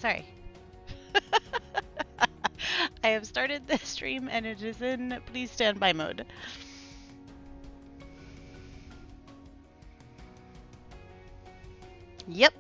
sorry. I have started the stream and it is in please stand by mode. Yep.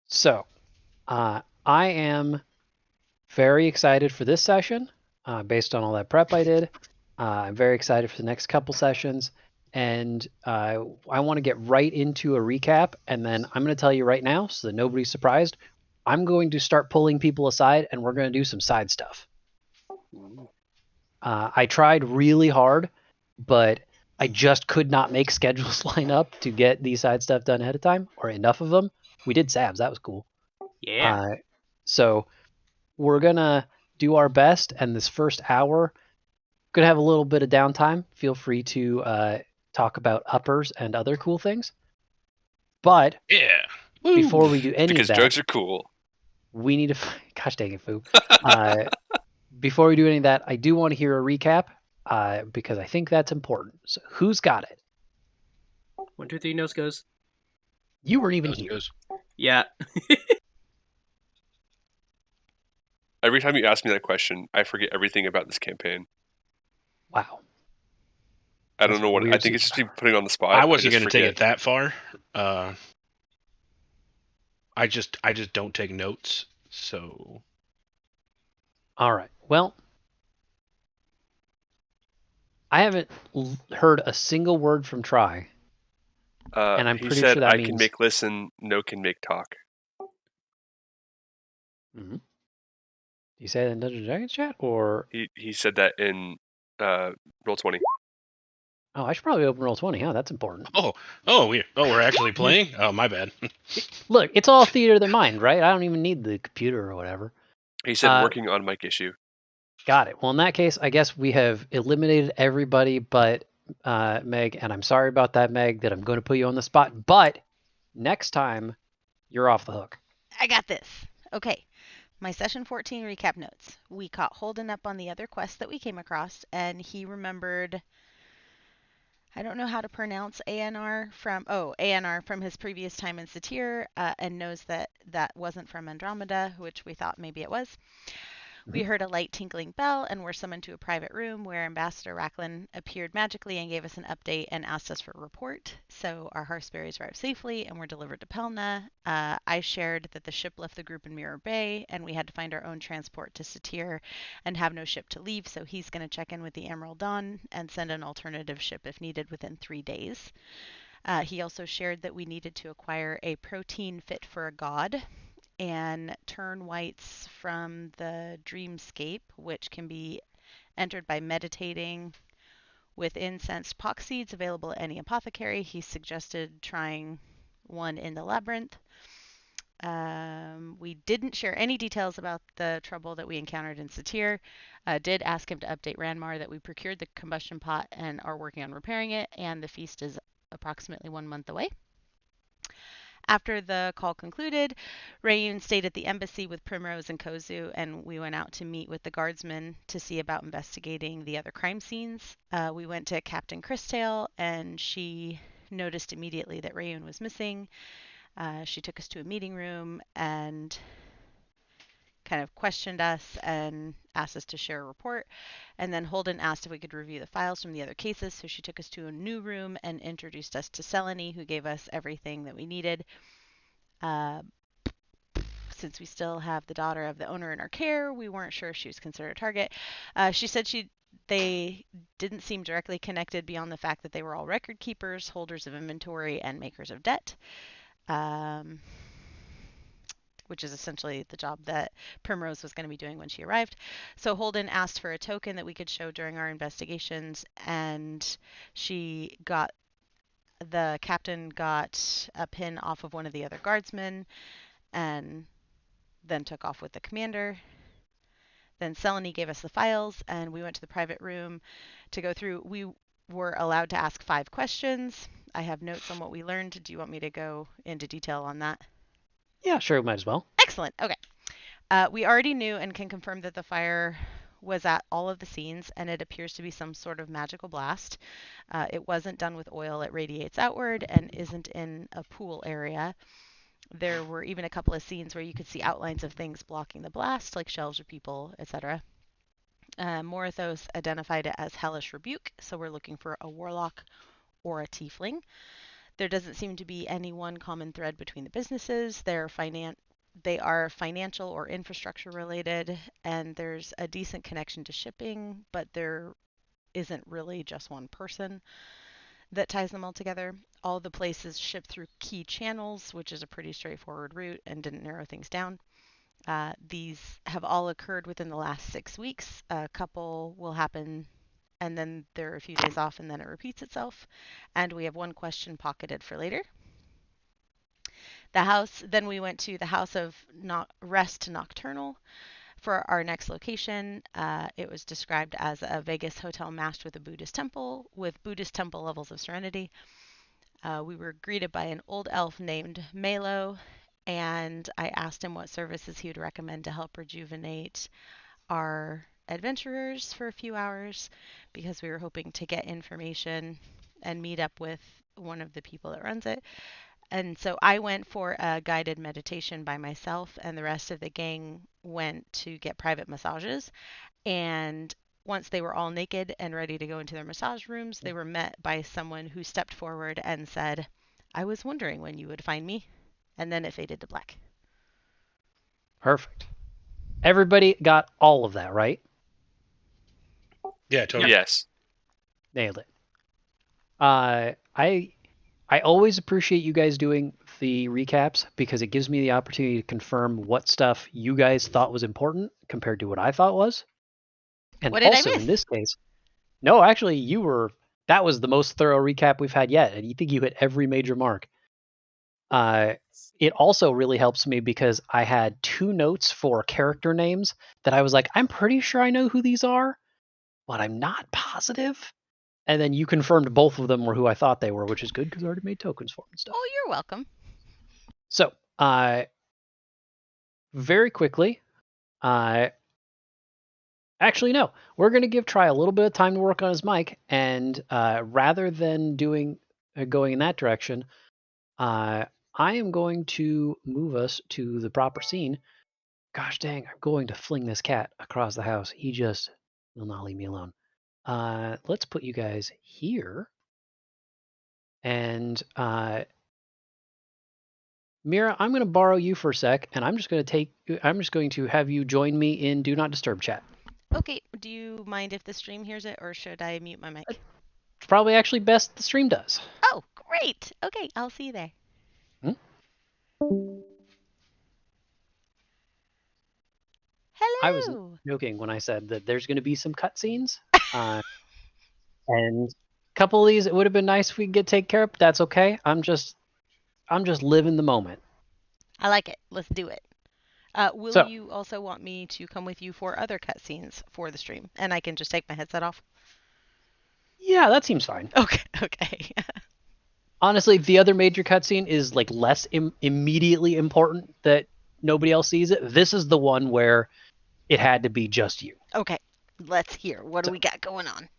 So, I am very excited for this session based on all that prep I did. I'm very excited for the next couple sessions. And I want to get right into a recap. And then I'm going to tell you right now, so that nobody's surprised, I'm going to start pulling people aside and we're going to do some side stuff. I tried really hard, but I just could not make schedules line up to get these side stuff done ahead of time, or enough of them. We did Sabs, that was cool. Yeah. So we're gonna do our best, and this first hour, gonna have a little bit of downtime. Feel free to talk about uppers and other cool things. But Yeah. before we do any because of that, drugs are cool. we need to. Gosh dang it, Foo. Before we do any of that, I do want to hear a recap because I think that's important. So who's got it? 1, 2, 3, nose goes. You weren't even Nose here. goes. Yeah. Every time you ask me that question, I forget everything about this campaign. Wow. I That's don't know what. weird I think it's super- just me putting on the spot. I wasn't going going to take it that far. I just don't take notes. So All right. Well, I haven't heard a single word from Try. And I'm he pretty said sure that I means can make listen, no can make talk. Mm-hmm. Do you say that in Dungeons and Dragons chat, or He said that in Roll20. oh, I should probably open Roll20. Huh, that's important. we're actually playing. Oh, my bad. Look, it's all theater of the mind, right? I don't even need the computer or whatever. He said working on mic issue. Got it. Well, in that case, I guess we have eliminated everybody but Meg, and I'm sorry about that, Meg, that I'm going to put you on the spot. But next time, you're off the hook. I got this. Okay. my session 14 recap notes. We caught Holden up on the other quest that we came across, and he remembered, I don't know how to pronounce ANR from his previous time in Satir, and knows that that wasn't from Andromeda, which we thought maybe it was. We heard a light tinkling bell and were summoned to a private room where Ambassador Racklin appeared magically and gave us an update and asked us for a report. So our Hearthberries arrived safely and were delivered to Pelna. I shared that the ship left the group in Mirror Bay and we had to find our own transport to Satir and have no ship to leave. So he's going to check in with the Emerald Dawn and send an alternative ship if needed within 3 days. He also shared that we needed to acquire a protein fit for a god and turn whites from the dreamscape, which can be entered by meditating with incensed pox seeds available at any apothecary. He suggested trying one in the labyrinth. We didn't share any details about the trouble that we encountered in Satir. Did ask him to update Ranmar that we procured the combustion pot and are working on repairing it, and the feast is approximately 1 month away. After the call concluded, Rayun stayed at the embassy with Primrose and Kozu, and we went out to meet with the guardsmen to see about investigating the other crime scenes. We went to Captain Christail, and she noticed immediately that Rayun was missing. She took us to a meeting room and kind of questioned us and asked us to share a report. And then Holden asked if we could review the files from the other cases, so she took us to a new room and introduced us to Selene, who gave us everything that we needed. Since we still have the daughter of the owner in our care, we weren't sure if she was considered a target. She said they didn't seem directly connected beyond the fact that they were all record keepers, holders of inventory, and makers of debt. Which is essentially the job that Primrose was going to be doing when she arrived. So Holden asked for a token that we could show during our investigations, and the captain got a pin off of one of the other guardsmen and then took off with the commander. Then Selene gave us the files, and we went to the private room to go through. We were allowed to ask 5 questions. I have notes on what we learned. Do you want me to go into detail on that? Yeah, sure, might as well. Excellent. Okay. We already knew and can confirm that the fire was at all of the scenes, and it appears to be some sort of magical blast. It wasn't done with oil. It radiates outward and isn't in a pool area. There were even a couple of scenes where you could see outlines of things blocking the blast, like shelves or people, etc. Morithos identified it as Hellish Rebuke, so we're looking for a warlock or a tiefling. There doesn't seem to be any one common thread between the businesses. They are financial or infrastructure related, and there's a decent connection to shipping, but there isn't really just one person that ties them all together. All the places ship through key channels, which is a pretty straightforward route and didn't narrow things down. These have all occurred within the last 6 weeks. A couple will happen and then there are a few days off and then it repeats itself. And we have one question pocketed for later. Then we went to the House of Rest Nocturnal for our next location. It was described as a Vegas hotel matched with a Buddhist temple with Buddhist temple levels of serenity. We were greeted by an old elf named Malo, and I asked him what services he would recommend to help rejuvenate our adventurers for a few hours, because we were hoping to get information and meet up with one of the people that runs it. And so I went for a guided meditation by myself, and the rest of the gang went to get private massages. And once they were all naked and ready to go into their massage rooms, they were met by someone who stepped forward and said, "I was wondering when you would find me." And then it faded to black. Perfect. Everybody got all of that, right? Yeah, totally. Yes. Nailed it. I always appreciate you guys doing the recaps because it gives me the opportunity to confirm what stuff you guys thought was important compared to what I thought was. And What did I also miss? in this case, no, actually that was the most thorough recap we've had yet, and you think you hit every major mark. It also really helps me because I had 2 notes for character names that I was like, I'm pretty sure I know who these are, but I'm not positive. And then you confirmed both of them were who I thought they were, which is good because I already made tokens for them and stuff. Oh, you're welcome. So, very quickly, Actually, no. We're going to give Try a little bit of time to work on his mic, and rather than going in that direction, I am going to move us to the proper scene. Gosh dang, I'm going to fling this cat across the house. He just will not leave me alone. Let's put you guys here. And Mira, I'm going to borrow you for a sec, and I'm just going to have you join me in Do Not Disturb chat. Okay, do you mind if the stream hears it, or should I mute my mic? It's probably actually best the stream does. Oh, great. Okay, I'll see you there. Hello. I was joking when I said that there's going to be some cutscenes. And a couple of these, it would have been nice if we could take care of, but that's okay. I'm just living the moment. I like it. Let's do it. Will you also want me to come with you for other cutscenes for the stream? And I can just take my headset off? Yeah, that seems fine. Okay. Honestly, the other major cutscene is like less immediately important that nobody else sees it. This is the one where it had to be just you. Okay, let's hear. What do we got going on?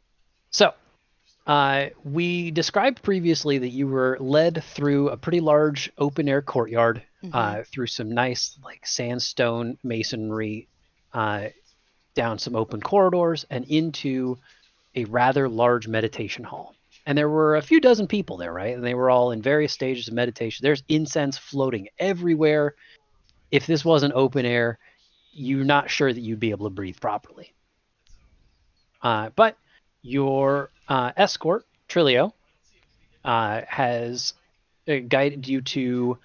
So, we described previously that you were led through a pretty large open-air courtyard, through some nice like sandstone masonry, down some open corridors, and into a rather large meditation hall. And there were a few dozen people there, right? And they were all in various stages of meditation. There's incense floating everywhere. If this wasn't open air, you're not sure that you'd be able to breathe properly. But your escort, Trilio, has guided you to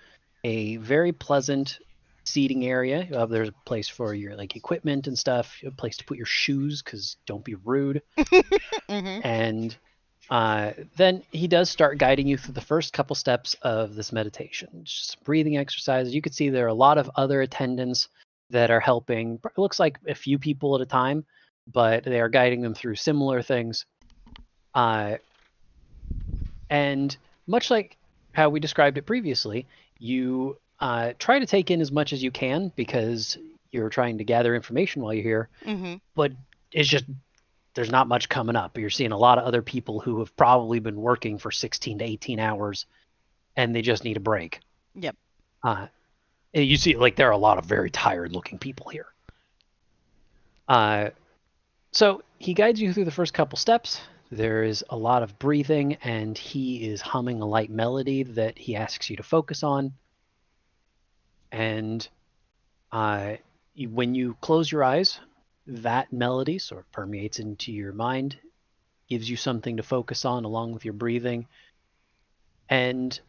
a very pleasant seating area. There's a place for your like equipment and stuff, a place to put your shoes, because don't be rude. And then he does start guiding you through the first couple steps of this meditation. Just breathing exercises. You can see there are a lot of other attendants that are helping. It looks like a few people at a time, but they are guiding them through similar things. And much like how we described it previously, you try to take in as much as you can because you're trying to gather information while you're here. But it's just, there's not much coming up. You're seeing a lot of other people who have probably been working for 16 to 18 hours and they just need a break. Yep. And you see, like, there are a lot of very tired looking people here. So he guides you through the first couple steps. There is a lot of breathing, and he is humming a light melody that he asks you to focus on. And when you close your eyes, that melody sort of permeates into your mind, gives you something to focus on along with your breathing. And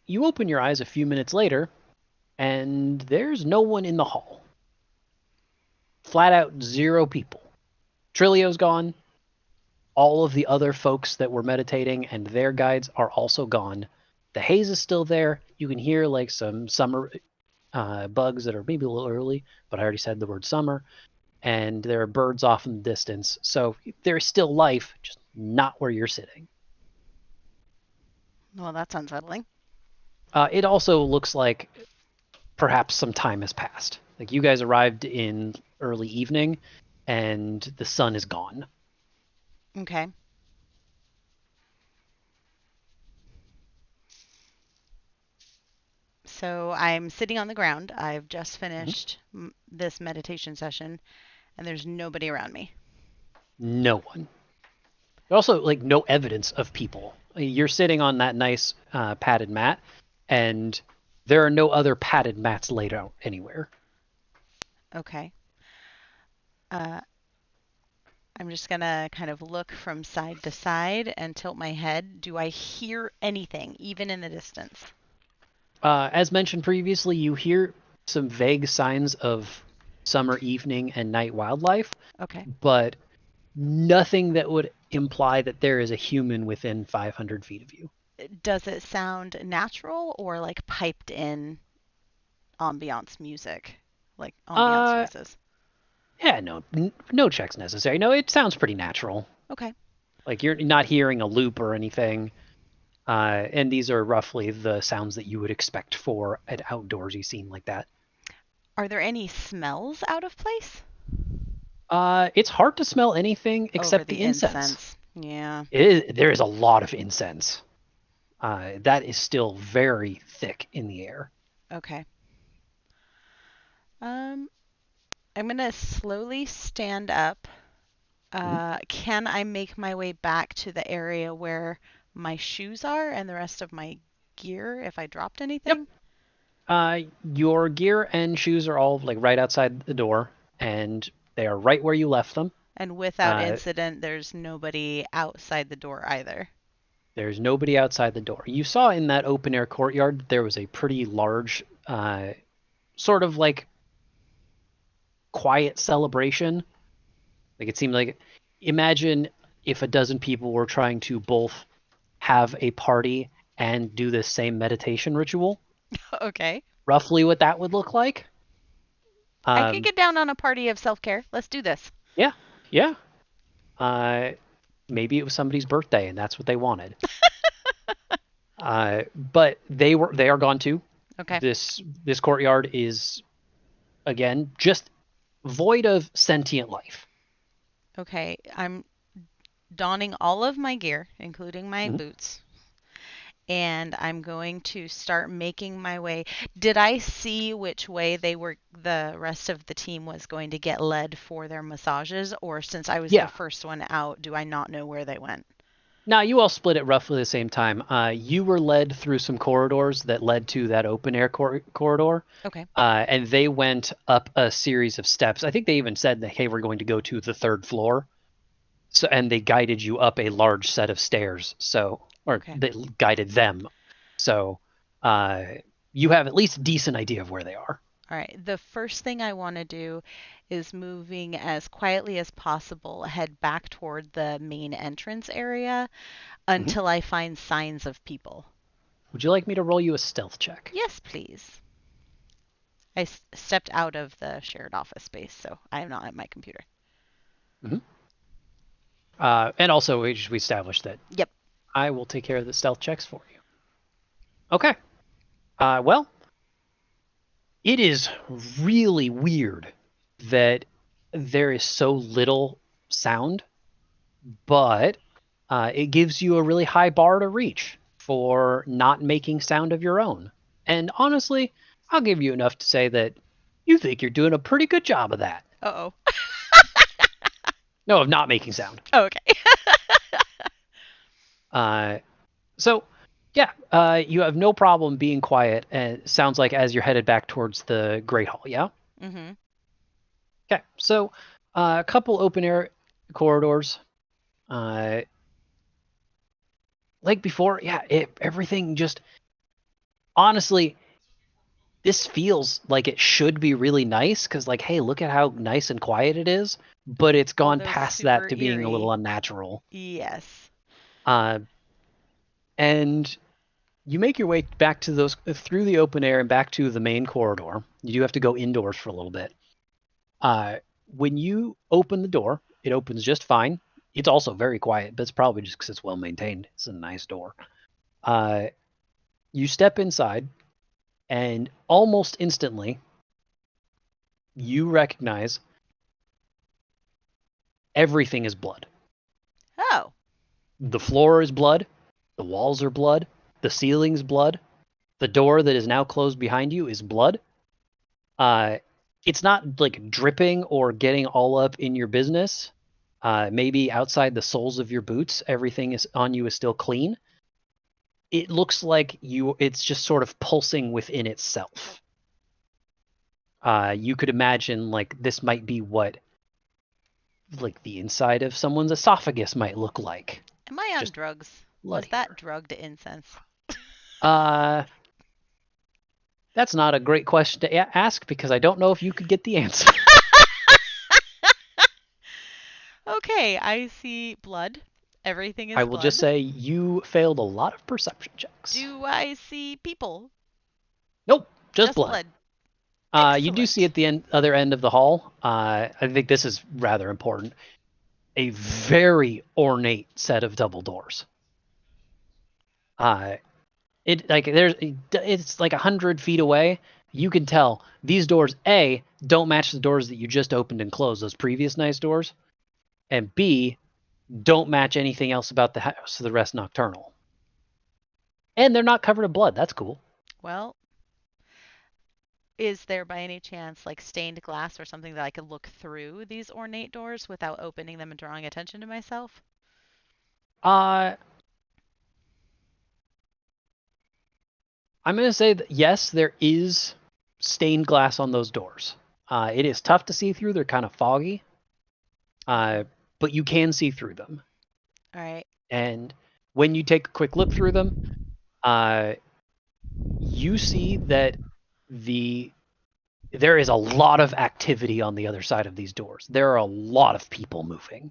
you open your eyes a few minutes later, and there's no one in the hall. Flat out 0 people. Trilio's gone. All of the other folks that were meditating and their guides are also gone. The haze is still there. You can hear like some summer bugs that are maybe a little early, but I already said the word summer. And there are birds off in the distance. So there's still life, just not where you're sitting. Well, that's unsettling. It also looks like perhaps some time has passed. Like you guys arrived in early evening and the sun is gone. Okay. So I'm sitting on the ground. I've just finished this meditation session, and there's nobody around me. No one. Also, like, no evidence of people. You're sitting on that nice padded mat, and there are no other padded mats laid out anywhere. Okay. I'm just going to kind of look from side to side and tilt my head. Do I hear anything, even in the distance? As mentioned previously, you hear some vague signs of summer evening and night wildlife. Okay. But nothing that would imply that there is a human within 500 feet of you. Does it sound natural or like piped in ambiance music? Like ambiance noises? Yeah, no checks necessary. No, it sounds pretty natural. Okay. Like you're not hearing a loop or anything. And these are roughly the sounds that you would expect for an outdoorsy scene like that. Are there any smells out of place? It's hard to smell anything except Over the incense. Yeah. There is a lot of incense. That is still very thick in the air. Okay. I'm gonna slowly stand up. Can I make my way back to the area where my shoes are and the rest of my gear if I dropped anything? Your gear and shoes are all like right outside the door, and they are right where you left them. And without Uh, incident, there's nobody outside the door either. There's nobody outside the door. You saw in that open air courtyard there was a pretty large, sort of like quiet celebration. Like it seemed like, imagine if a dozen people were trying to both have a party and do this same meditation ritual. Okay. Roughly what that would look like. I could get down on a party of self-care. Let's do this. Yeah. Maybe it was somebody's birthday and that's what they wanted. But they are gone too. Okay. This courtyard is, again, just void of sentient life. Okay. I'm donning all of my gear, including my boots, and I'm going to start making my way. Did I see which way the rest of the team was going to get led for their massages, or since I was the first one out, do I not know where they went? Now, you all split at roughly the same time. You were led through some corridors that led to that open air corridor. Okay. And they went up a series of steps. I think they even said that, hey, we're going to go to the 3rd floor. So, and they guided you up a large set of stairs. They guided them. So you have at least a decent idea of where they are. All right. The first thing I want to do is, moving as quietly as possible, head back toward the main entrance area until I find signs of people. Would you like me to roll you a stealth check? Yes, please. I stepped out of the shared office space, so I am not at my computer. And also, we established that. Yep. I will take care of the stealth checks for you. Okay. Well, it is really weird that there is so little sound, but it gives you a really high bar to reach for not making sound of your own. And honestly, I'll give you enough to say that you think you're doing a pretty good job of that. Uh-oh. No, of not making sound. Oh, okay. You have no problem being quiet, and it sounds like as you're headed back towards the Great Hall, yeah? Mm-hmm. Okay, so a couple open air corridors. Like before, everything just... Honestly, this feels like it should be really nice, because hey, look at how nice and quiet it is, but it's gone past that to being a little unnatural. Yes. And you make your way back to through the open air and back to the main corridor. You do have to go indoors for a little bit. When you open the door, it opens just fine. It's also very quiet, but it's probably just because it's well maintained. It's a nice door. You step inside, and almost instantly, you recognize everything is blood. Oh. The floor is blood. The walls are blood. The ceiling's blood. The door that is now closed behind you is blood. It's not like dripping or getting all up in your business. Maybe outside the soles of your boots, everything on you is still clean. It looks like it's just sort of pulsing within itself. You could imagine this might be what the inside of someone's esophagus might look like. Am I on drugs? Was that drugged incense? That's not a great question to ask, because I don't know if you could get the answer. Okay, I see blood. Everything is I will just say you failed a lot of perception checks. Do I see people? Nope, just blood. You do see at the other end of the hall, I think this is rather important, a very ornate set of double doors. It's 100 feet away. you can tell these doors, A, don't match the doors that you just opened and closed, those previous nice doors, and B, don't match anything else about the House of the Rest Nocturnal. And they're not covered in blood. That's cool. Well, is there by any chance like stained glass or something that I could look through these ornate doors without opening them and drawing attention to myself? I'm going to say that yes, there is stained glass on those doors. It is tough to see through. They're kind of foggy. But you can see through them. All right. And when you take a quick look through them, you see that there is a lot of activity on the other side of these doors. There are a lot of people moving.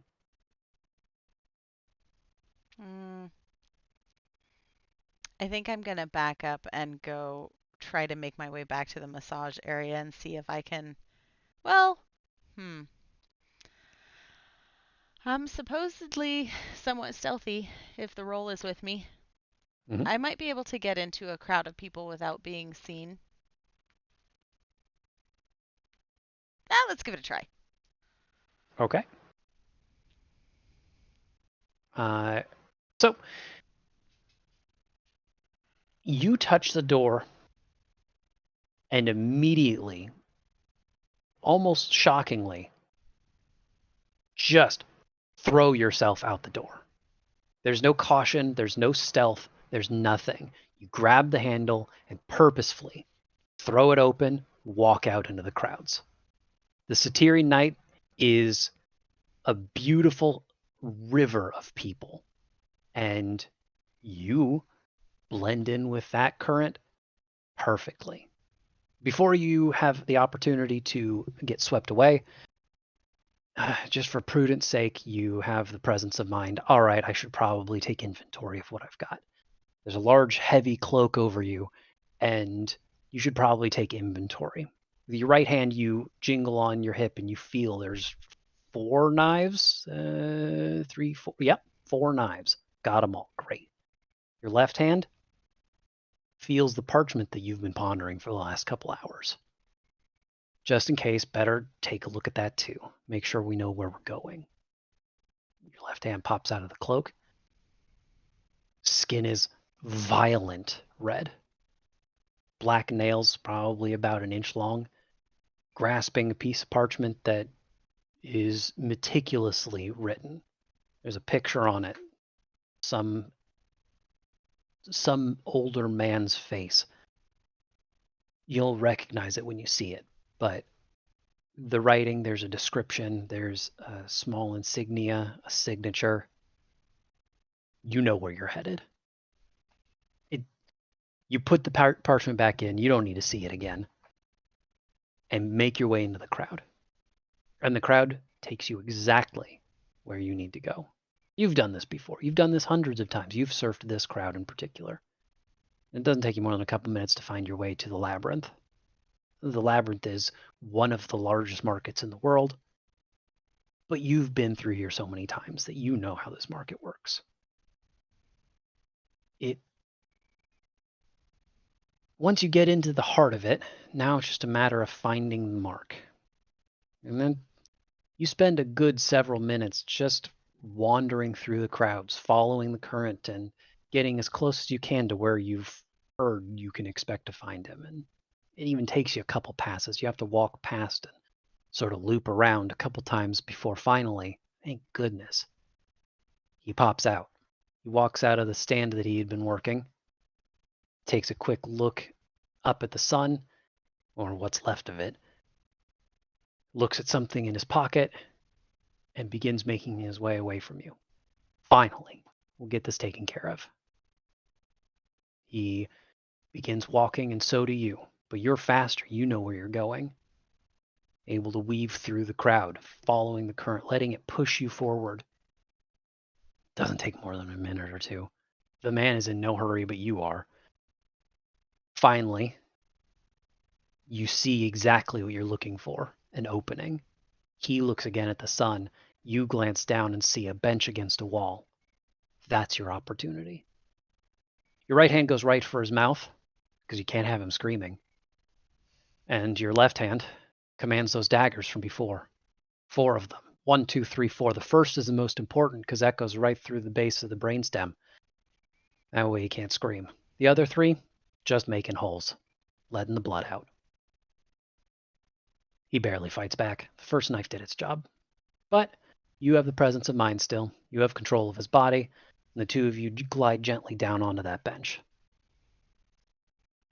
I think I'm going to back up and go try to make my way back to the massage area and see if I can, well, I'm supposedly somewhat stealthy if the roll is with me. Mhm. I might be able to get into a crowd of people without being seen. Let's give it a try. Okay. So you touch the door and immediately, almost shockingly, just throw yourself out the door. There's no caution, there's no stealth, there's nothing. You grab the handle and purposefully throw it open, walk out into the crowds. The Satiri night is a beautiful river of people, and you blend in with that current perfectly. Before you have the opportunity to get swept away, just for prudence sake, you have the presence of mind. All right, I should probably take inventory of what I've got. There's a large, heavy cloak over you, and you should probably take inventory. With your right hand, you jingle on your hip, and you feel there's 4 knives. 3, 4. Yep, 4 knives. Got them all. Great. Your left hand feels the parchment that you've been pondering for the last couple hours. Just in case, better take a look at that too. Make sure we know where we're going. Your left hand pops out of the cloak. Skin is violent red. Black nails, probably about an inch long. Grasping a piece of parchment that is meticulously written. There's a picture on it. Some older man's face. You'll recognize it when you see it, but the writing, there's a description, there's a small insignia, a signature. You know where you're headed. You put the parchment back in, you don't need to see it again, and make your way into the crowd. And the crowd takes you exactly where you need to go. You've done this before. You've done this hundreds of times. You've surfed this crowd in particular. It doesn't take you more than a couple minutes to find your way to the Labyrinth. The Labyrinth is one of the largest markets in the world, but you've been through here so many times that you know how this market works. Once you get into the heart of it, now it's just a matter of finding the mark. And then you spend a good several minutes just wandering through the crowds, following the current, and getting as close as you can to where you've heard you can expect to find him. And it even takes you a couple passes. You have to walk past and sort of loop around a couple times before finally, thank goodness, he pops out. He walks out of the stand that he had been working, takes a quick look up at the sun, or what's left of it, looks at something in his pocket, and begins making his way away from you. Finally, we'll get this taken care of. He begins walking, and so do you, but you're faster. You know where you're going. Able to weave through the crowd, following the current, letting it push you forward. Doesn't take more than a minute or two. The man is in no hurry, but you are. Finally, you see exactly what you're looking for, an opening. He looks again at the sun. You glance down and see a bench against a wall. That's your opportunity. Your right hand goes right for his mouth, because you can't have him screaming. And your left hand commands those daggers from before. 4 of them. 1, 2, 3, 4. The first is the most important because that goes right through the base of the brainstem. That way he can't scream. The other 3, just making holes, letting the blood out. He barely fights back. The first knife did its job. But you have the presence of mind still. You have control of his body, and the 2 of you glide gently down onto that bench.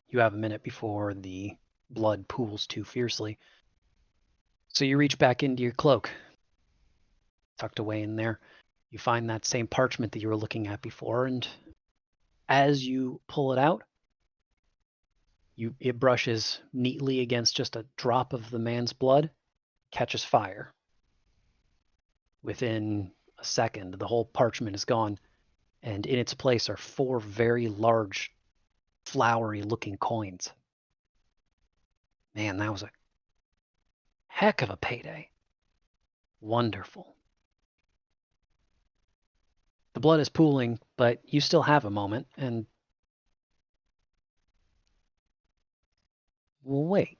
You have a minute before the blood pools too fiercely. So you reach back into your cloak. Tucked away in there, you find that same parchment that you were looking at before, and as you pull it out, it brushes neatly against just a drop of the man's blood, catches fire. Within a second, the whole parchment is gone, and in its place are 4 very large, flowery-looking coins. Man, that was a heck of a payday. Wonderful. The blood is pooling, but you still have a moment, and... Well, wait.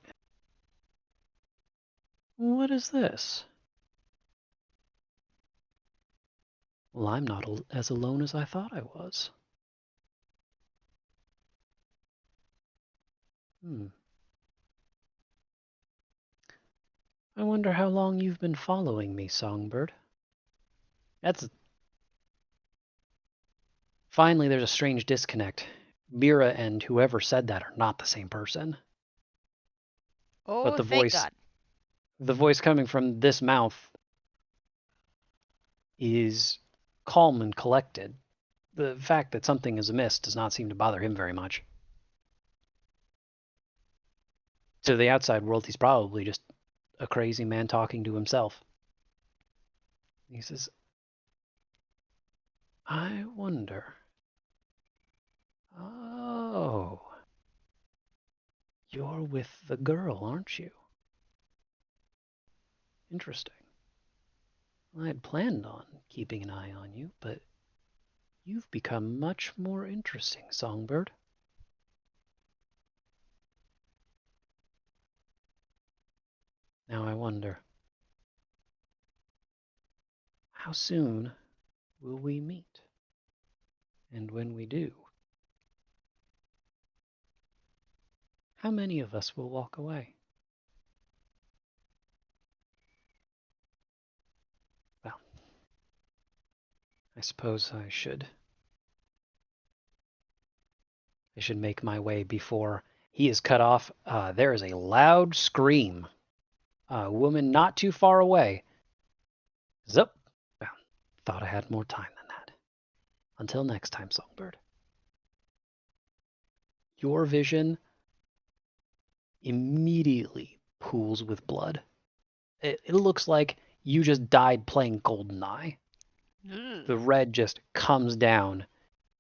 What is this? Well, I'm not as alone as I thought I was. I wonder how long you've been following me, Songbird. Finally, there's a strange disconnect. Mira and whoever said that are not the same person. Oh, But the thank voice, God. the voice coming from this mouth is calm and collected. The fact that something is amiss does not seem to bother him very much. To the outside world, he's probably just a crazy man talking to himself. He says, I wonder. Oh. You're with the girl, aren't you? Interesting. I had planned on keeping an eye on you, but you've become much more interesting, Songbird. Now I wonder, how soon will we meet? And when we do, how many of us will walk away? Well, I suppose I should make my way before he is cut off. There is a loud scream. A woman not too far away. Zup. Well, thought I had more time than that. Until next time, Songbird. Your vision immediately pools with blood. It looks like you just died playing GoldenEye. The red just comes down,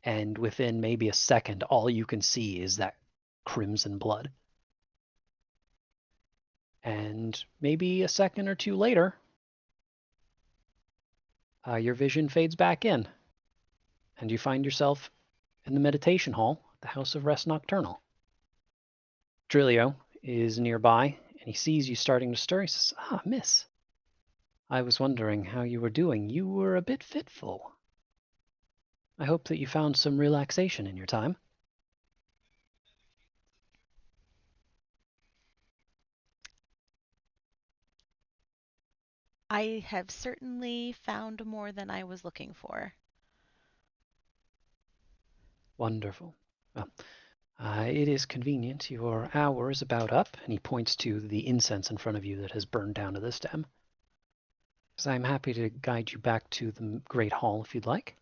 and within maybe a second, all you can see is that crimson blood. And maybe a second or two later, your vision fades back in, and you find yourself in the meditation hall at the House of Rest Nocturnal. Drillio is nearby, and he sees you starting to stir. He says, "Ah, miss. I was wondering how you were doing. You were a bit fitful. I hope that you found some relaxation in your time." I have certainly found more than I was looking for. Wonderful. Well, it is convenient. Your hour is about up, and he points to the incense in front of you that has burned down to the stem. So I'm happy to guide you back to the Great Hall if you'd like.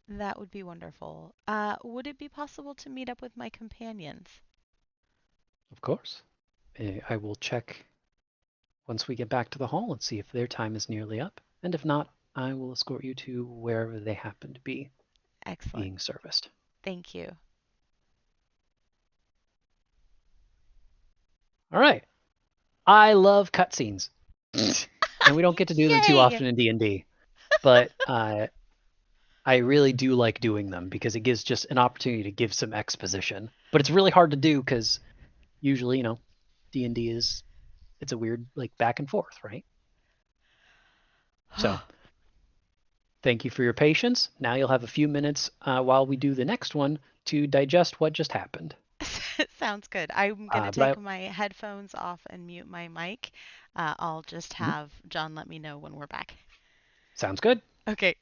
That would be wonderful. Would it be possible to meet up with my companions? Of course. I will check once we get back to the hall and see if their time is nearly up. And if not, I will escort you to wherever they happen to be Excellent. being serviced. Thank you. All right. I love cutscenes. And we don't get to do them too Yay! often in D&D. But I really do like doing them because it gives just an opportunity to give some exposition. But it's really hard to do because usually, D&D it's a weird back and forth, right? So thank you for your patience. Now you'll have a few minutes while we do the next one to digest what just happened. Sounds good. I'm going to but take my headphones off and mute my mic. I'll just have John let me know when we're back. Sounds good. Okay.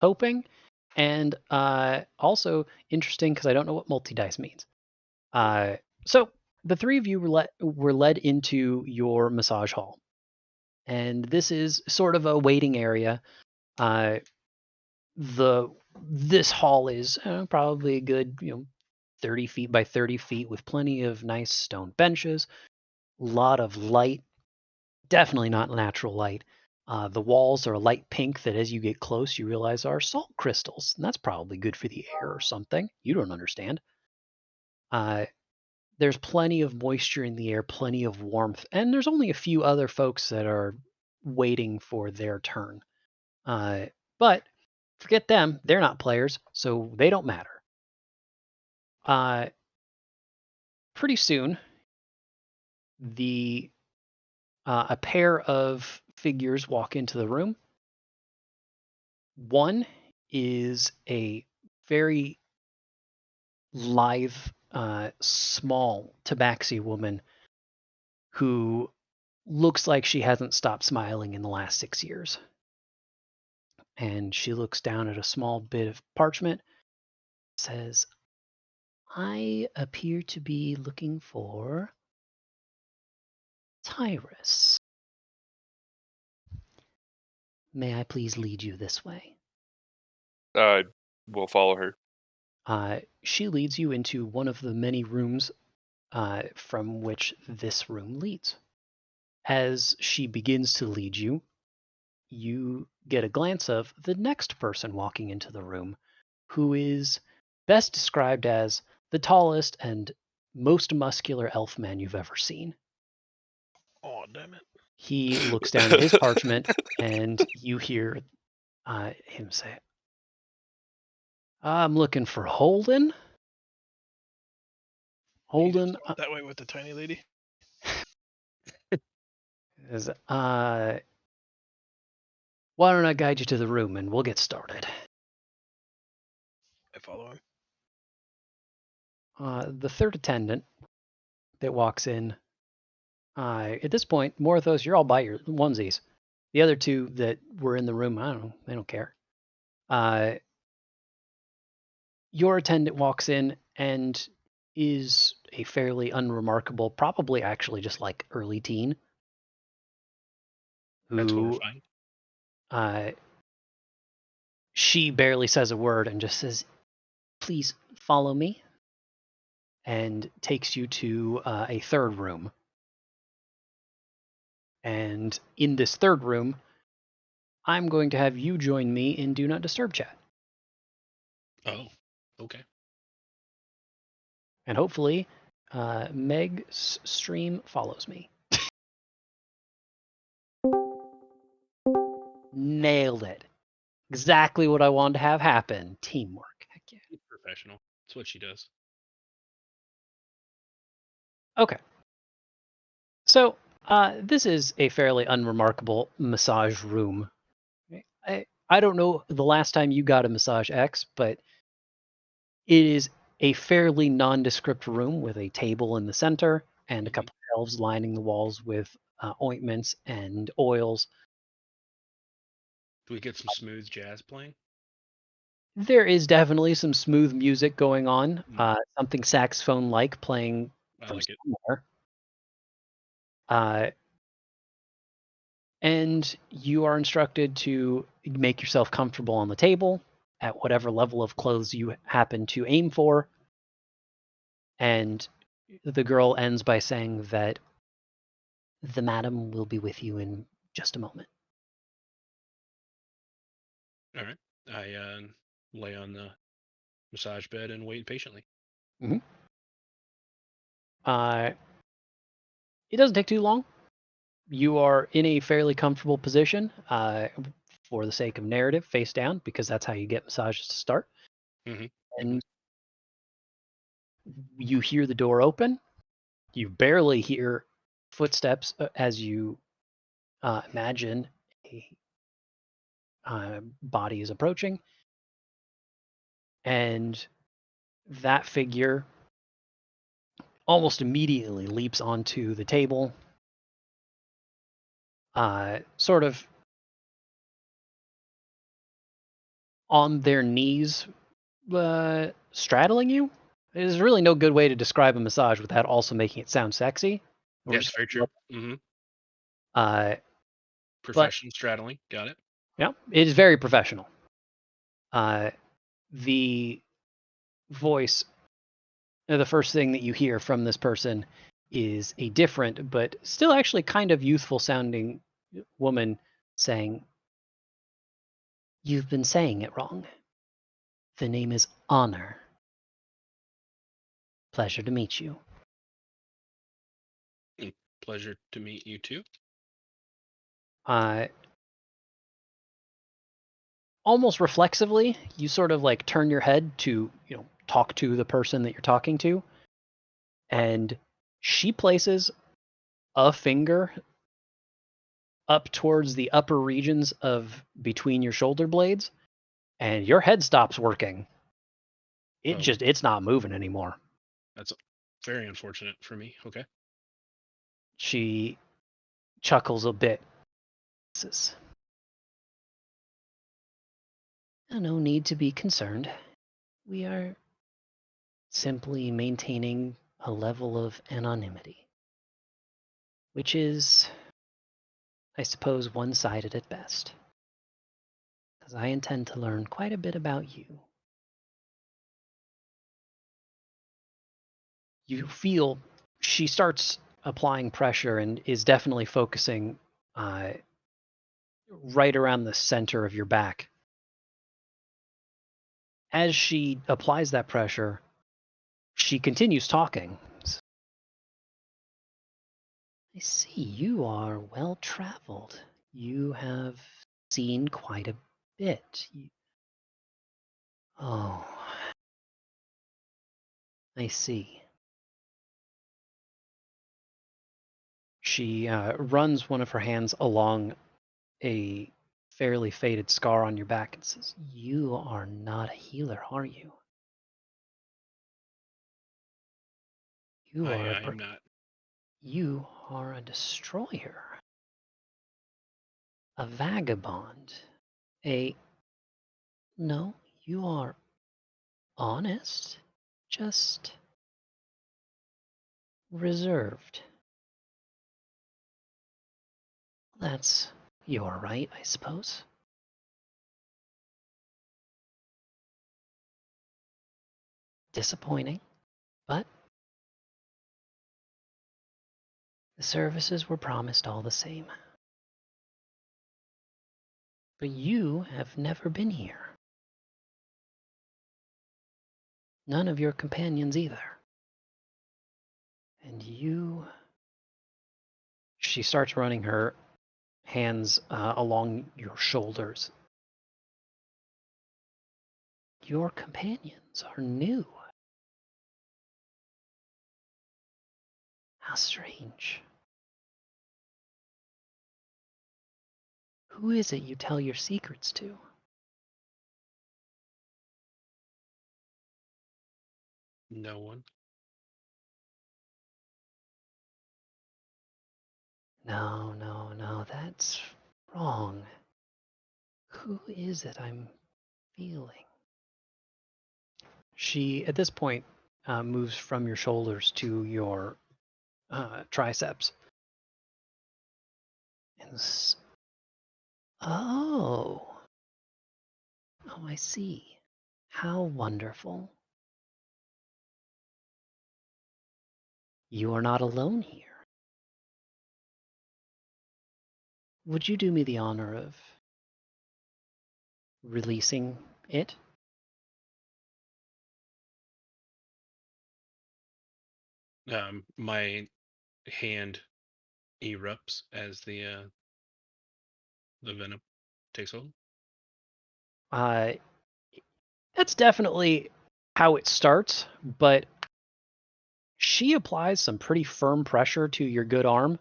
Hoping, and also interesting because I don't know what multi-dice means. So the three of you were led into your massage hall, and this is sort of a waiting area. This hall is probably a good 30 feet by 30 feet with plenty of nice stone benches, a lot of light, definitely not natural light. The walls are a light pink that as you get close, you realize are salt crystals. And that's probably good for the air or something. You don't understand. There's plenty of moisture in the air, plenty of warmth, and there's only a few other folks that are waiting for their turn. But forget them. They're not players, so they don't matter. Pretty soon, a pair of figures walk into the room. One is a very lithe, small tabaxi woman who looks like she hasn't stopped smiling in the last 6 years. And she looks down at a small bit of parchment, says, I appear to be looking for Tyrus. May I please lead you this way? We'll follow her. She leads you into one of the many rooms from which this room leads. As she begins to lead you, you get a glance of the next person walking into the room, who is best described as the tallest and most muscular elf man you've ever seen. Oh, damn it. He looks down at his parchment, and you hear him say, I'm looking for Holden. Holden. That way with the tiny lady. Is, why don't I guide you to the room and we'll get started. I follow him. The third attendant that walks in, at this point, Morthos, you're all by your onesies. The other two that were in the room, I don't know, they don't care. Your attendant walks in and is a fairly unremarkable, probably actually just like early teen. That's Who, horrifying. She barely says a word and just says, please follow me, and takes you to a third room. And in this third room, I'm going to have you join me in Do Not Disturb chat. Oh, okay. And hopefully, Meg's stream follows me. Nailed it. Exactly what I wanted to have happen. Teamwork. Heck yeah. Professional. That's what she does. Okay. So, this is a fairly unremarkable massage room. I don't know the last time you got a Massage X, but it is a fairly nondescript room with a table in the center and a couple of shelves lining the walls with ointments and oils. Do we get some smooth jazz playing? There is definitely some smooth music going on, Mm. something saxophone-like playing I from like it. somewhere. And you are instructed to make yourself comfortable on the table at whatever level of clothes you happen to aim for. And the girl ends by saying that the madam will be with you in just a moment. All right. I lay on the massage bed and wait patiently. Uh, it doesn't take too long. You are in a fairly comfortable position, for the sake of narrative, face down, because that's how you get massages to start. Mm-hmm. And you hear the door open. You barely hear footsteps as you imagine a body is approaching. And that figure almost immediately leaps onto the table, sort of on their knees, straddling you. There's really no good way to describe a massage without also making it sound sexy. Yes, very true. Mm-hmm. Uh, Professional straddling. Got it. yeah, it is very professional. The voice, the first thing that you hear from this person is a different, but still actually kind of youthful sounding woman saying, "You've been saying it wrong. The name is Honor. Pleasure to meet you." Pleasure to meet you too. Almost reflexively, you sort of like turn your head to, talk to the person that you're talking to, and she places a finger up towards the upper regions of between your shoulder blades, and your head stops working. It's not moving anymore. That's very unfortunate for me. Okay. She chuckles a bit. No need to be concerned. We are simply maintaining a level of anonymity, which is, I suppose, one-sided at best, because I intend to learn quite a bit about you. You feel she starts applying pressure and is definitely focusing right around the center of your back. As she applies that pressure, she continues talking. I see you are well traveled. You have seen quite a bit. Oh, I see. She runs one of her hands along a fairly faded scar on your back and says, "You are not a healer, are you? I'm not. You are a destroyer, a vagabond, no, you are honest, just reserved. That's your right, I suppose." Disappointing, but the services were promised all the same. But you have never been here. None of your companions either. And she starts running her hands along your shoulders. Your companions are new. How strange. Who is it you tell your secrets to? No one. No, that's wrong. Who is it I'm feeling? She, at this point, moves from your shoulders to your triceps. And oh, I see. How wonderful. You are not alone here. Would you do me the honor of releasing it? My hand erupts as the venom takes hold. That's definitely how it starts, but she applies some pretty firm pressure to your good arm.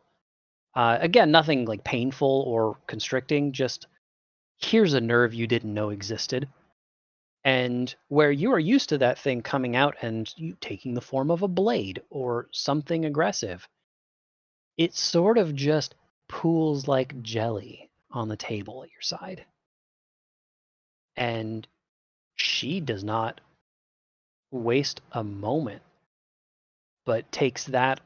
Again, nothing like painful or constricting, just here's a nerve you didn't know existed. And where you are used to that thing coming out and you taking the form of a blade or something aggressive, it sort of just pools like jelly on the table at your side. And she does not waste a moment, but takes that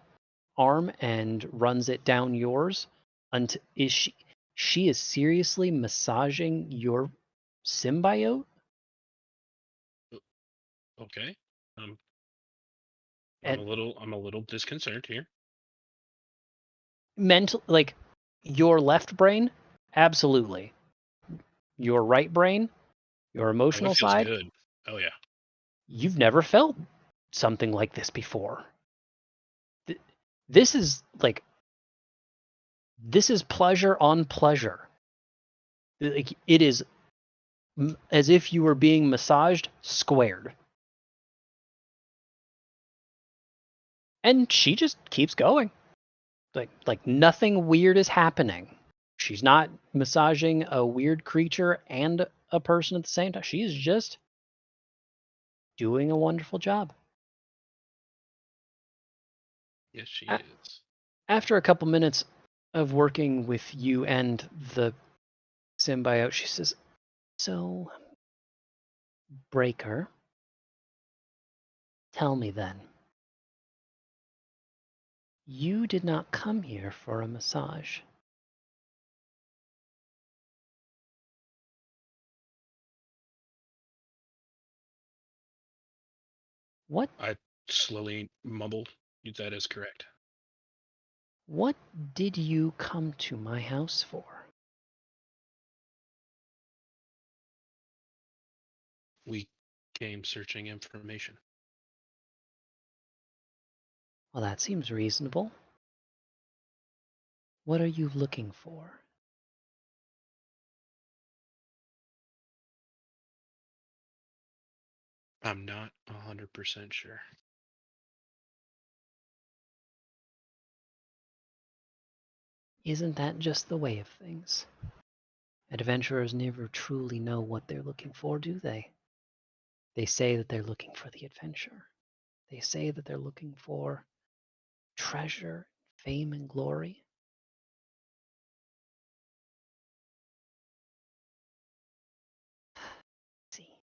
arm and runs it down yours. She is seriously massaging your symbiote? Okay. I'm And a little disconcerted here. mental, like your left brain, absolutely. Your right brain, your Oh, emotional it feels side, good. Oh yeah. you've never felt something like this before. This is like, this is pleasure on pleasure. Like, it is as if you were being massaged squared. And she just keeps going. Like nothing weird is happening. She's not massaging a weird creature and a person at the same time. She's just doing a wonderful job. Yes, she A- is. After a couple minutes of working with you and the symbiote, she says, "So, Breaker, tell me then. You did not come here for a massage." What I slowly mumble. That is correct. what did you come to my house for? We came searching information. Well, that seems reasonable. What are you looking for? I'm not 100% sure. Isn't that just the way of things? Adventurers never truly know what they're looking for, do they? They say that they're looking for the adventure. They say that they're looking for treasure, fame, and glory. See,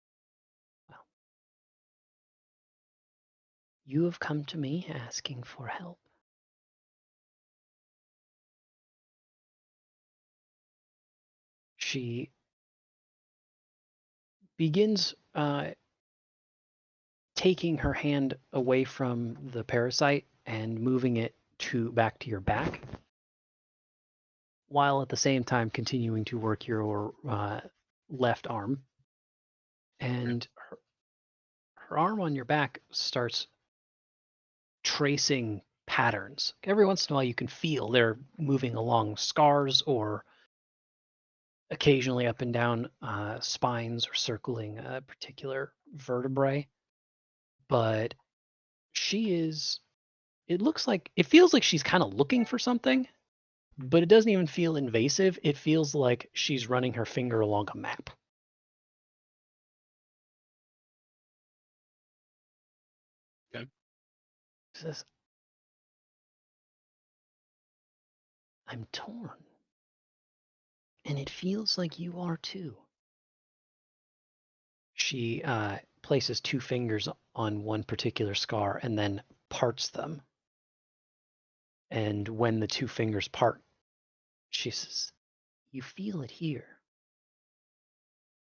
well, you have come to me asking for help. She begins taking her hand away from the parasite and moving it back to your back, while at the same time continuing to work your left arm. And her arm on your back starts tracing patterns. Every once in a while, you can feel they're moving along scars or occasionally up and down spines or circling a particular vertebrae. But it looks like, it feels like she's kind of looking for something, but it doesn't even feel invasive. It feels like she's running her finger along a map. Okay. Says, I'm torn. And it feels like you are too. She places 2 fingers on one particular scar and then parts them. And when the 2 fingers part, she says, "You feel it here.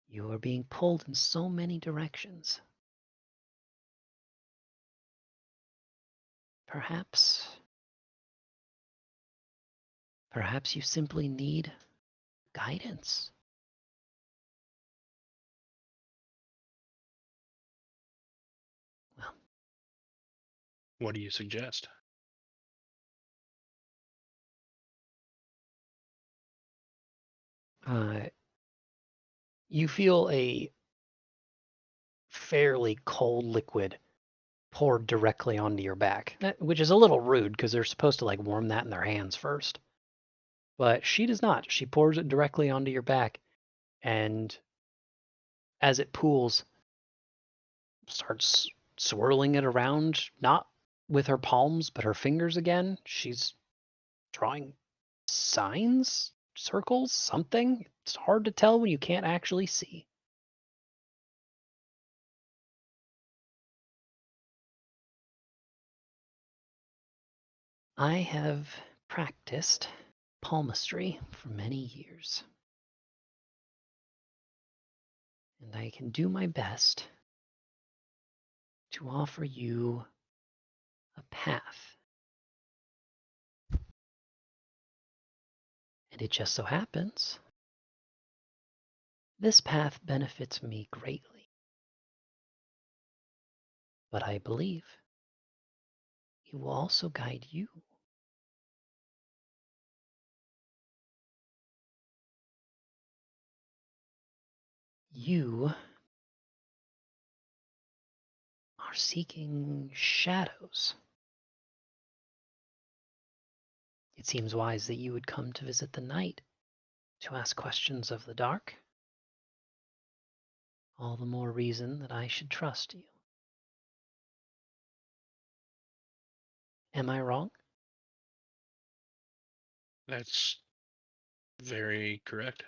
You are being pulled in so many directions. Perhaps you simply need guidance." Well, What do you suggest? you feel a fairly cold liquid poured directly onto your back, which is a little rude because they're supposed to like warm that in their hands first. But she does not. She pours it directly onto your back, and as it pools, starts swirling it around, not with her palms, but her fingers again. She's drawing signs, circles, something. It's hard to tell when you can't actually see. I have practiced palmistry for many years, and I can do my best to offer you a path. And it just so happens this path benefits me greatly, but I believe it will also guide you. You are seeking shadows. It seems wise that you would come to visit the night to ask questions of the dark. All the more reason that I should trust you. Am I wrong? That's very correct.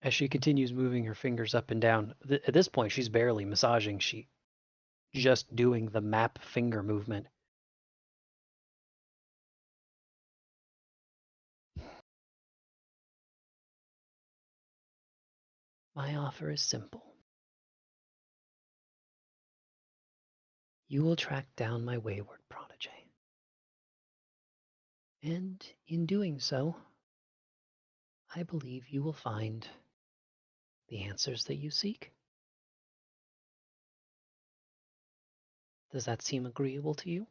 As she continues moving her fingers up and down, at this point she's barely massaging, she just doing the map finger movement. My offer is simple. You will track down my wayward protege. And in doing so, I believe you will find the answers that you seek. Does that seem agreeable to you?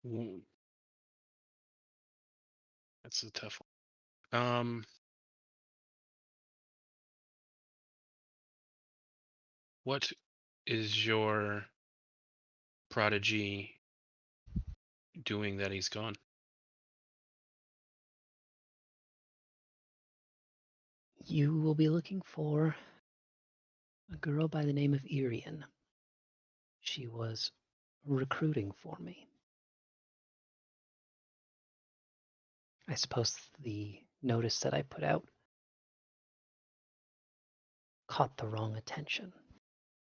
Mm, That's a tough one. What is your prodigy doing that he's gone? You will be looking for a girl by the name of Irian. She was recruiting for me. I suppose the notice that I put out caught the wrong attention,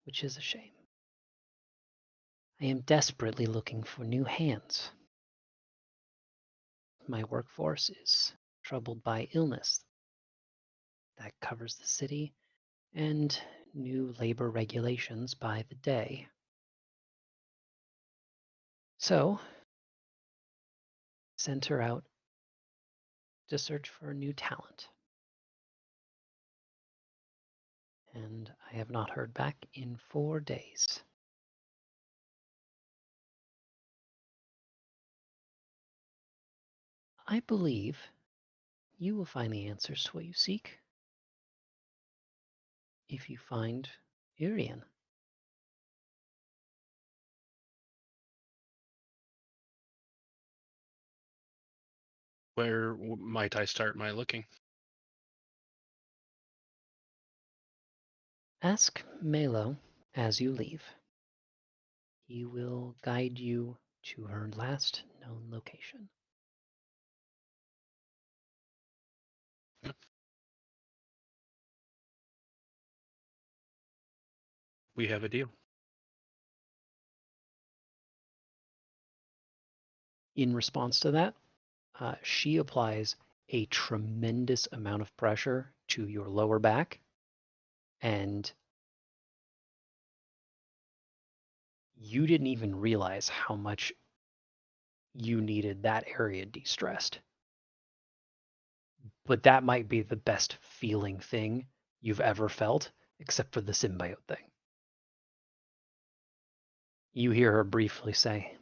which is a shame. I am desperately looking for new hands. My workforce is troubled by illness that covers the city and new labor regulations by the day. So, sent her out to search for new talent. And I have not heard back in 4 days. I believe you will find the answers to what you seek if you find Irian. Where might I start my looking? Ask Melo as you leave. He will guide you to her last known location. We have a deal. In response to that, she applies a tremendous amount of pressure to your lower back, and you didn't even realize how much you needed that area de-stressed. But that might be the best feeling thing you've ever felt, except for the symbiote thing. You hear her briefly say,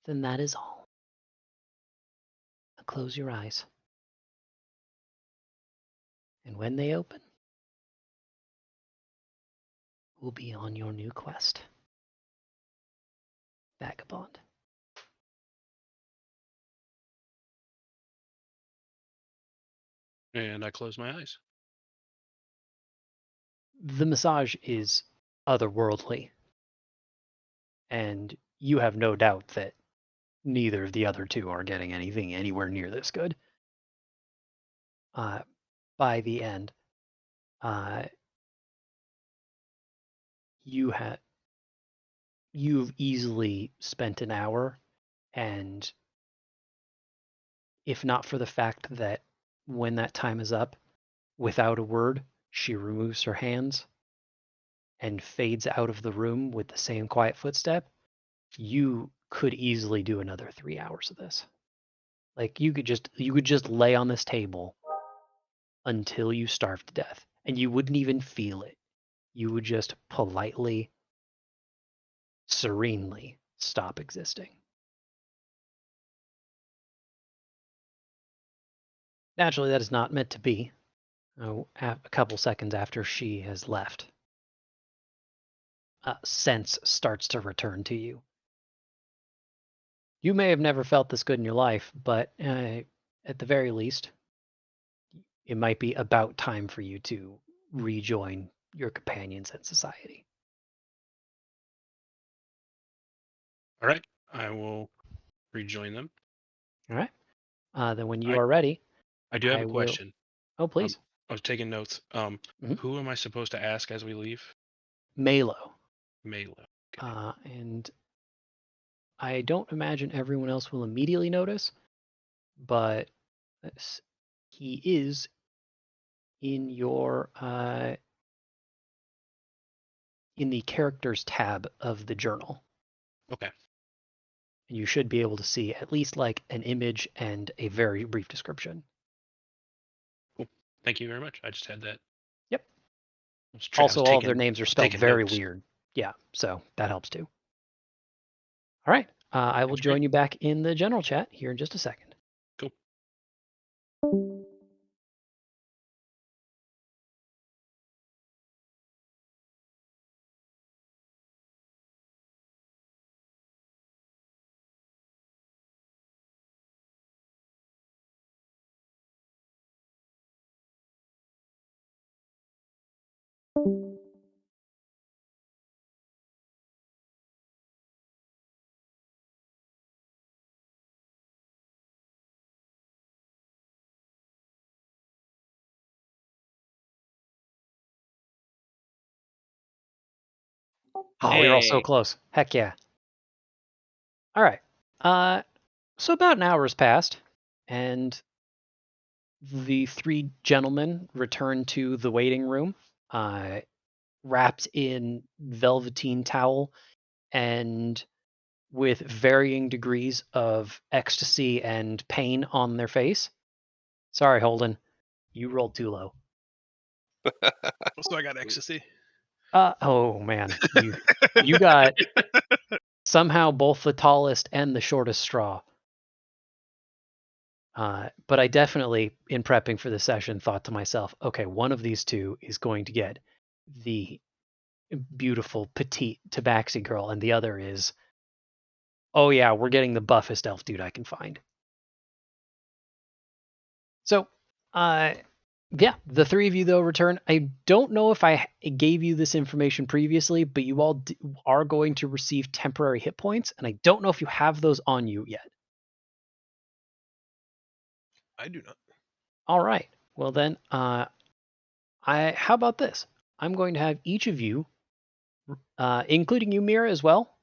"Then that is all. Now close your eyes. And when they open, we'll be on your new quest. Vagabond." And I close my eyes. The massage is otherworldly, and you have no doubt that neither of the other two are getting anything anywhere near this good. By the end, you've easily spent an hour, and if not for the fact that when that time is up, without a word, she removes her hands and fades out of the room with the same quiet footstep, you could easily do another 3 hours of this. Like you could just lay on this table until you starve to death, and you wouldn't even feel it. You would just politely, serenely stop existing. Naturally, that is not meant to be. A couple seconds after she has left, sense starts to return to you. You may have never felt this good in your life, but at the very least, it might be about time for you to rejoin your companions and society. All right. I will rejoin them. All right. Then when you are ready, I do have I a will- question. Oh, please. I was taking notes. Mhm. Who am I supposed to ask as we leave? Malo. Mela. And I don't imagine everyone else will immediately notice, but he is in your in the characters tab of the journal. Okay. And you should be able to see at least like an image and a very brief description. Cool. Thank you very much. I just had that. Yep. I was Also, all of their taking- names are I was spelled taking very notes. weird. Yeah, so that helps too. All right. I will That's join great. you back in the general chat here in just a second. Cool. Oh, we were all so Hey. close. Heck yeah. All right. So about an hour has passed, and the three gentlemen return to the waiting room, wrapped in velveteen towel and with varying degrees of ecstasy and pain on their face. Sorry, Holden. You rolled too low. So I got ecstasy. Oh man. You got somehow both the tallest and the shortest straw. But I definitely, in prepping for the session, thought to myself, okay, one of these two is going to get the beautiful petite tabaxi girl, and the other is, oh yeah, we're getting the buffest elf dude I can find. So, Yeah, the three of you, though, return. I don't know if I gave you this information previously, but you all are going to receive temporary hit points, and I don't know if you have those on you yet. I do not. All right. Well, then, how about this? I'm going to have each of you, including you, Mira, as well,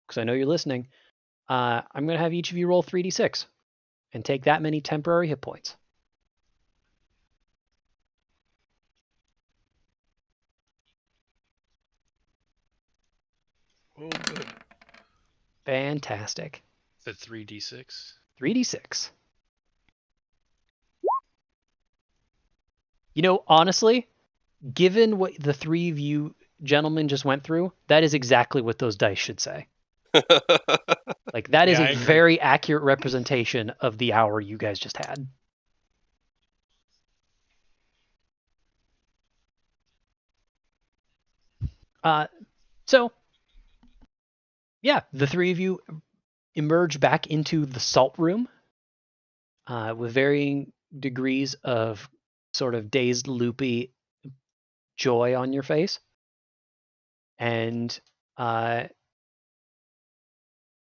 because I know you're listening. I'm going to have each of you roll 3d6 and take that many temporary hit points. Oh, good. Fantastic. The 3d6. 3d6. You know, honestly, given what the three of you gentlemen just went through, that is exactly what those dice should say. Like, that is Yeah, a I agree. very accurate representation of the hour you guys just had. So, yeah, the three of you emerge back into the salt room with varying degrees of sort of dazed, loopy joy on your face. And I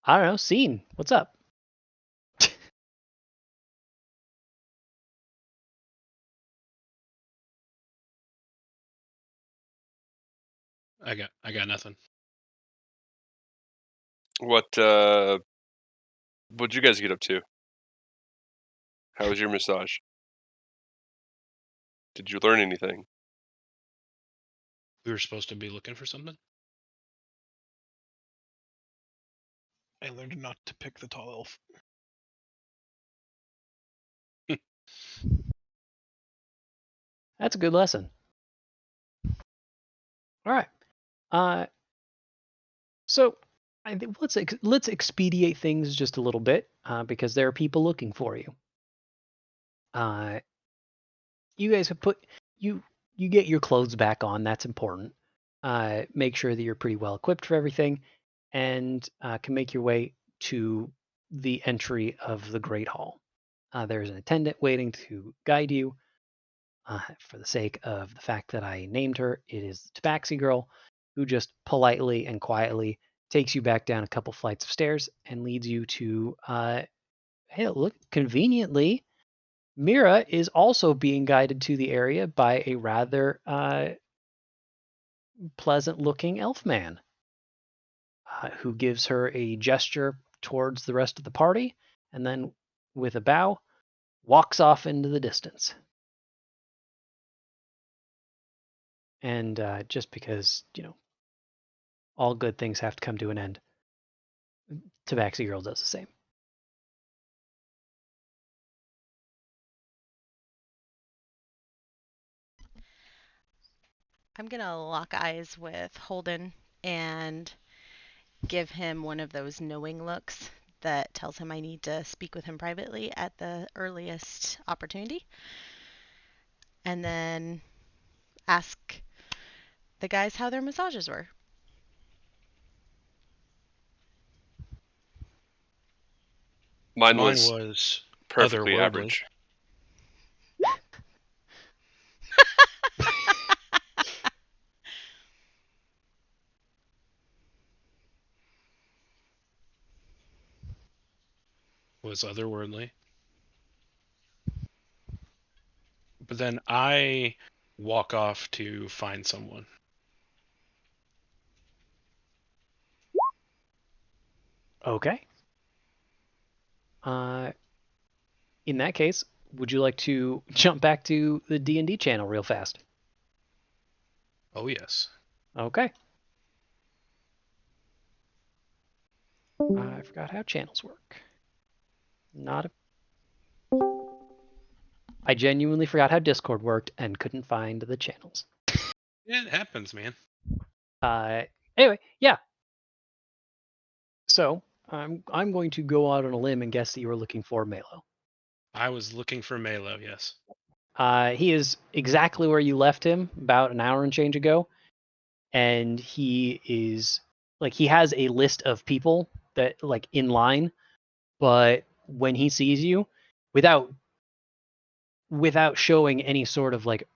don't know, Scene, what's up? I got nothing. What'd you guys get up to? How was your massage? Did you learn anything? We were supposed to be looking for something. I learned not to pick the tall elf. That's a good lesson. All right. So I think let's expedite things just a little bit because there are people looking for you. You guys have you get your clothes back on. That's important. Make sure that you're pretty well equipped for everything, and can make your way to the entry of the Great Hall. There's an attendant waiting to guide you. For the sake of the fact that I named her, it is the Tabaxi girl, who just politely and quietly takes you back down a couple flights of stairs and leads you to, hey, look, conveniently, Mira is also being guided to the area by a rather pleasant-looking elf man, who gives her a gesture towards the rest of the party, and then, with a bow, walks off into the distance. And just because, all good things have to come to an end, Tabaxi Girl does the same. I'm going to lock eyes with Holden and give him one of those knowing looks that tells him I need to speak with him privately at the earliest opportunity. And then ask the guys how their massages were. Mine Mine was was perfectly otherworldly. average. Was otherworldly. But then I walk off to find someone. Okay. In that case, would you like to jump back to the D&D channel real fast? Oh yes. Okay. I forgot how channels work. I genuinely forgot how Discord worked and couldn't find the channels. It happens, man. Anyway, yeah. So I'm going to go out on a limb and guess that you were looking for Malo. I was looking for Malo, yes. He is exactly where you left him about an hour and change ago, and he is he has a list of people that in line, but when he sees you, without without showing any sort of like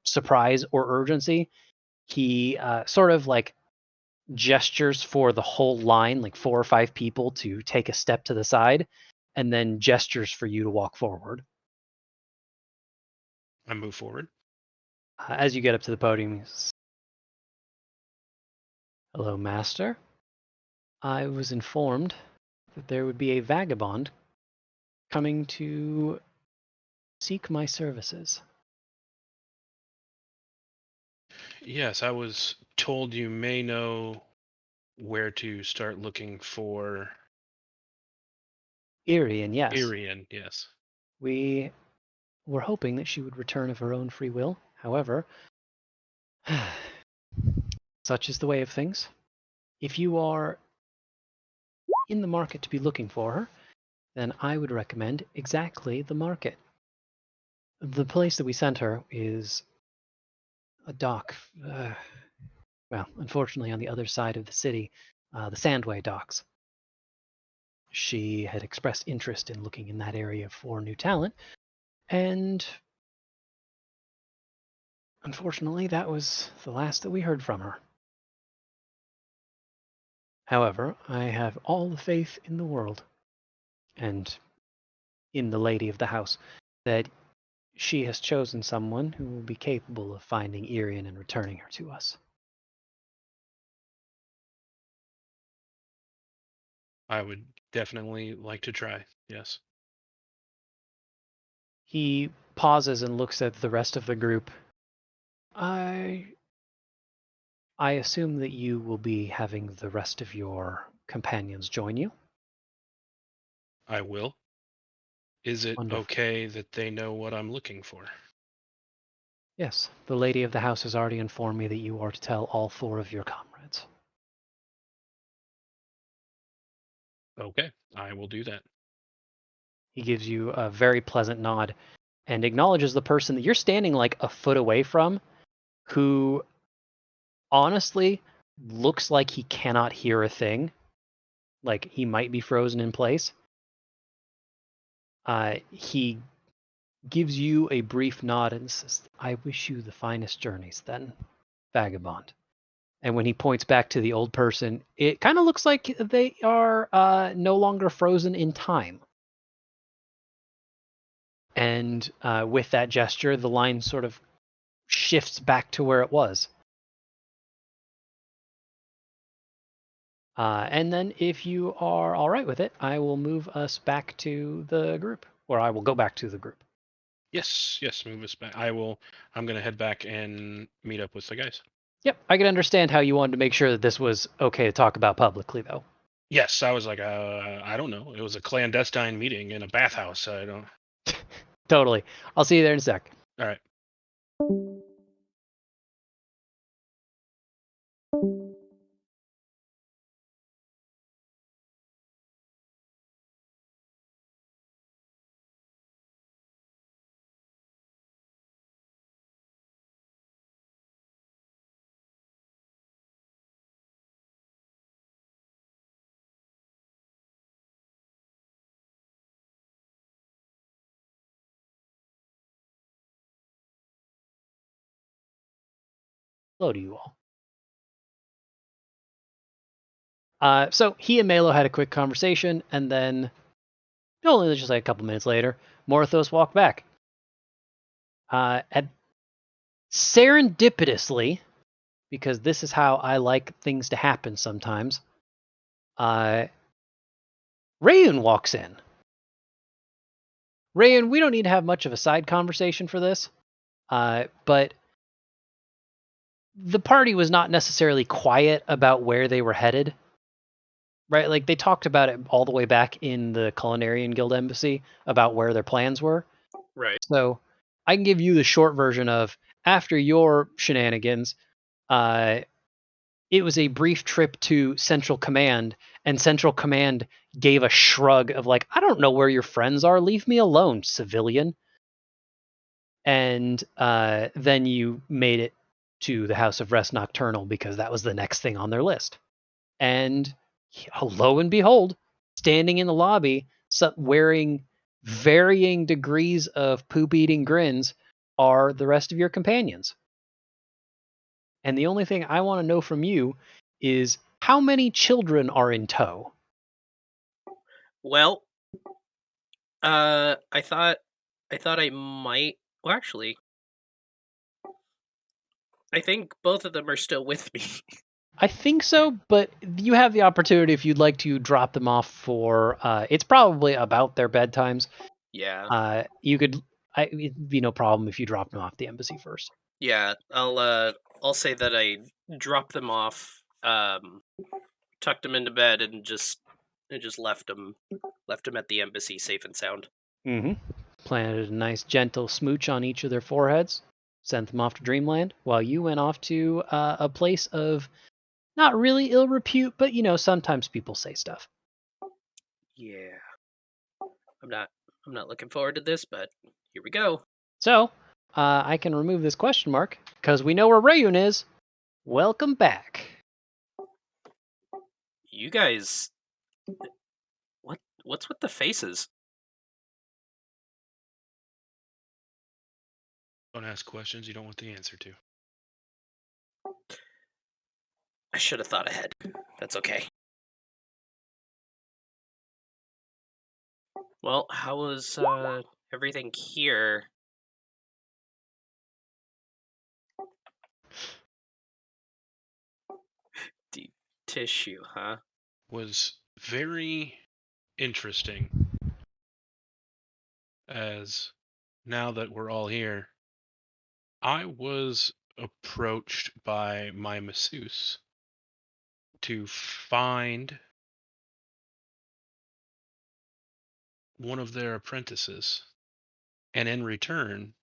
surprise or urgency, he sort of like gestures for the whole line, like 4 or 5 people to take a step to the side, and then gestures for you to walk forward. I move forward. As you get up to the podium, he says, "Hello, Master. I was informed that there would be a vagabond coming to seek my services." Yes, I was told you may know where to start looking for Irian, yes. Irian. Yes. We were hoping that she would return of her own free will. However, such is the way of things. If you are in the market to be looking for her, then I would recommend exactly the market. The place that we sent her is a dock. Well, unfortunately, on the other side of the city, the Sandway docks. She had expressed interest in looking in that area for new talent, and unfortunately, that was the last that we heard from her. However, I have all the faith in the world, and in the lady of the house, that she has chosen someone who will be capable of finding Irian and returning her to us. I would definitely like to try. Yes. He pauses and looks at the rest of the group. I assume that you will be having the rest of your companions join you. I will. Is it Wonderful. okay that they know what I'm looking for? Yes, the lady of the house has already informed me that you are to tell all 4 of your comrades. Okay, I will do that. He gives you a very pleasant nod and acknowledges the person that you're standing like a foot away from, who honestly looks like he cannot hear a thing. Like he might be frozen in place. He gives you a brief nod and says, "I wish you the finest journeys then, vagabond." And when he points back to the old person, it kind of looks like they are no longer frozen in time. And with that gesture, the line sort of shifts back to where it was. And then if you are all right with it, I will move us back to the group, or I will go back to the group. Yes, move us back. I'm going to head back and meet up with the guys. Yep, I can understand how you wanted to make sure that this was okay to talk about publicly, though. Yes, I was like, I don't know. It was a clandestine meeting in a bathhouse. I don't. Totally. I'll see you there in a sec. All right. Hello to you all. So he and Melo had a quick conversation, and then only just like a couple minutes later, Morthos walked back. Serendipitously, because this is how I like things to happen sometimes, Rayun walks in. Rayun, we don't need to have much of a side conversation for this, but the party was not necessarily quiet about where they were headed. Right? Like, they talked about it all the way back in the Culinarian Guild Embassy about where their plans were. Right. So I can give you the short version of, after your shenanigans, it was a brief trip to Central Command, and Central Command gave a shrug of like, I don't know where your friends are. Leave me alone, civilian. And then you made it to the House of Rest Nocturnal because that was the next thing on their list. And lo and behold, standing in the lobby, wearing varying degrees of poop-eating grins are the rest of your companions. And the only thing I want to know from you is how many children are in tow? Well, I thought I might. Well, actually, I think both of them are still with me. I think so, but you have the opportunity if you'd like to drop them off for. It's probably about their bedtimes. Yeah. You could. It'd be no problem if you dropped them off at the embassy first. Yeah. I'll say that I dropped them off, tucked them into bed, and just left them at the embassy safe and sound. Mm-hmm. Planted a nice gentle smooch on each of their foreheads. Sent them off to Dreamland, while you went off to a place of not really ill repute, but sometimes people say stuff. Yeah. I'm not looking forward to this, but here we go. So, I can remove this question mark, because we know where Rayun is. Welcome back. You guys, what's with the faces? Don't ask questions you don't want the answer to. I should have thought ahead. That's okay. Well, how was everything here? Deep tissue, huh? Was very interesting, as now that we're all here, I was approached by my masseuse to find one of their apprentices, and in return,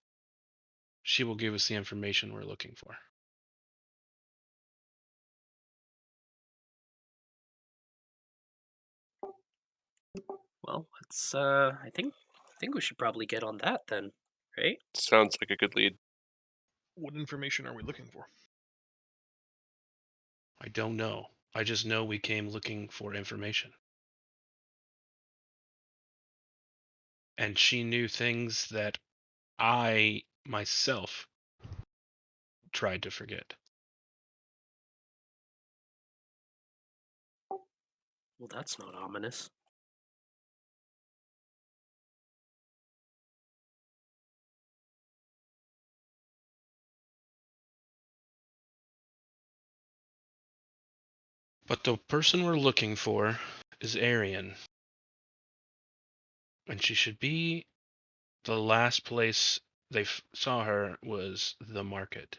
she will give us the information we're looking for. Well, let's I think we should probably get on that then, right? Sounds like a good lead. What information are we looking for? I don't know. I just know we came looking for information. And she knew things that I myself tried to forget. Well, that's not ominous. But the person we're looking for is Arian. And she should be the last place they saw her was the market.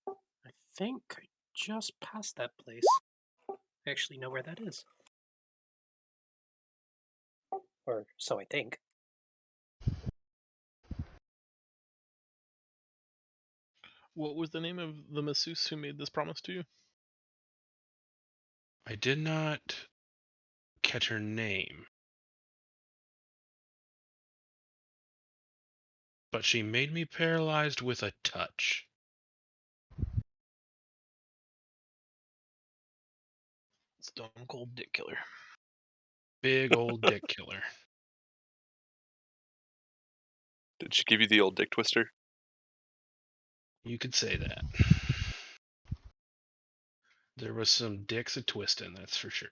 I think I just passed that place. I actually know where that is. Or so I think. What was the name of the masseuse who made this promise to you? I did not catch her name, but she made me paralyzed with a touch. Stone Cold Dick Killer. Big old dick killer. Did she give you the old dick twister? You could say that. There was some dicks a twisting, that's for sure.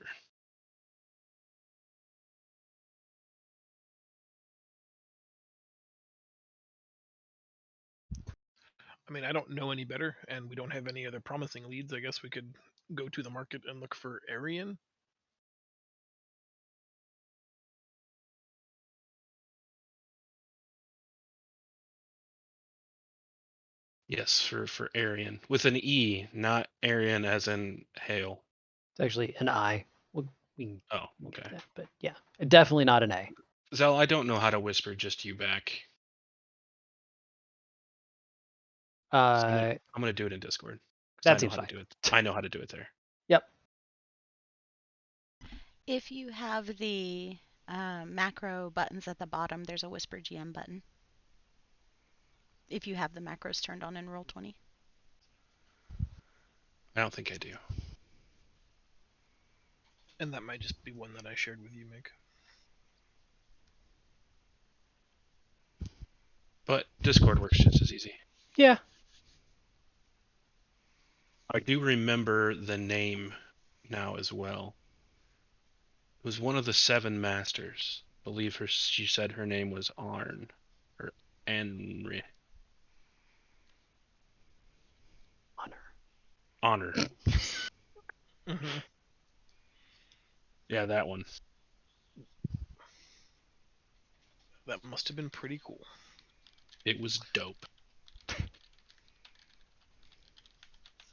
I mean, I don't know any better, and we don't have any other promising leads. I guess we could go to the market and look for Arian. Yes, for Arian. With an E, not Arian as in hail. It's actually an I. We can Oh, get okay. that, but yeah, definitely not an A. Zell, I don't know how to whisper just you back. So I'm gonna do it in Discord. 'Cause That I know seems how fine. to do it. I know how to do it there. Yep. If you have the macro buttons at the bottom, there's a Whisper GM button. If you have the macros turned on in Roll20. I don't think I do. And that might just be one that I shared with you, Mick. But Discord works just as easy. Yeah. I do remember the name now as well. It was one of the 7 masters. I believe she said her name was Arn. Or Anri. Honor. Mm-hmm. Yeah, that one. That must have been pretty cool. It was dope.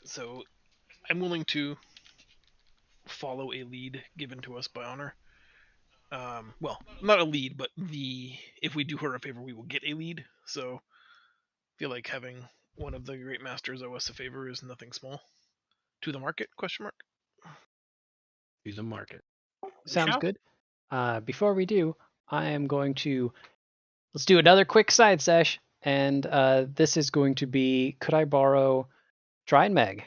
So I'm willing to follow a lead given to us by Honor. Well, not a lead, but if we do her a favor, we will get a lead. So I feel like having one of the great masters owe us a favor is nothing small. To the market? Question mark. To the market. Sounds Shall? good. Before we do, I am going to let's do another quick side sesh, and this is going to be could I borrow Try and Meg?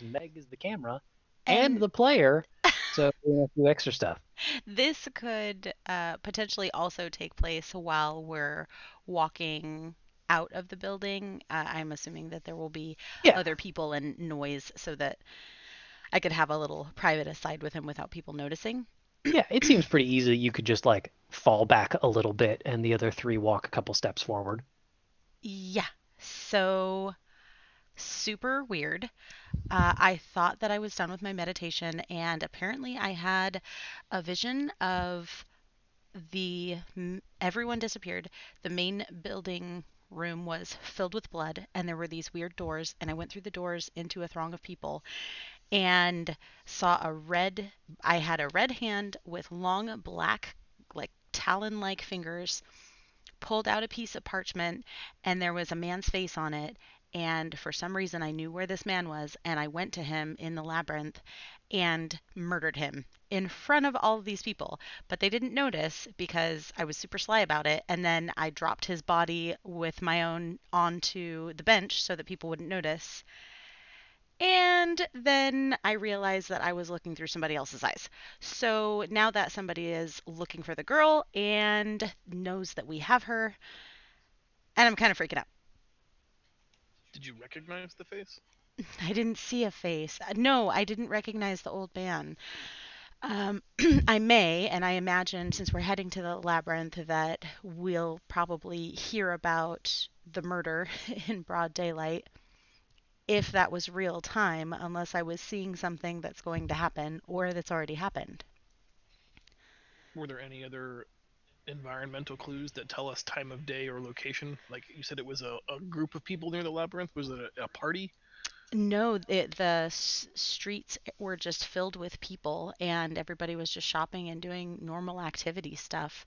Meg is the camera and the player, so we have to do extra stuff. This could potentially also take place while we're walking out of the building. I'm assuming that there will be Yeah. other people and noise so that I could have a little private aside with him without people noticing. Yeah, it seems pretty easy. You could just like fall back a little bit and the other 3 walk a couple steps forward. Yeah. So super weird. I thought that I was done with my meditation, and apparently I had a vision of everyone disappeared. The main building room was filled with blood, and there were these weird doors, and I went through the doors into a throng of people and saw I had a red hand with long black, like talon like fingers, pulled out a piece of parchment, and there was a man's face on it. And for some reason, I knew where this man was, and I went to him in the labyrinth and murdered him in front of all of these people. But they didn't notice because I was super sly about it. And then I dropped his body with my own onto the bench so that people wouldn't notice. And then I realized that I was looking through somebody else's eyes. So now that somebody is looking for the girl and knows that we have her, and I'm kind of freaking out. Did you recognize the face? I didn't see a face. No, I didn't recognize the old man. I may, and I imagine since we're heading to the labyrinth that we'll probably hear about the murder in broad daylight if that was real time, unless I was seeing something that's going to happen or that's already happened. Were there any other environmental clues that tell us time of day or location? Like you said, it was a group of people near the labyrinth. Was it a party? No, streets were just filled with people, and everybody was just shopping and doing normal activity stuff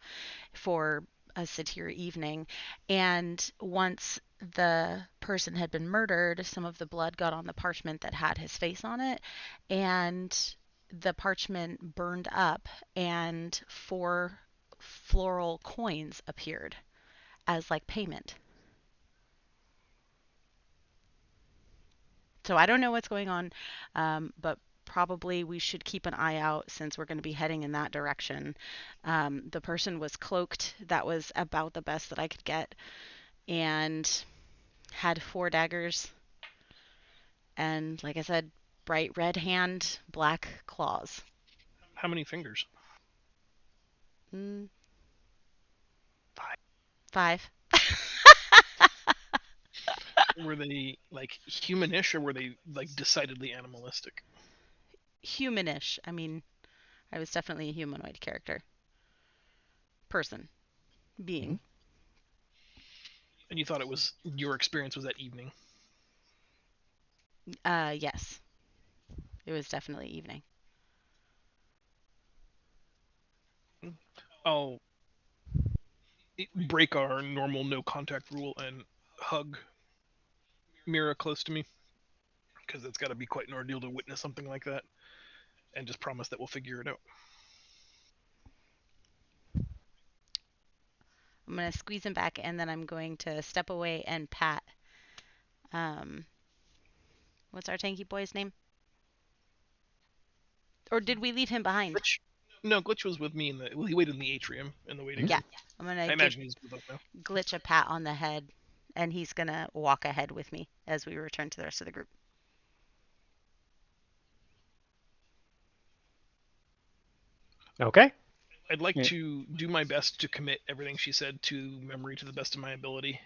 for a satyr evening. And once the person had been murdered, some of the blood got on the parchment that had his face on it, and the parchment burned up, and 4 floral coins appeared as like payment. So I don't know what's going on, but probably we should keep an eye out since we're going to be heading in that direction. The person was cloaked. That was about the best that I could get, and had 4 daggers. And like I said, bright red hand, black claws. How many fingers? 5. Were they like humanish or were they like decidedly animalistic? Humanish. I mean, I was definitely a humanoid character. Person. Being. And you thought your experience was that evening? Yes. It was definitely evening. I'll break our normal no contact rule and hug Mira close to me, because it's got to be quite an ordeal to witness something like that, and just promise that we'll figure it out. I'm going to squeeze him back, and then I'm going to step away and pat. What's our tanky boy's name? Or did we leave him behind? Glitch. No, Glitch was with me he waited in the atrium in the waiting Yeah, room. I'm I going to imagine he's with us now. Glitch a pat on the head, and he's going to walk ahead with me as we return to the rest of the group. Okay. I'd like Yeah. to do my best to commit everything she said to memory to the best of my ability,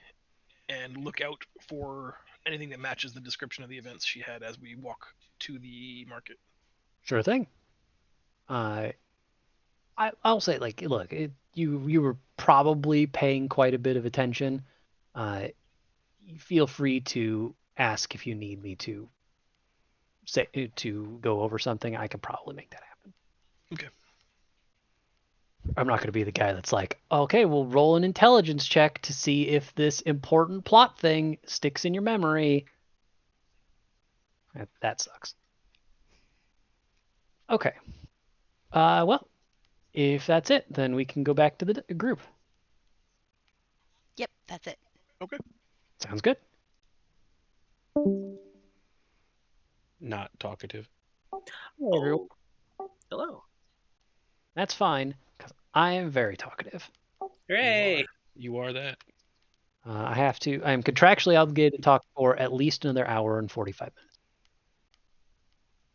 and look out for anything that matches the description of the events she had as we walk to the market. Sure thing. I'll say, like, look, you were probably paying quite a bit of attention. Feel free to ask if you need me to go over something. I could probably make that happen. Okay. I'm not going to be the guy that's like, okay, we'll roll an intelligence check to see if this important plot thing sticks in your memory. That sucks. Okay. Well, if that's it, then we can go back to the group. Yep, that's it. Okay. Sounds good. Not talkative. Oh, hello. That's fine, because I am very talkative. Hooray! You are that. I am contractually obligated to talk for at least another hour and 45 minutes.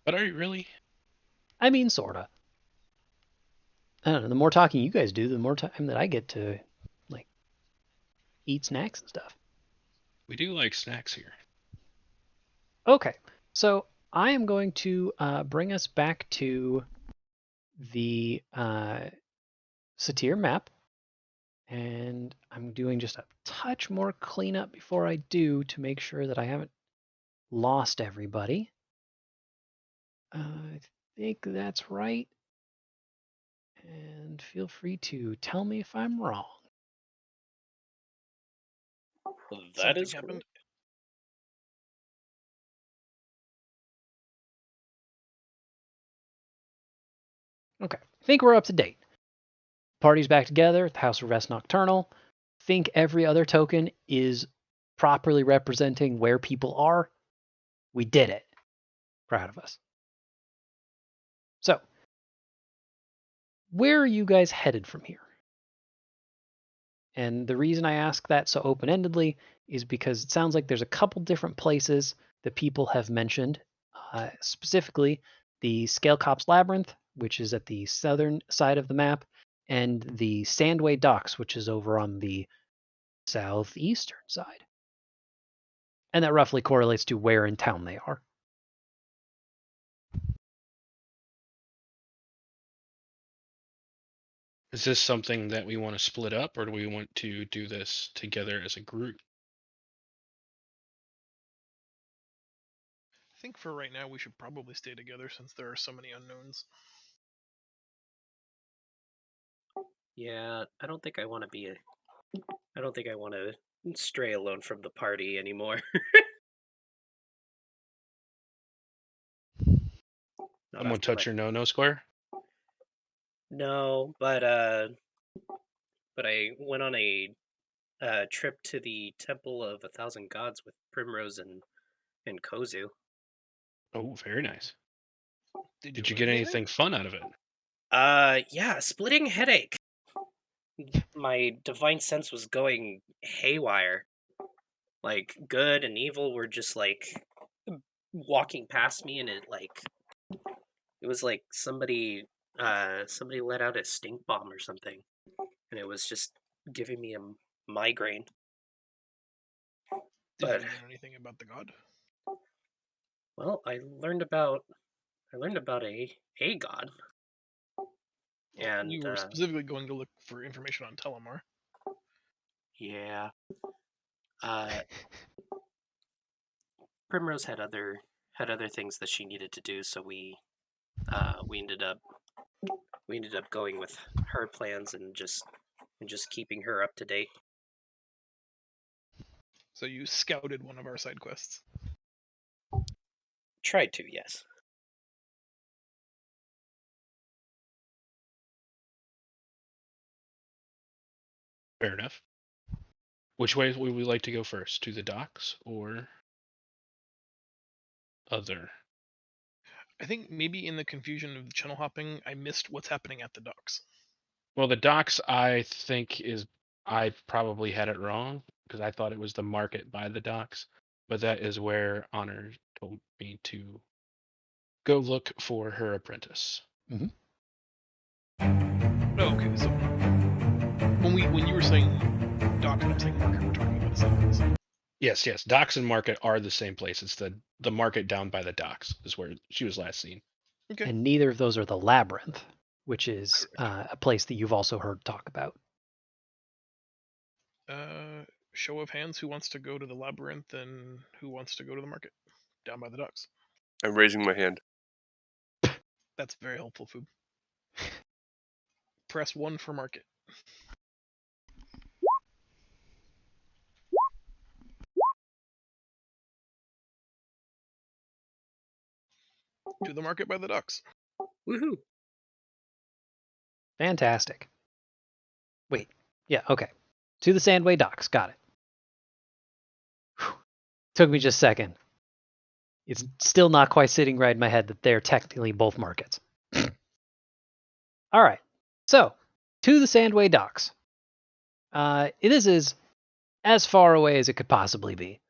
But are you really? I mean, sorta. I don't know, the more talking you guys do, the more time that I get to, like, eat snacks and stuff. We do like snacks here. Okay, so I am going to bring us back to the Satir map. And I'm doing just a touch more cleanup before I do to make sure that I haven't lost everybody. I think that's right. And feel free to tell me if I'm wrong. Well, that Something is happened. Okay, I think we're up to date. Party's back together at the House of Rest Nocturnal. Think every other token is properly representing where people are. We did it. Proud of us. So, where are you guys headed from here? And the reason I ask that so open-endedly is because it sounds like there's a couple different places that people have mentioned, specifically the Scalecops Labyrinth, which is at the southern side of the map, and the Sandway Docks, which is over on the southeastern side. And that roughly correlates to where in town they are. Is this something that we want to split up, or do we want to do this together as a group? I think for right now we should probably stay together since there are so many unknowns. Yeah, I don't think I want to stray alone from the party anymore. Not Someone after touch your no square? No, but I went on a trip to the Temple of 1,000 Gods with Primrose and Kozu. Oh, very nice. Did you learn get anything fun out of it? Yeah, splitting headache. My divine sense was going haywire. Like good and evil were just like walking past me, and it was like somebody let out a stink bomb or something, and it was just giving me a migraine. Did But you learn anything about the god? well, I learned about a god. And you were specifically going to look for information on Telemar. yeah, Primrose had other things that she needed to do, so we ended up going with her plans and just keeping her up to date. So you scouted one of our side quests. Tried to, yes. Fair enough. Which way would we like to go first? To the docks or other? I think maybe in the confusion of the channel hopping, I missed what's happening at the docks. Well, the docks, I think, I probably had it wrong because I thought it was the market by the docks, but that is where Honor told me to go look for her apprentice. Oh, okay. So when you were saying docks, I'm saying market, we're talking about the same place. Yes. Docks and market are the same place. It's the market down by the docks is where she was last seen. Okay. And neither of those are the Labyrinth, which is a place that you've also heard talk about. Show of hands, who wants to go to the labyrinth and who wants to go to the market down by the docks? I'm raising my hand. That's very helpful, Food. Press 1 for market. To the market by the docks. Woohoo! Fantastic. Wait. Yeah, okay. To the Sandway docks. Got it. Whew. Took me just a second. It's still not quite sitting right in my head that they're technically both markets. All right. So, to the Sandway docks. This is as far away as it could possibly be.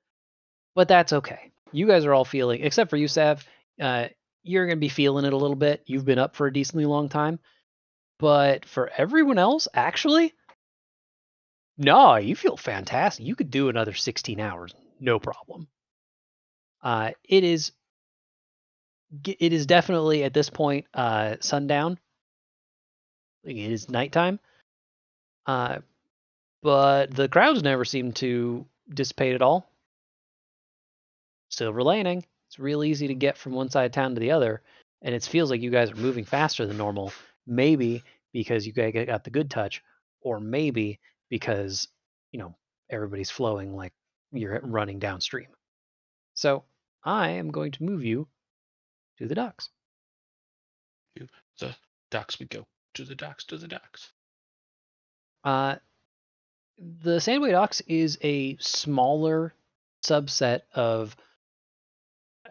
But that's okay. You guys are all feeling, except for you, Sav, you're going to be feeling it a little bit. You've been up for a decently long time. But for everyone else, actually, no, you feel fantastic. You could do another 16 hours, no problem. It is definitely at this point sundown. It is nighttime. But the crowds never seem to dissipate at all. Silver Laning, it's real easy to get from one side of town to the other, and it feels like you guys are moving faster than normal. Maybe because you guys got the good touch, or maybe because, everybody's flowing like you're running downstream. So I am going to move you to the docks. To the docks we go. To the docks, to the docks. The Sandway Docks is a smaller subset of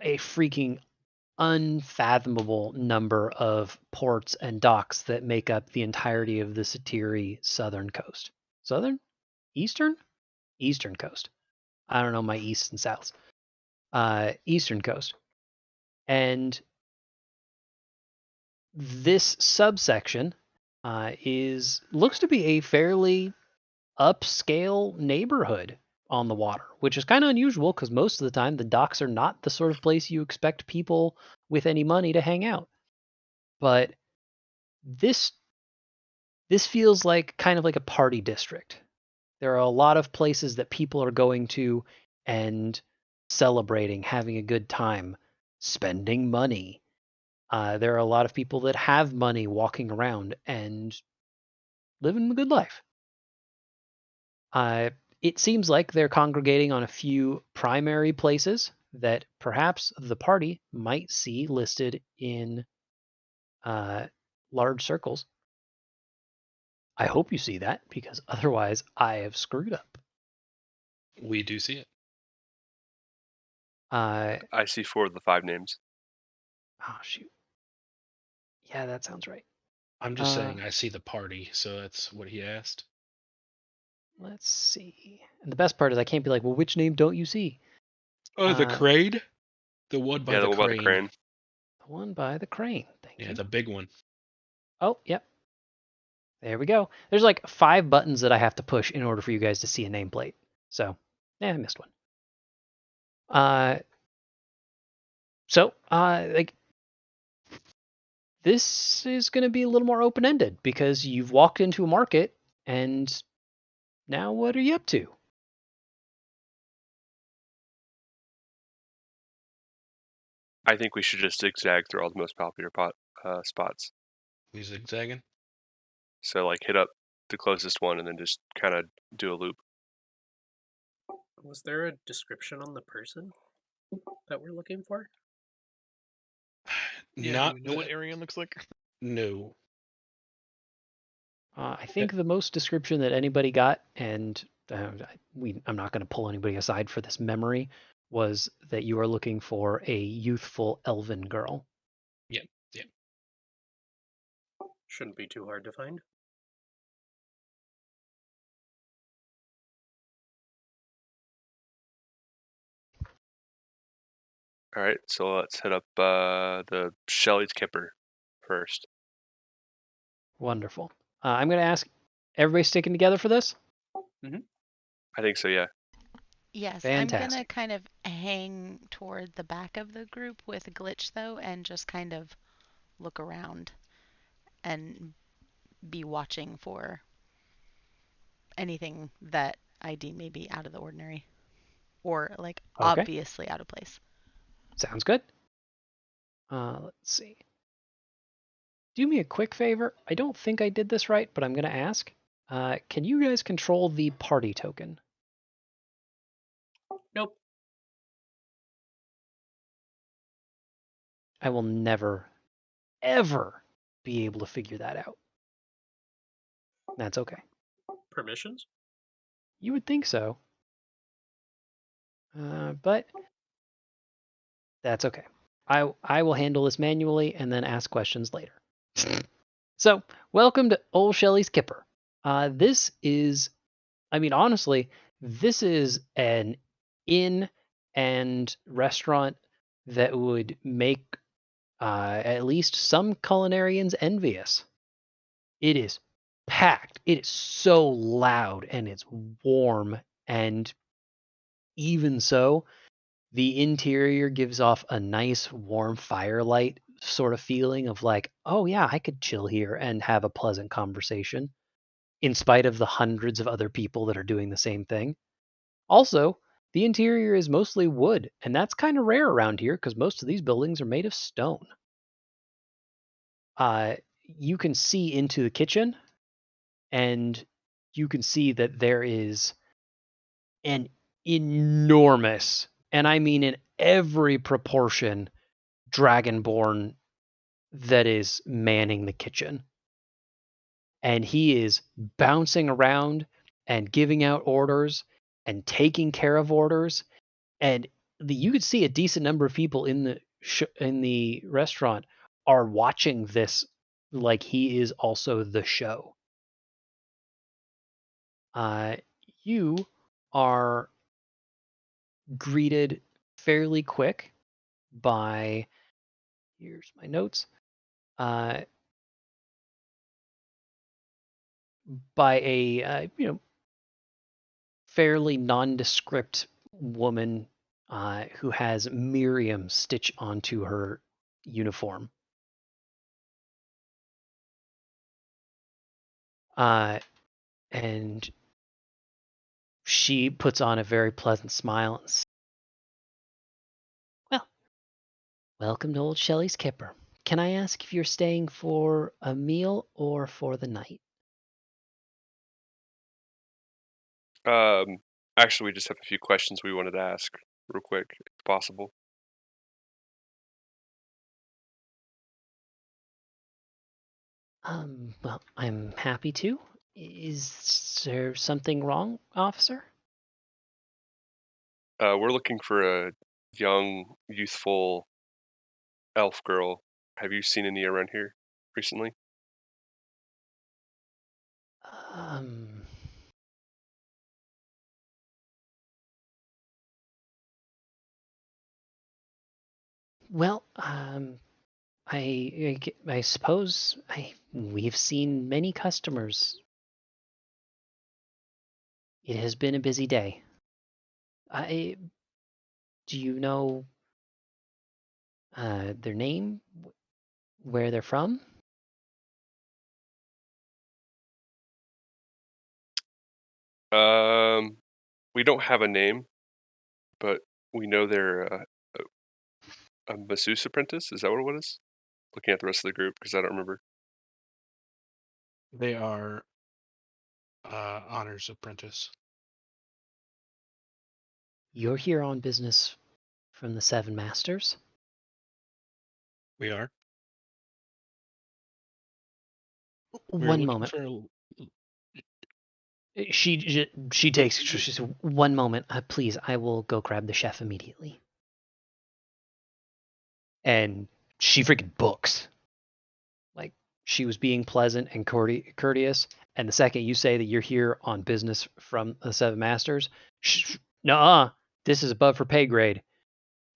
a freaking unfathomable number of ports and docks that make up the entirety of the Satiri southern coast. Southern? Eastern? Eastern coast. I don't know my east and souths. Eastern coast. And this subsection looks to be a fairly upscale neighborhood on the water, which is kind of unusual because most of the time the docks are not the sort of place you expect people with any money to hang out. But this feels like kind of like a party district. There are a lot of places that people are going to and celebrating, having a good time, spending money. There are a lot of people that have money walking around and living a good life. It seems like they're congregating on a few primary places that perhaps the party might see listed in large circles. I hope you see that, because otherwise I have screwed up. We do see it. I see 4 of the 5 names. Oh, shoot. Yeah, that sounds right. I'm just saying I see the party, so that's what he asked. Let's see. And the best part is I can't be like, well, which name don't you see? Oh, the crane? The one by the one crane. by the crane. The one by the crane. Thank you. Yeah, the big one. Oh, yep. There we go. There's like 5 buttons that I have to push in order for you guys to see a nameplate. So, I missed one. This is going to be a little more open-ended because you've walked into a market, and now what are you up to? I think we should just zigzag through all the most popular spots. We zigzagging? So, like, hit up the closest one and then just kind of do a loop. Was there a description on the person that we're looking for? Yeah, Not do we know what Arian looks like? No. I think the most description that anybody got, and I'm not going to pull anybody aside for this memory, was that you are looking for a youthful elven girl. Yep. Shouldn't be too hard to find. All right, so let's hit up the Shelley's Kipper first. Wonderful. I'm going to ask, everybody sticking together for this? I think so, yeah. Yes, I'm gonna Fantastic. kind of hang toward the back of the group with Glitch though, and just kind of look around and be watching for anything that I deem may be out of the ordinary or like Okay. obviously out of place. Sounds good. Let's see. Do me a quick favor. I don't think I did this right, but I'm going to ask. Can you guys control the party token? Nope. I will never, ever be able to figure that out. That's okay. Permissions? You would think so. But that's okay. I will handle this manually and then ask questions later. So, welcome to Old Shelley's Kipper. This is, honestly, this is an inn and restaurant that would make at least some culinarians envious. It is packed. It is so loud and it's warm, and even so, the interior gives off a nice warm firelight sort of feeling of like, oh yeah, I could chill here and have a pleasant conversation in spite of the hundreds of other people that are doing the same thing. Also, the interior is mostly wood, and that's kind of rare around here because most of these buildings are made of stone. You can see into the kitchen, and you can see that there is an enormous, and I mean in every proportion, dragonborn that is manning the kitchen. And he is bouncing around and giving out orders and taking care of orders. And you could see a decent number of people in the restaurant are watching this like he is also the show. You are greeted fairly quick by, here's my notes, by a fairly nondescript woman who has Miriam stitch onto her uniform. And she puts on a very pleasant smile and says, well, welcome to Old Shelley's Kipper. Can I ask if you're staying for a meal or for the night? Actually, we just have a few questions we wanted to ask real quick, if possible. Well, I'm happy to. Is there something wrong, officer? We're looking for a young, youthful elf girl. Have you seen any around here recently? Well, I suppose we've seen many customers. It has been a busy day. Do you know their name? Where they're from? We don't have a name, but we know they're a masseuse apprentice. Is that what it is? Looking at the rest of the group because I don't remember. They are Honor's apprentice. You're here on business from the Seven Masters? We are. One moment. She takes. She says, "One moment, please. I will go grab the chef immediately." And she freaking books. Like, she was being pleasant and courteous. And the second you say that you're here on business from the Seven Masters, nuh-uh, this is above her pay grade.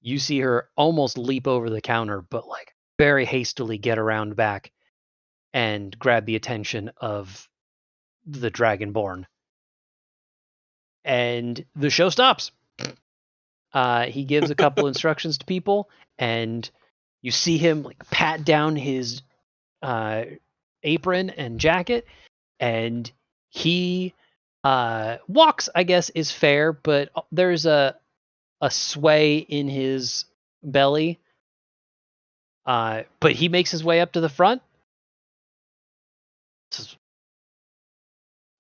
You see her almost leap over the counter, but like very hastily get around back and grab the attention of the Dragonborn. And the show stops. He gives a couple instructions to people, and you see him like pat down his apron and jacket, and he walks, I guess is fair, but there's a sway in his belly. But he makes his way up to the front. Says,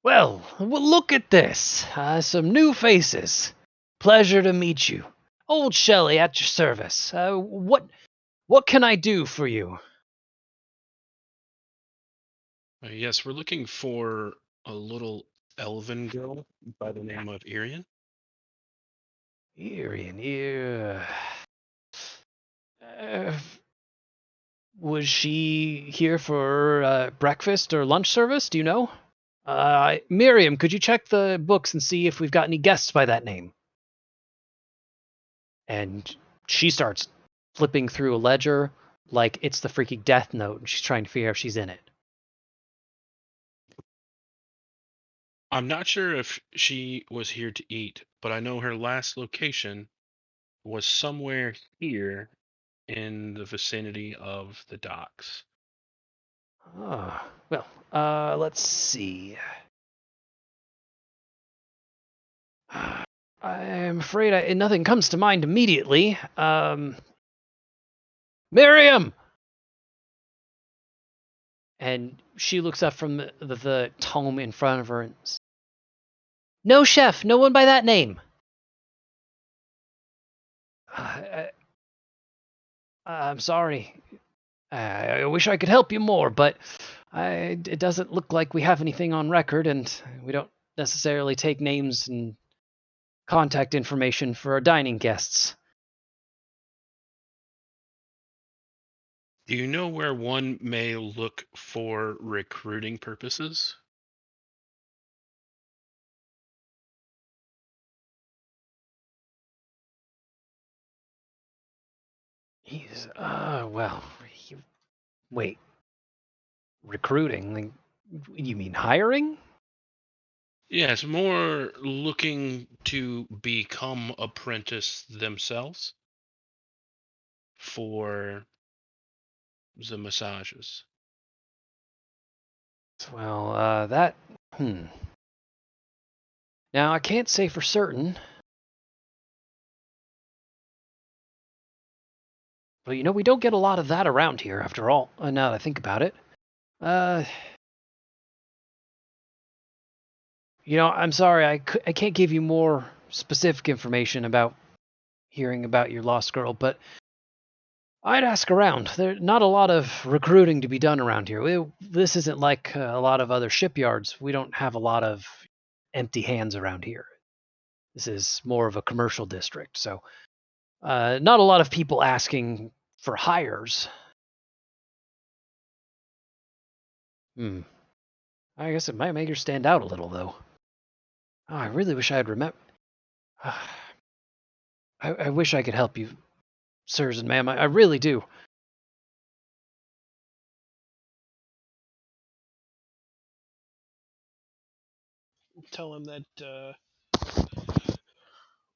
well, look at this. Some new faces. Pleasure to meet you. Old Shelley at your service. What can I do for you? Yes, we're looking for a little elven girl by the name of Irian. Irian. Was she here for breakfast or lunch service? Do you know? Miriam, could you check the books and see if we've got any guests by that name? And she starts flipping through a ledger like it's the freaking Death Note, and she's trying to figure out if she's in it. I'm not sure if she was here to eat, but I know her last location was somewhere here in the vicinity of the docks. Oh, well, let's see. I'm afraid nothing comes to mind immediately. Miriam! And she looks up from the tome in front of her and says, no, chef, no one by that name. I'm sorry. I wish I could help you more, but it doesn't look like we have anything on record, and we don't necessarily take names and contact information for our dining guests. Do you know where one may look for recruiting purposes? He's, wait. Recruiting? Like, you mean hiring? Yes, more looking to become apprentice themselves for the massages. Well, Now, I can't say for certain. But, we don't get a lot of that around here, after all, now that I think about it. I'm sorry, I can't give you more specific information about hearing about your lost girl, but I'd ask around. There's not a lot of recruiting to be done around here. This isn't like a lot of other shipyards. We don't have a lot of empty hands around here. This is more of a commercial district, so not a lot of people asking for hires. I guess it might make her stand out a little, though. Oh, I really wish I had remembered. I wish I could help you, sirs and ma'am. I really do. Tell him that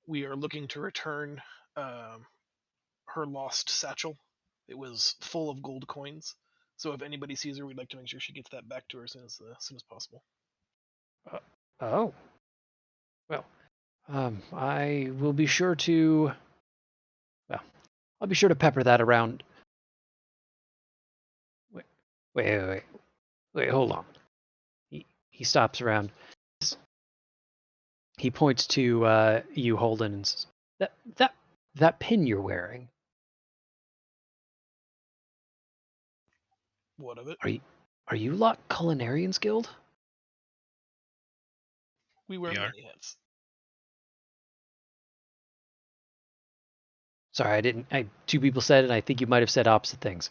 we are looking to return her lost satchel. It was full of gold coins. So if anybody sees her, we'd like to make sure she gets that back to her as soon as possible. Oh. Well, I will be sure to. Well, I'll be sure to pepper that around. Wait, hold on. He stops around. He points to you, Holden, and says, that pin you're wearing. What of it? Are you Lot Culinarians Guild? We wear We are. many hats. Sorry, I didn't. Two people said it, and I think you might have said opposite things.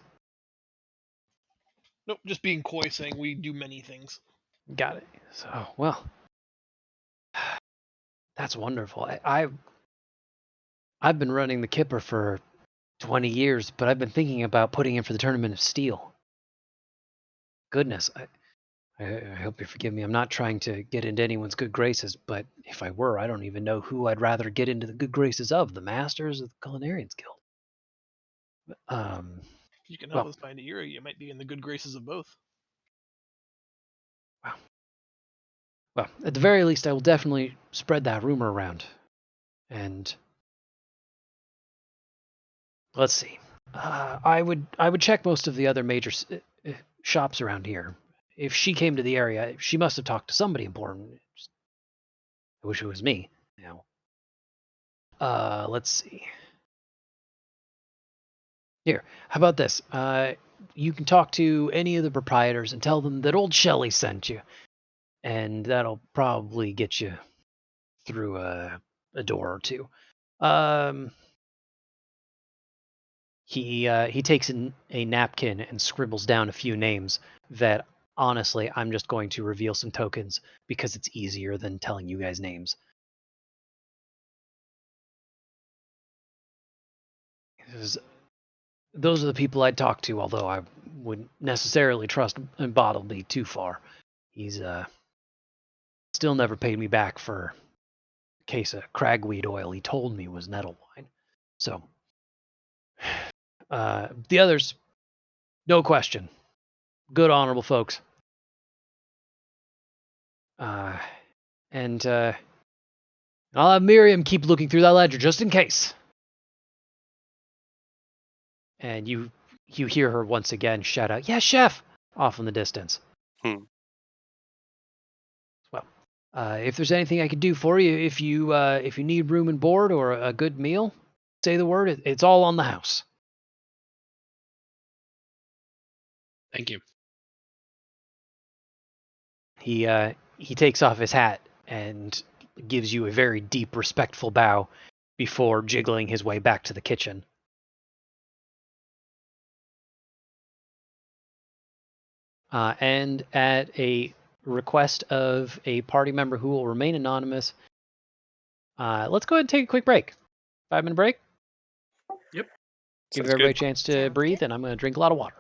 Nope, just being coy, saying we do many things. Got it. So, well, that's wonderful. I've been running the Kipper for 20 years, but I've been thinking about putting in for the Tournament of Steel. Goodness, I hope you forgive me. I'm not trying to get into anyone's good graces, but if I were, I don't even know who I'd rather get into the good graces of, the Masters or the Culinarians Guild. You can help Well, us find a Yuri. You might be in the good graces of both. well, at the very least, I will definitely spread that rumor around. And let's see. I would check most of the other major shops around here. If she came to the area, she must have talked to somebody important. I wish it was me. Now, let's see. Here, how about this? You can talk to any of the proprietors and tell them that old Shelley sent you, and that'll probably get you through a door or two. He takes a napkin and scribbles down a few names that honestly I'm just going to reveal some tokens because it's easier than telling you guys names. Those are the people I'd talk to, although I wouldn't necessarily trust Bottleby too far. He's still never paid me back for a case of cragweed oil he told me was nettle wine. So the others, no question. Good, honorable folks. And I'll have Miriam keep looking through that ledger just in case. And you hear her once again shout out, "Yes, chef!" off in the distance. Hmm. Well, if there's anything I could do for you, if you need room and board or a good meal, say the word. It's all on the house. Thank you. He takes off his hat and gives you a very deep, respectful bow before jiggling his way back to the kitchen. And at a request of a party member who will remain anonymous, let's go ahead and take a quick break. 5-minute break. Yep. Give Sounds everybody a good. chance to Sounds breathe, good. and I'm going to drink a lot of water.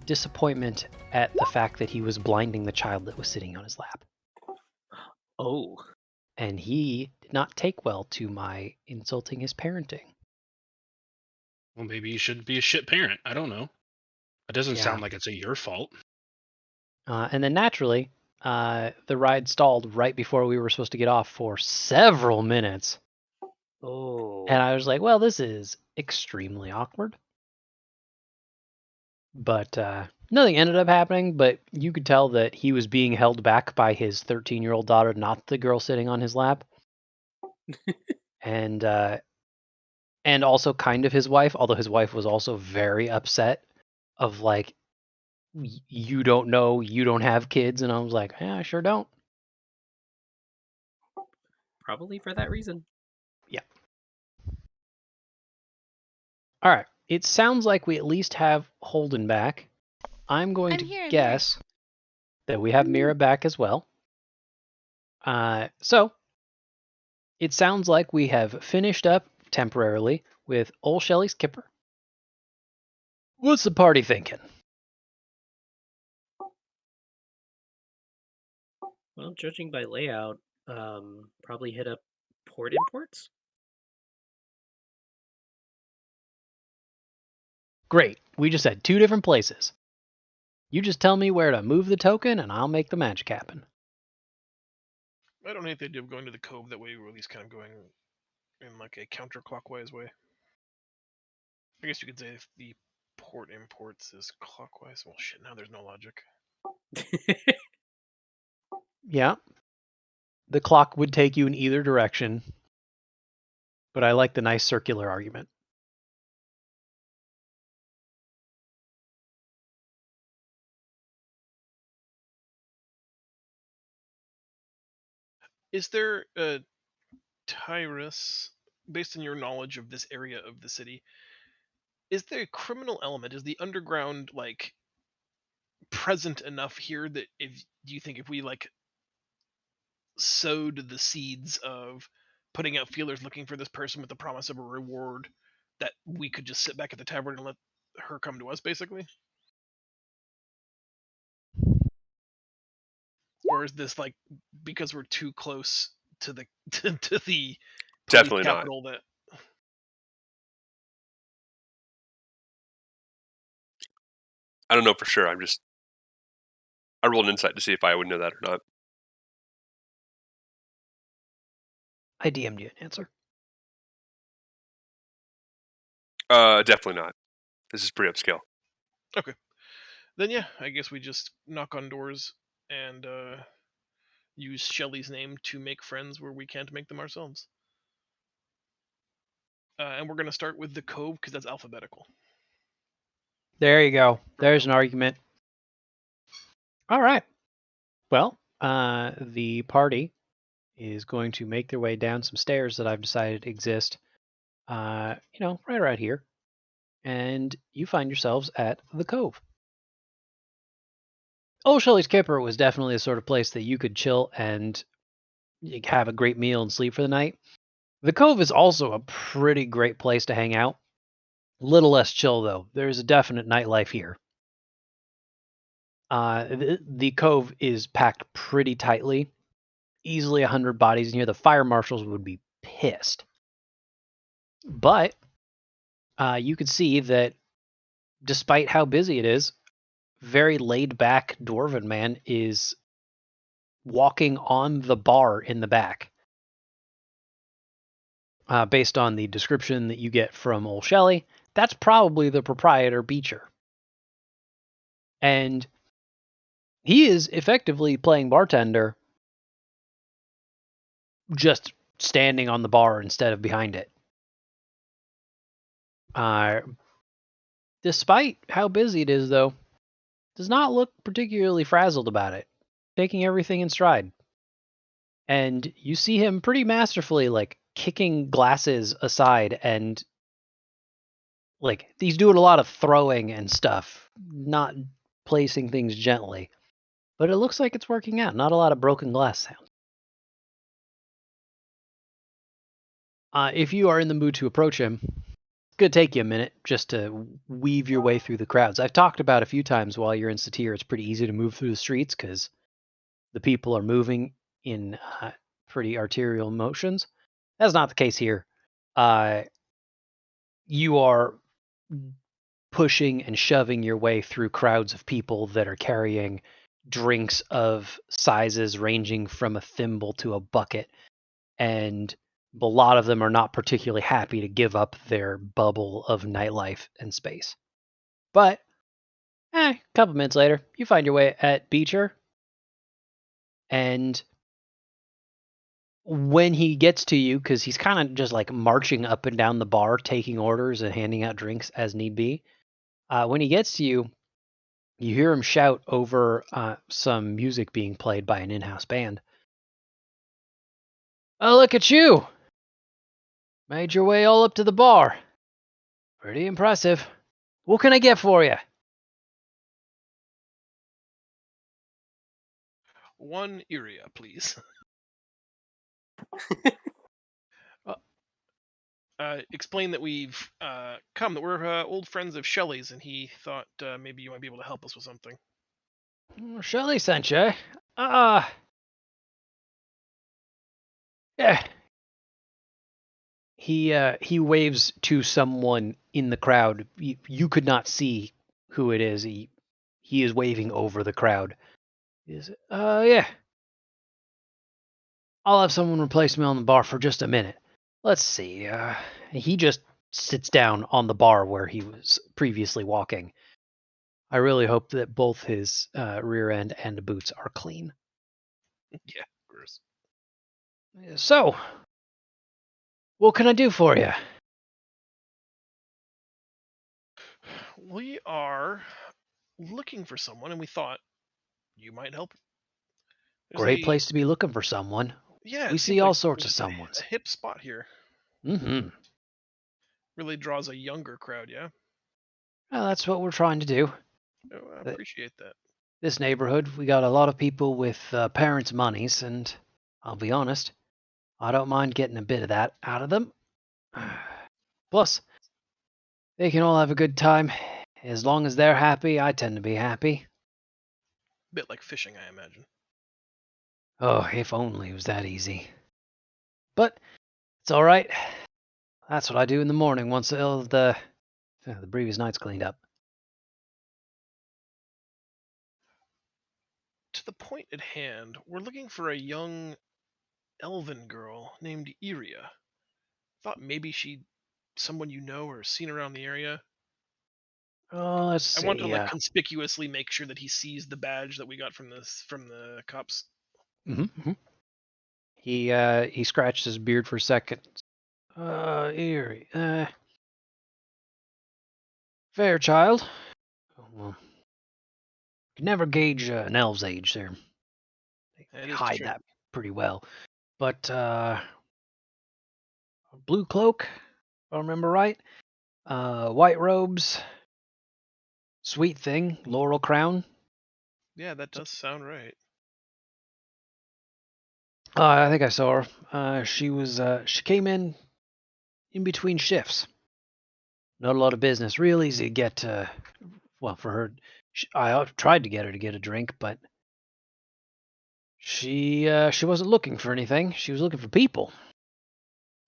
disappointment at the fact that he was blinding the child that was sitting on his lap. Oh. And he did not take well to my insulting his parenting. Well, maybe you should be a shit parent. I don't know. It doesn't Yeah. sound like it's your fault. And then naturally, the ride stalled right before we were supposed to get off for several minutes. Oh. And I was like, well, this is extremely awkward. But nothing ended up happening, but you could tell that he was being held back by his 13-year-old daughter, not the girl sitting on his lap. And also kind of his wife, although his wife was also very upset of like, you don't know, you don't have kids. And I was like, yeah, I sure don't. Probably for that reason. All right. It sounds like we at least have Holden back. I'm going I'm to here, I'm guess that we have Mira back as well. So it sounds like we have finished up temporarily with Old Shelly's Kipper. What's the party thinking? Well, judging by layout, probably hit up port imports. Great. We just had 2 different places. You just tell me where to move the token and I'll make the magic happen. I don't hate the idea of going to the cove. That way we're at least kind of going in like a counterclockwise way. I guess you could say if the port imports is clockwise. Well, shit, now there's no logic. Yeah. The clock would take you in either direction, but I like the nice circular argument. Is there a Tyrus, based on your knowledge of this area of the city, is there a criminal element? Is the underground like present enough here that do you think if we like sowed the seeds of putting out feelers looking for this person with the promise of a reward, that we could just sit back at the tavern and let her come to us, basically? Or is this like because we're too close to the to the police Definitely not. capital that I don't know for sure. I rolled an insight to see if I would know that or not. I DM'd you an answer. Definitely not. This is pretty upscale. Okay. Then yeah, I guess we just knock on doors and use Shelly's name to make friends where we can't make them ourselves. And we're gonna start with the cove because that's alphabetical. There you go. There's an argument. All right. Well, the party is going to make their way down some stairs that I've decided exist, right around here. And you find yourselves at the Cove. Old Shelly's Kipper was definitely the sort of place that you could chill and have a great meal and sleep for the night. The Cove is also a pretty great place to hang out. A little less chill, though. There's a definite nightlife here. The Cove is packed pretty tightly. Easily 100 bodies in here. The fire marshals would be pissed. But you could see that despite how busy it is, very laid-back dwarven man is walking on the bar in the back. Based on the description that you get from Old Shelly, that's probably the proprietor, Beecher. And he is effectively playing bartender, just standing on the bar instead of behind it. Despite how busy it is, though, does not look particularly frazzled about it, taking everything in stride. And you see him pretty masterfully, like, kicking glasses aside and, like, he's doing a lot of throwing and stuff, not placing things gently. But it looks like it's working out. Not a lot of broken glass sounds. If you are in the mood to approach him, going to take you a minute just to weave your way through the crowds. I've talked about a few times while you're in Satir, it's pretty easy to move through the streets because the people are moving in pretty arterial motions. That's not the case here. You are pushing and shoving your way through crowds of people that are carrying drinks of sizes ranging from a thimble to a bucket, and a lot of them are not particularly happy to give up their bubble of nightlife and space. But a couple minutes later, you find your way at Beecher, and when he gets to you, because he's kind of just like marching up and down the bar, taking orders and handing out drinks as need be, when he gets to you, you hear him shout over some music being played by an in-house band. Oh, look at you! Made your way all up to the bar. Pretty impressive. What can I get for you? One Iria, please. Explain that we've come, that we're old friends of Shelley's, and he thought maybe you might be able to help us with something. Shelley sent you. Yeah. He waves to someone in the crowd. You could not see who it is. He is waving over the crowd. Yeah. I'll have someone replace me on the bar for just a minute. Let's see. He just sits down on the bar where he was previously walking. I really hope that both his rear end and boots are clean. Yeah, gross. So, what can I do for you? We are looking for someone, and we thought you might help. Great place to be looking for someone. Yeah, we see all sorts of someones. A hip spot here. Mm-hmm. Really draws a younger crowd, yeah? Well, that's what we're trying to do. Oh, I appreciate that. This neighborhood, we got a lot of people with parents' monies, and I'll be honest, I don't mind getting a bit of that out of them. Plus, they can all have a good time. As long as they're happy, I tend to be happy. Bit like fishing, I imagine. Oh, if only it was that easy. But it's all right. That's what I do in the morning once the previous night's cleaned up. To the point at hand, we're looking for a young elven girl named Iria. Thought maybe she'd someone you know or seen around the area. Oh, let's see. I want to conspicuously make sure that he sees the badge that we got from the cops. Mm-hmm. He scratched his beard for a second. Eerie. Fairchild. Well, you can never gauge an elf's age there. They hide that pretty well. But blue cloak, if I remember right. White robes. Sweet thing, laurel crown. Yeah, that does sound right. I think I saw her. She came in between shifts. Not a lot of business. Real easy to get. For her, I tried to get her to get a drink, but she wasn't looking for anything. She was looking for people.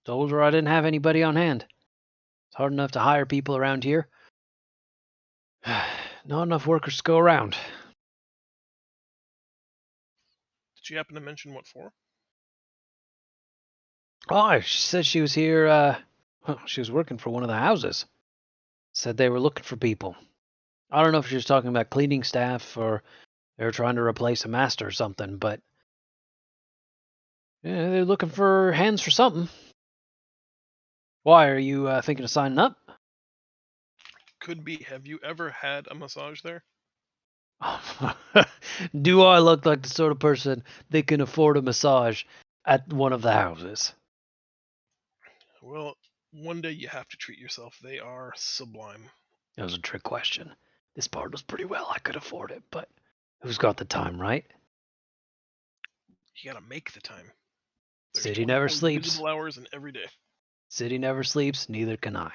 Told her I didn't have anybody on hand. It's hard enough to hire people around here. Not enough workers to go around. Did she happen to mention what for? Oh, she said she was here. She was working for one of the houses. Said they were looking for people. I don't know if she was talking about cleaning staff or they were trying to replace a master or something, but yeah, they're looking for hands for something. Why, are you thinking of signing up? Could be. Have you ever had a massage there? Do I look like the sort of person that can afford a massage at one of the houses? Well, one day you have to treat yourself. They are sublime. That was a trick question. This part was pretty well. I could afford it, but who's got the time, right? You gotta make the time. City never sleeps. Hours in every day. City never sleeps, neither can I.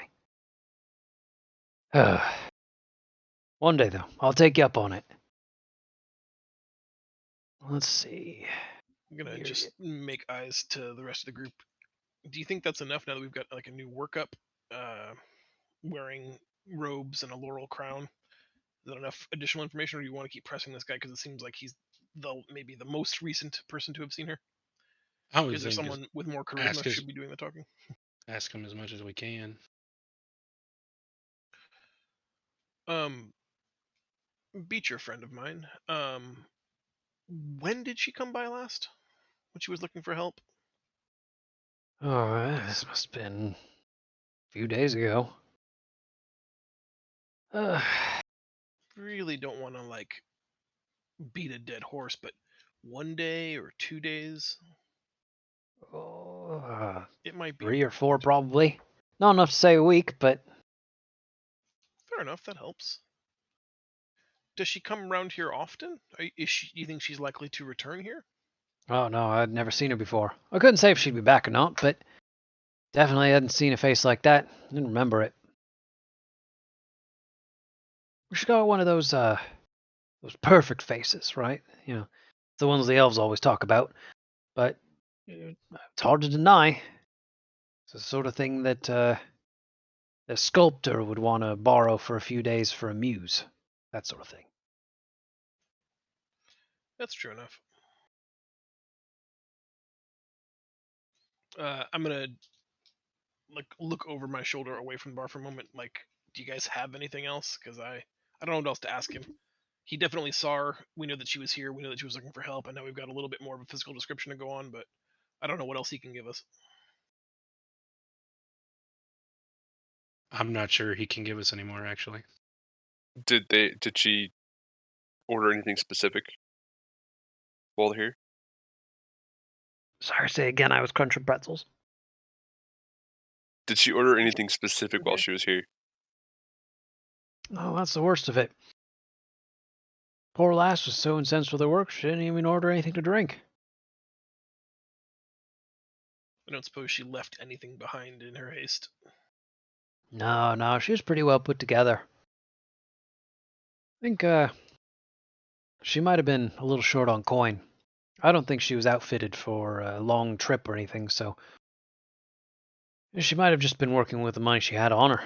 One day, though, I'll take you up on it. Let's see. I'm gonna Here just make eyes to the rest of the group. Do you think that's enough now that we've got like a new workup, wearing robes and a laurel crown? Is that enough additional information, or do you want to keep pressing this guy because it seems like he's maybe the most recent person to have seen her? I would Is there think just someone with more ask charisma his- should be doing the talking? ask him as much as we can. Beecher, friend of mine. When did she come by last? When she was looking for help? Oh, this must have been a few days ago. Really don't want to like beat a dead horse, but 1 day or 2 days, it might be 3 or 4 probably. Not enough to say a week, but fair enough. That helps. Does she come around here often? You think she's likely to return here? oh no, I'd never seen her before. I couldn't say if she'd be back or not, but definitely hadn't seen a face like that. Didn't remember it. She's got one of those perfect faces, right? You know, the ones the elves always talk about. But it's hard to deny. It's the sort of thing that a sculptor would want to borrow for a few days for a muse. That sort of thing. That's true enough. I'm gonna like look over my shoulder away from the bar for a moment. Like, do you guys have anything else? Because I don't know what else to ask him. He definitely saw her. We know that she was here. We know that she was looking for help. And now we've got a little bit more of a physical description to go on, but I don't know what else he can give us. I'm not sure he can give us any more, actually. Did she order anything specific while they're here? Sorry, say again. I was crunching pretzels. Did she order anything specific while Okay. she was here? Oh, that's the worst of it. Poor lass was so incensed with her work, she didn't even order anything to drink. I don't suppose she left anything behind in her haste. No, she was pretty well put together. I think she might have been a little short on coin. I don't think she was outfitted for a long trip or anything, so she might have just been working with the money she had on her.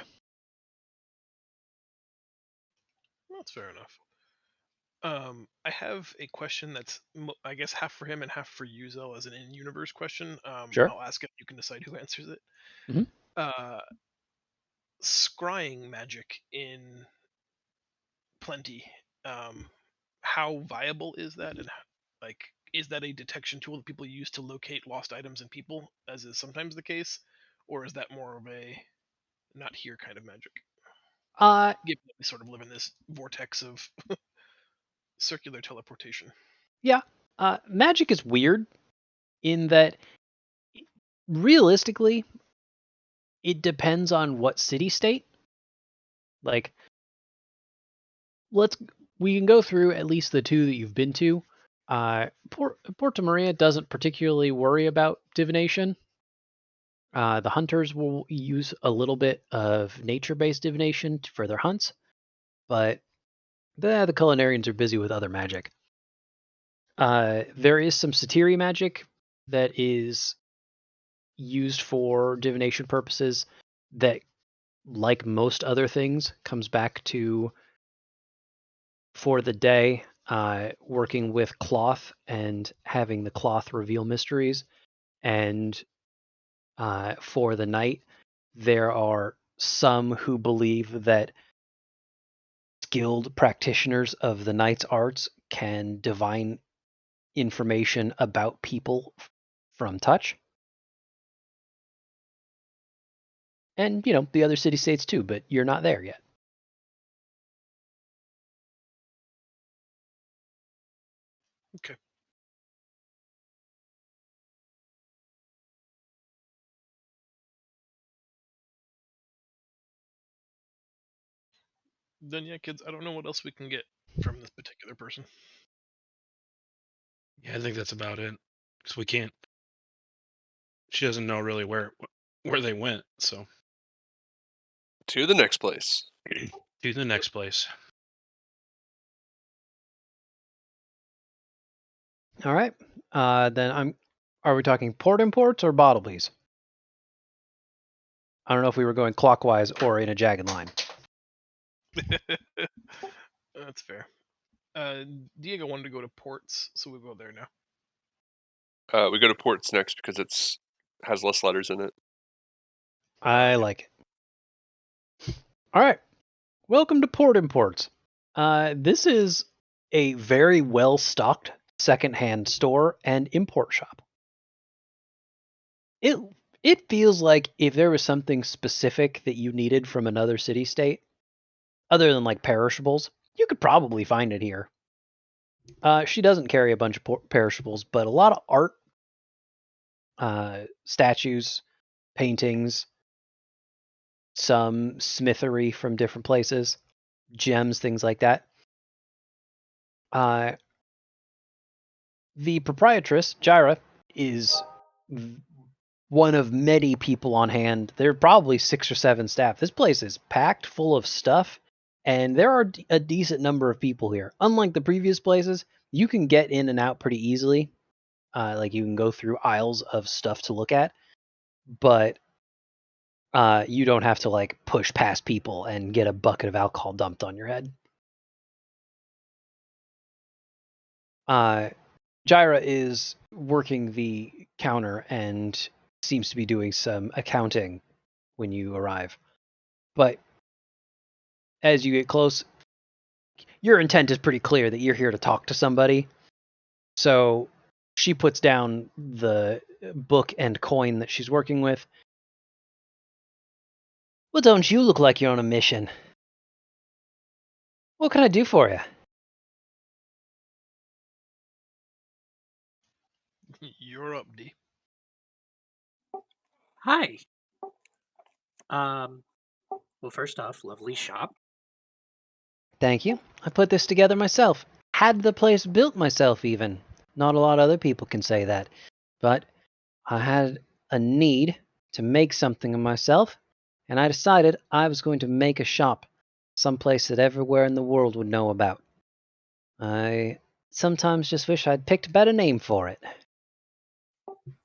That's fair enough. I have a question that's, I guess, half for him and half for you, Zell, as an in-universe question. Sure. I'll ask it. You can decide who answers it. Mhm. Scrying magic in Plenty. How viable is that, and like, is that a detection tool that people use to locate lost items and people, as is sometimes the case, or is that more of a not here kind of magic? Given that we sort of live in this vortex of circular teleportation. Yeah. Magic is weird in that realistically, it depends on what city state. Like, we can go through at least the 2 that you've been to. Porta Maria doesn't particularly worry about divination. The hunters will use a little bit of nature-based divination for their hunts, but the culinarians are busy with other magic. There is some Satiri magic that is used for divination purposes that, like most other things, comes back to, for the day, working with cloth and having the cloth reveal mysteries. And for the night, there are some who believe that skilled practitioners of the night's arts can divine information about people from touch. And, the other city states too, but you're not there yet. Okay. Then yeah, kids, I don't know what else we can get from this particular person. Yeah, I think that's about it. Because we can't. She doesn't know really where they went. So To the next place. To the next place. All right. Then Are we talking port imports or bottle please? I don't know if we were going clockwise or in a jagged line. That's fair. Diego wanted to go to ports, so we'll go there now. We go to ports next because has less letters in it. I like it. All right. Welcome to Port Imports. This is a very well-stocked secondhand store and import shop. It feels like if there was something specific that you needed from another city-state, other than like perishables, you could probably find it here. She doesn't carry a bunch of perishables, but a lot of art, statues, paintings, some smithery from different places, gems, things like that. The proprietress, Jaira, is one of many people on hand. There are probably 6 or 7 staff. This place is packed full of stuff, and there are a decent number of people here. Unlike the previous places, you can get in and out pretty easily. Like you can go through aisles of stuff to look at, but you don't have to like push past people and get a bucket of alcohol dumped on your head. Jaira is working the counter and seems to be doing some accounting when you arrive. But as you get close, your intent is pretty clear that you're here to talk to somebody. So she puts down the book and coin that she's working with. Well, don't you look like you're on a mission? What can I do for you? You're up, D. Hi. Well, first off, lovely shop. Thank you. I put this together myself. Had the place built myself, even. Not a lot of other people can say that. But I had a need to make something of myself, and I decided I was going to make a shop, someplace that everywhere in the world would know about. I sometimes just wish I'd picked a better name for it.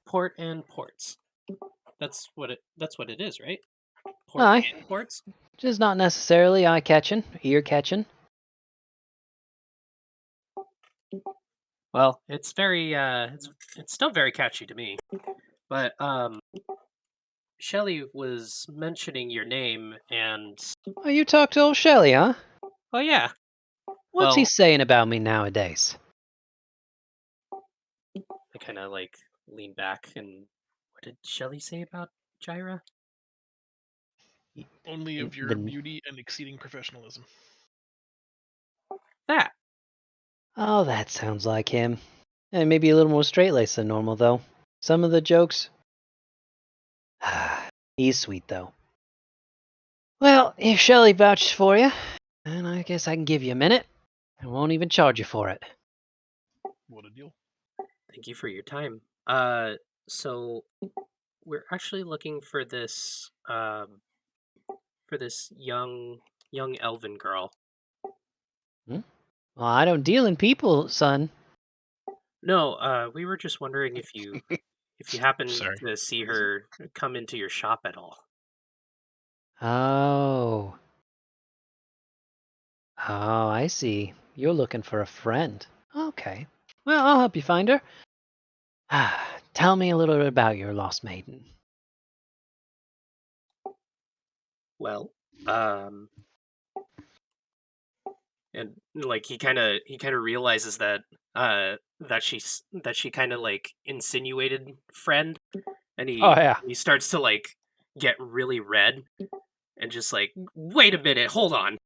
Port and ports. That's what it is, right? Port Aye. and ports. Just not necessarily eye-catching, ear-catching. Well, it's very it's still very catchy to me. But Shelly was mentioning your name and Oh, you talked to old Shelley, huh? oh yeah. What's he Well- saying about me nowadays? I kind of like lean back and what did Shelly say about Jaira? Only of your The- beauty and exceeding professionalism. That. Oh, that sounds like him. And maybe a little more straight-laced than normal, though. Some of the jokes... He's sweet, though. Well, if Shelley vouches for you, then I guess I can give you a minute. I won't even charge you for it. What a deal. Thank you for your time. So we're actually looking for this young elven girl. Well, I don't deal in people, son. No, we were just wondering if you happen Sorry. to see her come into your shop at all. Oh. Oh, I see. You're looking for a friend. Okay. Well, I'll help you find her. Tell me a little bit about your lost maiden. Well, and like he kind of realizes that that she kind of like insinuated friend, and Oh, yeah. he starts to like get really red and just like, wait a minute, hold on.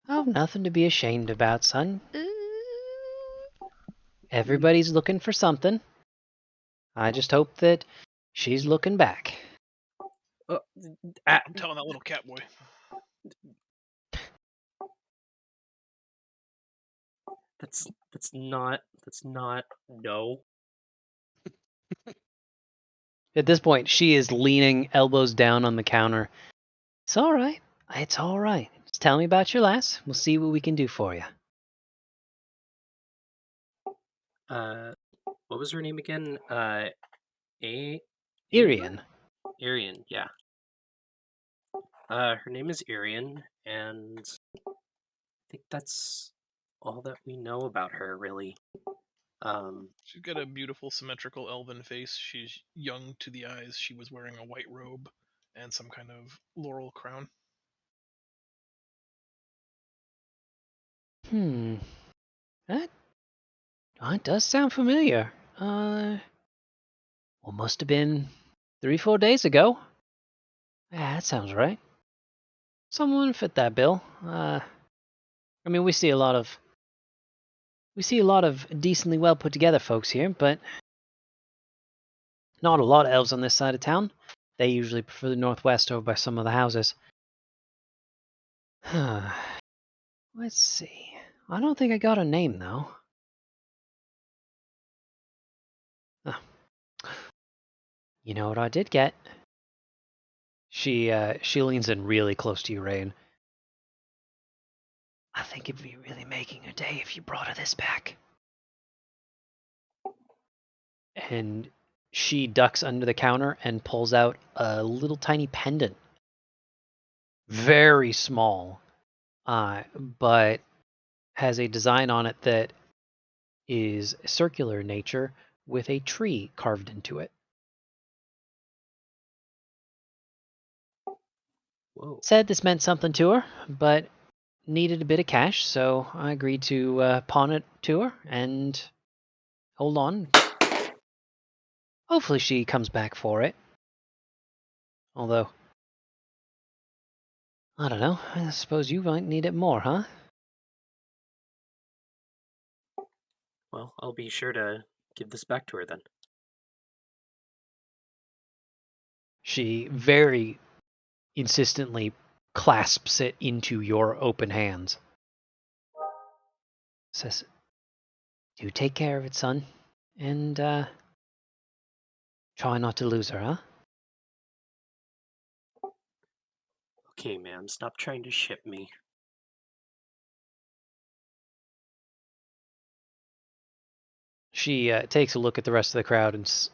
Oh, nothing to be ashamed about, son. Ooh. Everybody's looking for something. I just hope that she's looking back. I'm telling that little cat boy. That's not no. At this point, she is leaning, elbows down on the counter, It's all right. It's all right. Just tell me about your lass. We'll see what we can do for you. What was her name again? Irian. Irian, yeah. Her name is Irian, and I think that's all that we know about her, really. She's got a beautiful symmetrical elven face. She's young to the eyes. She was wearing a white robe and some kind of laurel crown. That does sound familiar. Well, must have been 3-4 days ago. Yeah, that sounds right. Someone fit that bill. I mean, we see a lot of decently well put together folks here, but not a lot of elves on this side of town. They usually prefer the northwest over by some of the houses. Let's see. I don't think I got a name though. Oh. You know what I did get? She leans in really close to you, Rain. I think it'd be really making her day if you brought her this back. And she ducks under the counter and pulls out a little tiny pendant. Very small, but has a design on it that is circular in nature with a tree carved into it. Whoa. Said this meant something to her, but needed a bit of cash, so I agreed to pawn it to her and hold on. Hopefully she comes back for it. Although, I don't know, I suppose you might need it more, huh? Well, I'll be sure to give this back to her then. She very insistently clasps it into your open hands. Says, "Do take care of it, son, and try not to lose her, huh?" Okay, ma'am, stop trying to ship me. She takes a look at the rest of the crowd and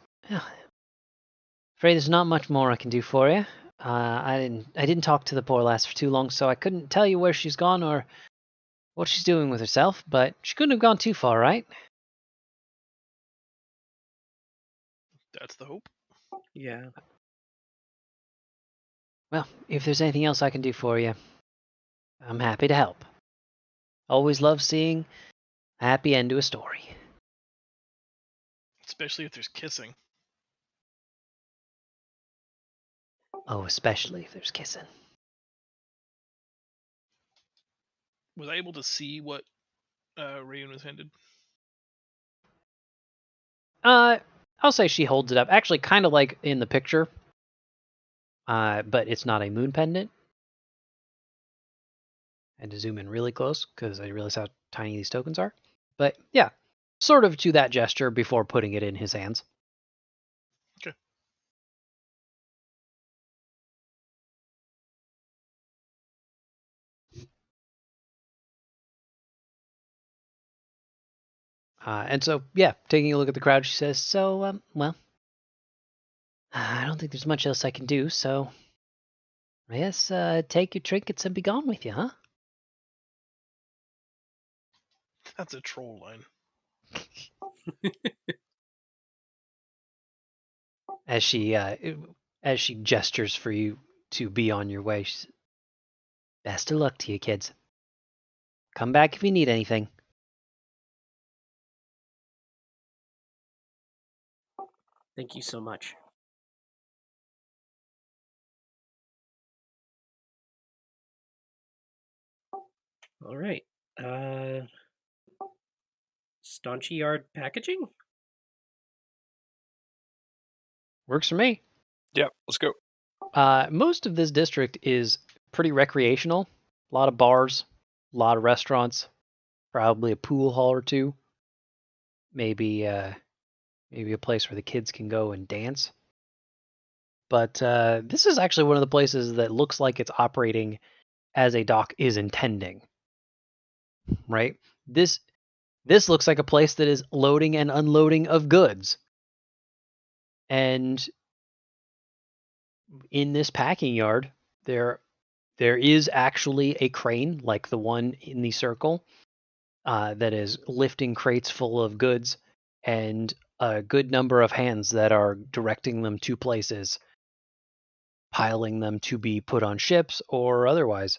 afraid there's not much more I can do for you. I didn't talk to the poor lass for too long, so I couldn't tell you where she's gone or what she's doing with herself, but she couldn't have gone too far, right? That's the hope. Yeah. Well, if there's anything else I can do for you, I'm happy to help. Always love seeing a happy end to a story. Especially if there's kissing. Oh, especially if there's kissing. Was I able to see what Rayun was handed? I'll say she holds it up. Actually, kind of like in the picture. But it's not a moon pendant. I had to zoom in really close because I realized how tiny these tokens are. But yeah, sort of to that gesture before putting it in his hands. Okay. And so, yeah, taking a look at the crowd, she says, "So, well, I don't think there's much else I can do, so I guess take your trinkets and be gone with you, huh?" That's a troll line. As she gestures for you to be on your way. She says, "Best of luck to you, kids. Come back if you need anything." Thank you so much. All right. Staunchy Yard Packaging? Works for me. Yeah, let's go. Most of this district is pretty recreational. A lot of bars, a lot of restaurants, probably a pool hall or two. Maybe a place where the kids can go and dance. but this is actually one of the places that looks like it's operating as a dock is intending. Right? This looks like a place that is loading and unloading of goods. And in this packing yard, there is actually a crane like the one in the circle that is lifting crates full of goods, and a good number of hands that are directing them to places, piling them to be put on ships or otherwise.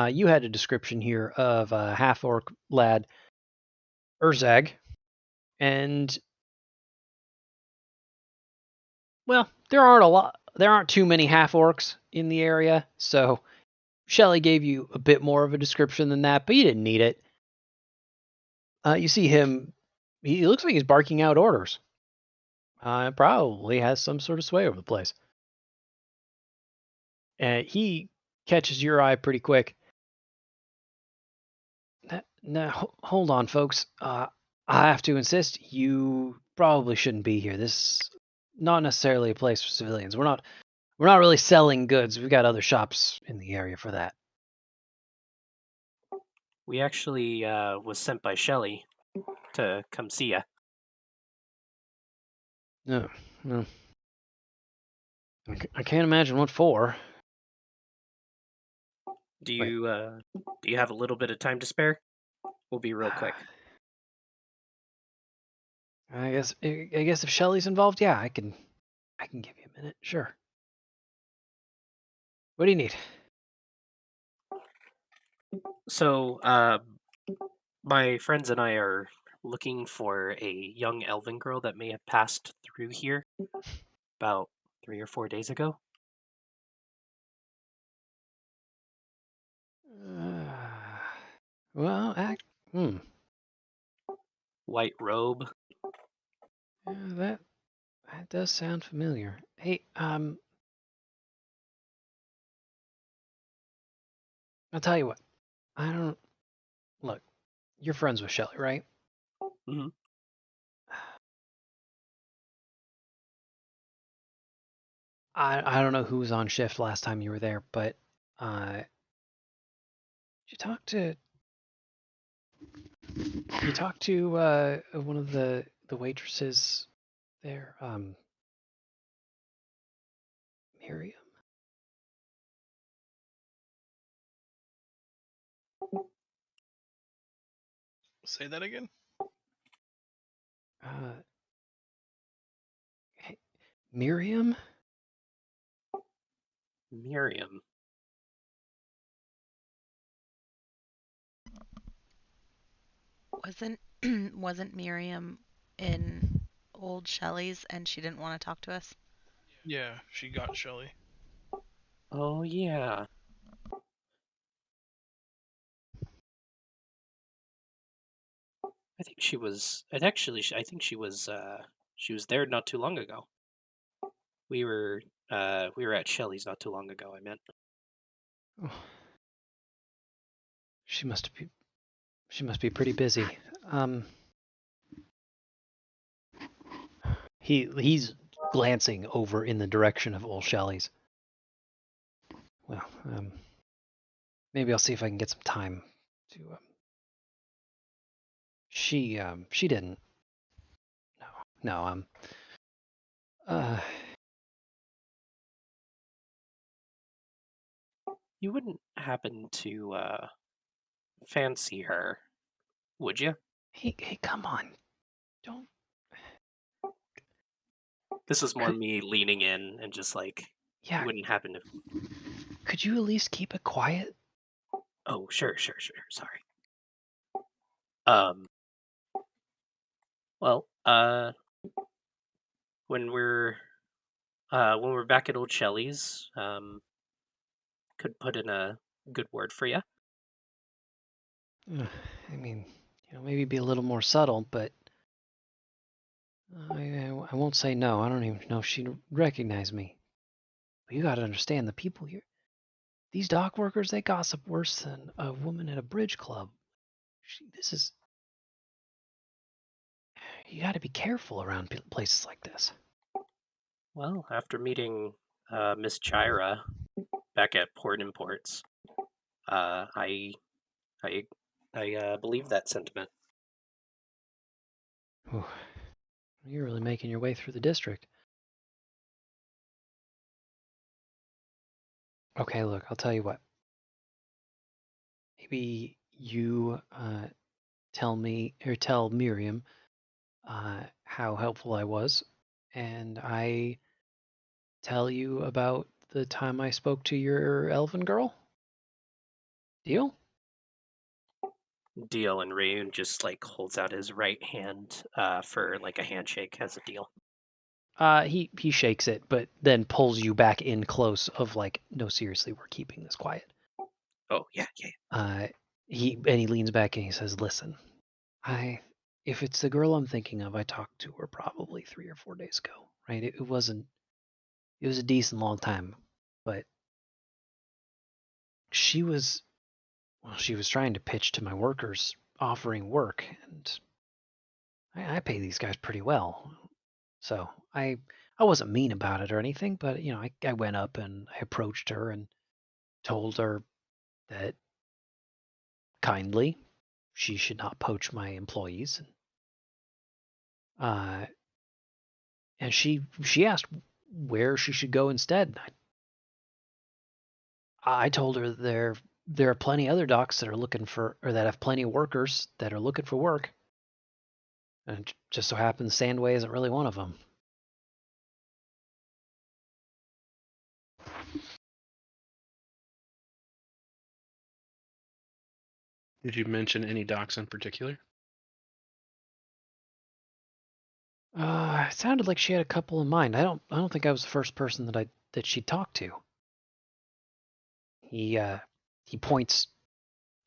You had a description here of a half-orc lad, Urzag, and well, there aren't too many half-orcs in the area, so Shelley gave you a bit more of a description than that, but you didn't need it. You see him, he looks like he's barking out orders. Probably has some sort of sway over the place. He catches your eye pretty quick. Now, hold on, folks. I have to insist, you probably shouldn't be here. This is not necessarily a place for civilians. We're not really selling goods. We've got other shops in the area for that. We actually was sent by Shelley to come see ya. No. I can't imagine what for. Do you have a little bit of time to spare? We'll be real quick. I guess if Shelley's involved, yeah, I can give you a minute. Sure. What do you need? So, my friends and I are looking for a young elven girl that may have passed through here about 3 or 4 days ago. Well, White robe. that does sound familiar. Hey, I'll tell you what. Look, you're friends with Shelley, right? Mhm. I don't know who was on shift last time you were there, but did you talk to one of the waitresses there, Miriam? Say that again. Hey, Miriam? Miriam. Wasn't Miriam in old Shelley's and she didn't want to talk to us? Yeah, she got Shelley. Oh yeah. I think she was. I think she was. She was there not too long ago. We were at Shelley's not too long ago. I meant. Oh. She must be pretty busy. He's glancing over in the direction of old Shelley's. Well, maybe I'll see if I can get some time to. She didn't. No. You wouldn't happen to fancy her, would you? Hey, come on! Don't. This is more me leaning in and just like. Yeah. You wouldn't happen to. Could you at least keep it quiet? Oh, sure. Sorry. Well, when we're back at old Shelley's, could put in a good word for you. I mean, maybe be a little more subtle, but I won't say no. I don't even know if she'd recognize me. But you got to understand, the people here, these dock workers, they gossip worse than a woman at a bridge club. You got to be careful around places like this. Well, after meeting Miss Chira back at Port Imports, I believe that sentiment. Whew. You're really making your way through the district. Okay, look, I'll tell you what. Maybe you tell me or tell Miriam how helpful I was, and I tell you about the time I spoke to your elven girl. Deal? Deal, and Rayun just like holds out his right hand for like a handshake as a deal. He shakes it, but then pulls you back in close. Of like, no, seriously, we're keeping this quiet. Oh yeah. He leans back and he says, "Listen, if it's the girl I'm thinking of, I talked to her probably 3 or 4 days ago. Right? It was a decent long time, but she was trying to pitch to my workers, offering work, and I pay these guys pretty well. So I wasn't mean about it or anything, but I went up and I approached her and told her that kindly she should not poach my employees. And she asked where she should go instead. I told her there are plenty other docks that are looking for, or that have plenty of workers that are looking for work. And it just so happens Sandway isn't really one of them. Did you mention any docks in particular? It sounded like she had a couple in mind. I don't think I was the first person that she talked to. He points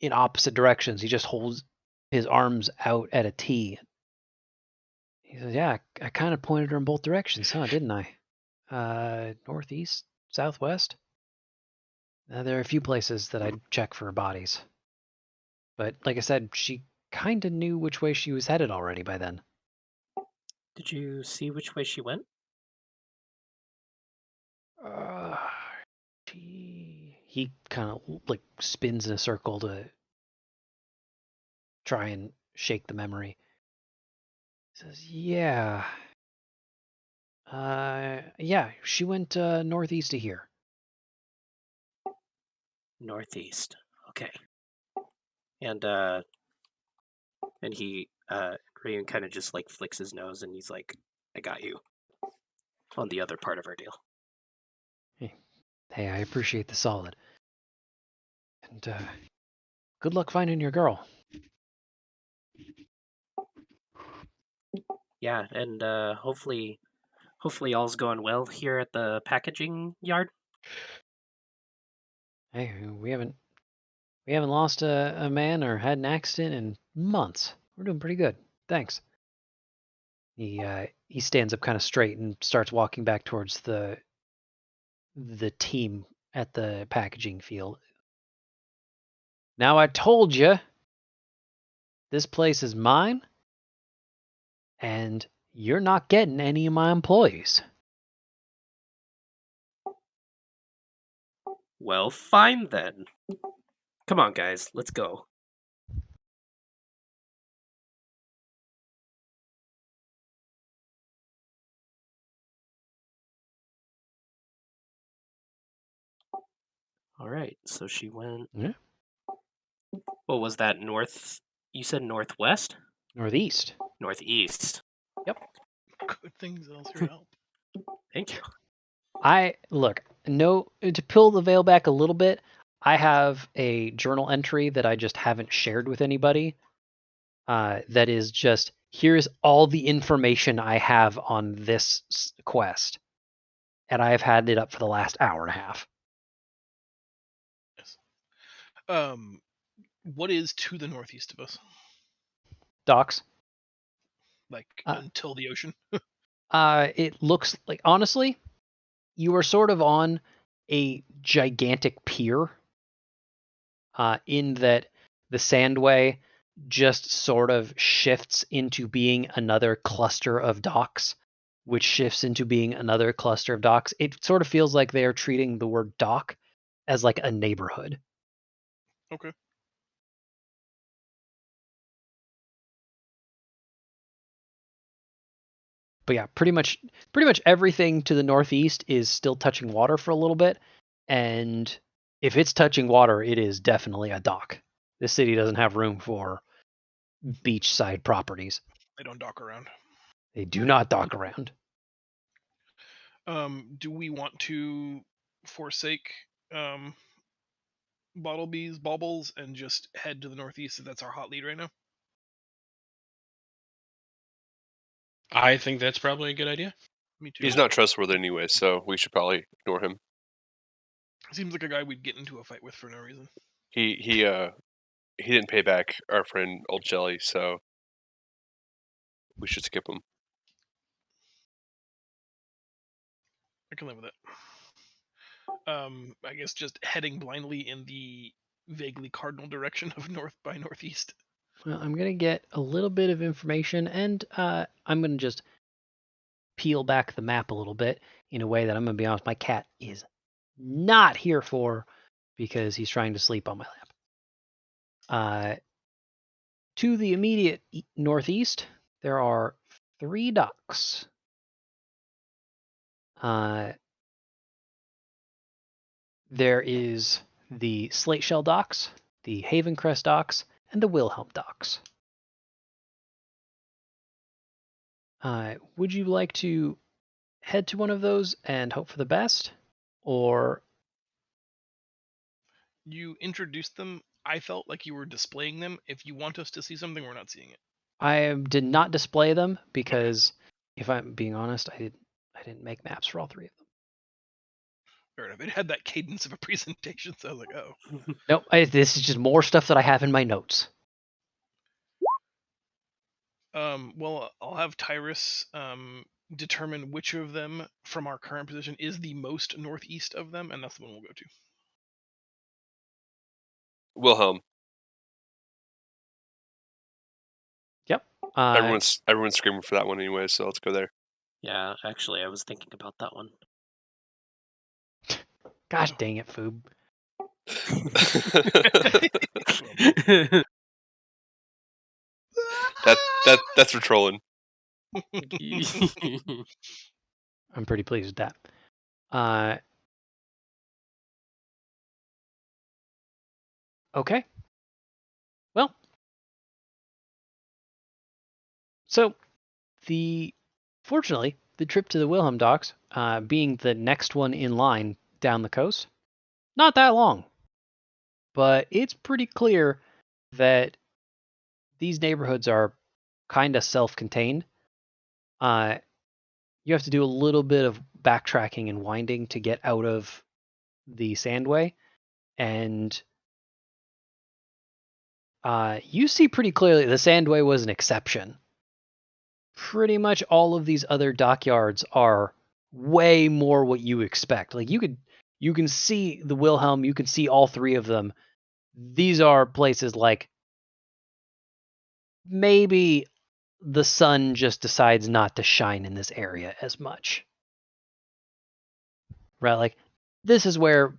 in opposite directions. He just holds his arms out at a T. He says, "Yeah, I kind of pointed her in both directions, huh? Didn't I? Northeast, southwest. There are a few places that I'd check for bodies, but like I said, she kind of knew which way she was headed already by then." Did you see which way she went? He kind of like spins in a circle to try and shake the memory. He says, "Yeah, she went northeast of here." Northeast. Okay. And he Rayun kind of just like flicks his nose and he's like, "I got you." On the other part of our deal. Hey, I appreciate the solid. And good luck finding your girl. Yeah, and hopefully all's going well here at the packaging yard. Hey, we haven't lost a man or had an accident in months. We're doing pretty good. Thanks. He stands up kind of straight and starts walking back towards the team at the packaging field. "Now I told you, this place is mine, and you're not getting any of my employees." Well, fine then. Come on, guys, let's go. All right, so she went. Yeah. What was that? North? You said northwest? Northeast. Northeast. Good things else your help. Thank you. To peel the veil back a little bit, I have a journal entry that I just haven't shared with anybody. That is just, here's all the information I have on this quest. And I have had it up for the last hour and a half. Yes. What is to the northeast of us? Docks. Like until the ocean? It looks like, honestly, you are sort of on a gigantic pier. In that the Sandway just sort of shifts into being another cluster of docks which shifts into being another cluster of docks. It sort of feels like they are treating the word dock as like a neighborhood. Okay. But yeah, pretty much everything to the northeast is still touching water for a little bit, and if it's touching water, it is definitely a dock. This city doesn't have room for beachside properties. They don't dock around. They do not dock around. Do we want to forsake Baubles and just head to the northeast if that's our hot lead right now? I think that's probably a good idea. Me too. He's not trustworthy anyway, so we should probably ignore him. Seems like a guy we'd get into a fight with for no reason. He didn't pay back our friend Old Jelly, so we should skip him. I can live with it. I guess just heading blindly in the vaguely cardinal direction of north by northeast. Well, I'm going to get a little bit of information, and I'm going to just peel back the map a little bit in a way that I'm going to be honest, my cat is not here for, because he's trying to sleep on my lap. To the immediate northeast, there are 3 docks. There is the Slate Shell docks, the Havencrest docks, and the Wilhelm docks. Would you like to head to one of those and hope for the best, or You introduced them. I felt like you were displaying them. If you want us to see something, we're not seeing it. I did not display them because, if I'm being honest, I didn't make maps for all 3 of them. Fair enough. It had that cadence of a presentation, so I was like, oh. Nope, this is just more stuff that I have in my notes. Well, I'll have Tyrus determine which of them from our current position is the most northeast of them, and that's the one we'll go to. Wilhelm. Yep. Everyone's screaming for that one anyway, so let's go there. Yeah, actually, I was thinking about that one. Gosh dang it, Foob. That's for trolling. I'm pretty pleased with that. Okay. Well, so fortunately, the trip to the Wilhelm docks, being the next one in line down the coast, not that long. But it's pretty clear that these neighborhoods are kind of self-contained. You have to do a little bit of backtracking and winding to get out of the Sandway, and you see pretty clearly the Sandway was an exception. Pretty much all of these other dockyards are way more what you expect. Like you can see the Wilhelm, you can see all 3 of them. These are places like maybe the sun just decides not to shine in this area as much. Right? Like, this is where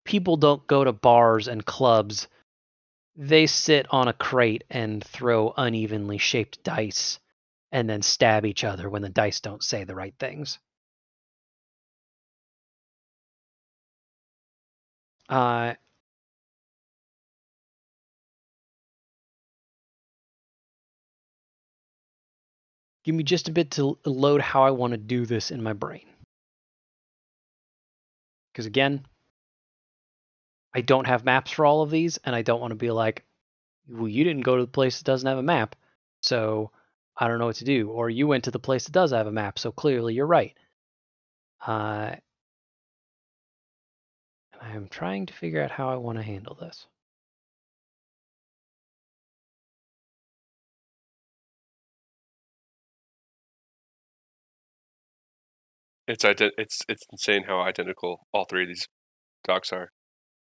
people don't go to bars and clubs. They sit on a crate and throw unevenly shaped dice and then stab each other when the dice don't say the right things. Give me just a bit to load how I want to do this in my brain. Because again, I don't have maps for all of these, and I don't want to be like, well, you didn't go to the place that doesn't have a map, so I don't know what to do. Or you went to the place that does have a map, so clearly you're right. And I am trying to figure out how I want to handle this. It's insane how identical all 3 of these docks are.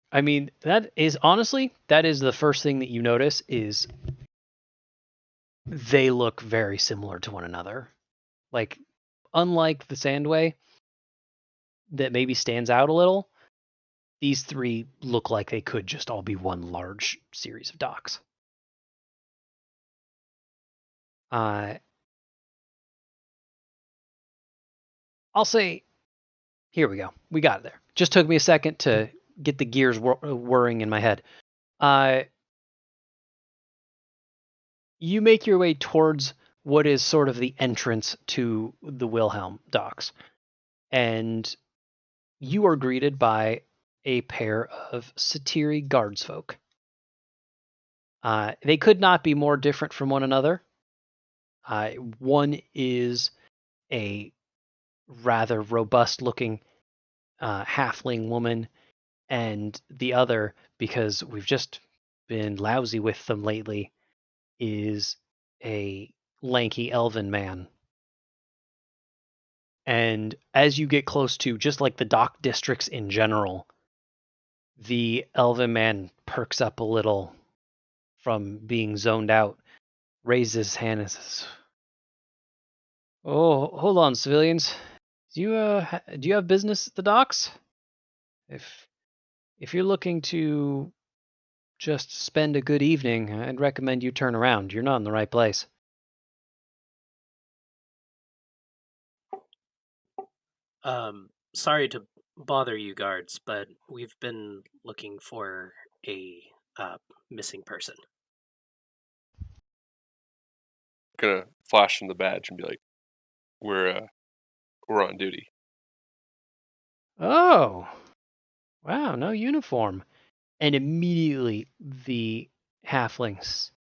I mean, that is the first thing that you notice is they look very similar to one another. Like, unlike the Sandway that maybe stands out a little, these three look like they could just all be one large series of docks. I'll say, here we go. We got it there. Just took me a second to get the gears whirring in my head. You make your way towards what is sort of the entrance to the Wilhelm docks, and you are greeted by a pair of Satiri guardsfolk. They could not be more different from one another. One is a rather robust-looking halfling woman, and the other, because we've just been lousy with them lately, is a lanky elven man. And as you get close to just like the dock districts in general, the elven man perks up a little from being zoned out, raises his hand and says, "Oh, hold on, civilians. Do you have business at the docks? If you're looking to just spend a good evening, I'd recommend you turn around. You're not in the right place." Sorry to bother you guards, but we've been looking for a missing person. Gonna flash him the badge and be like, we're on duty. Oh, wow, no uniform. And immediately the halflings,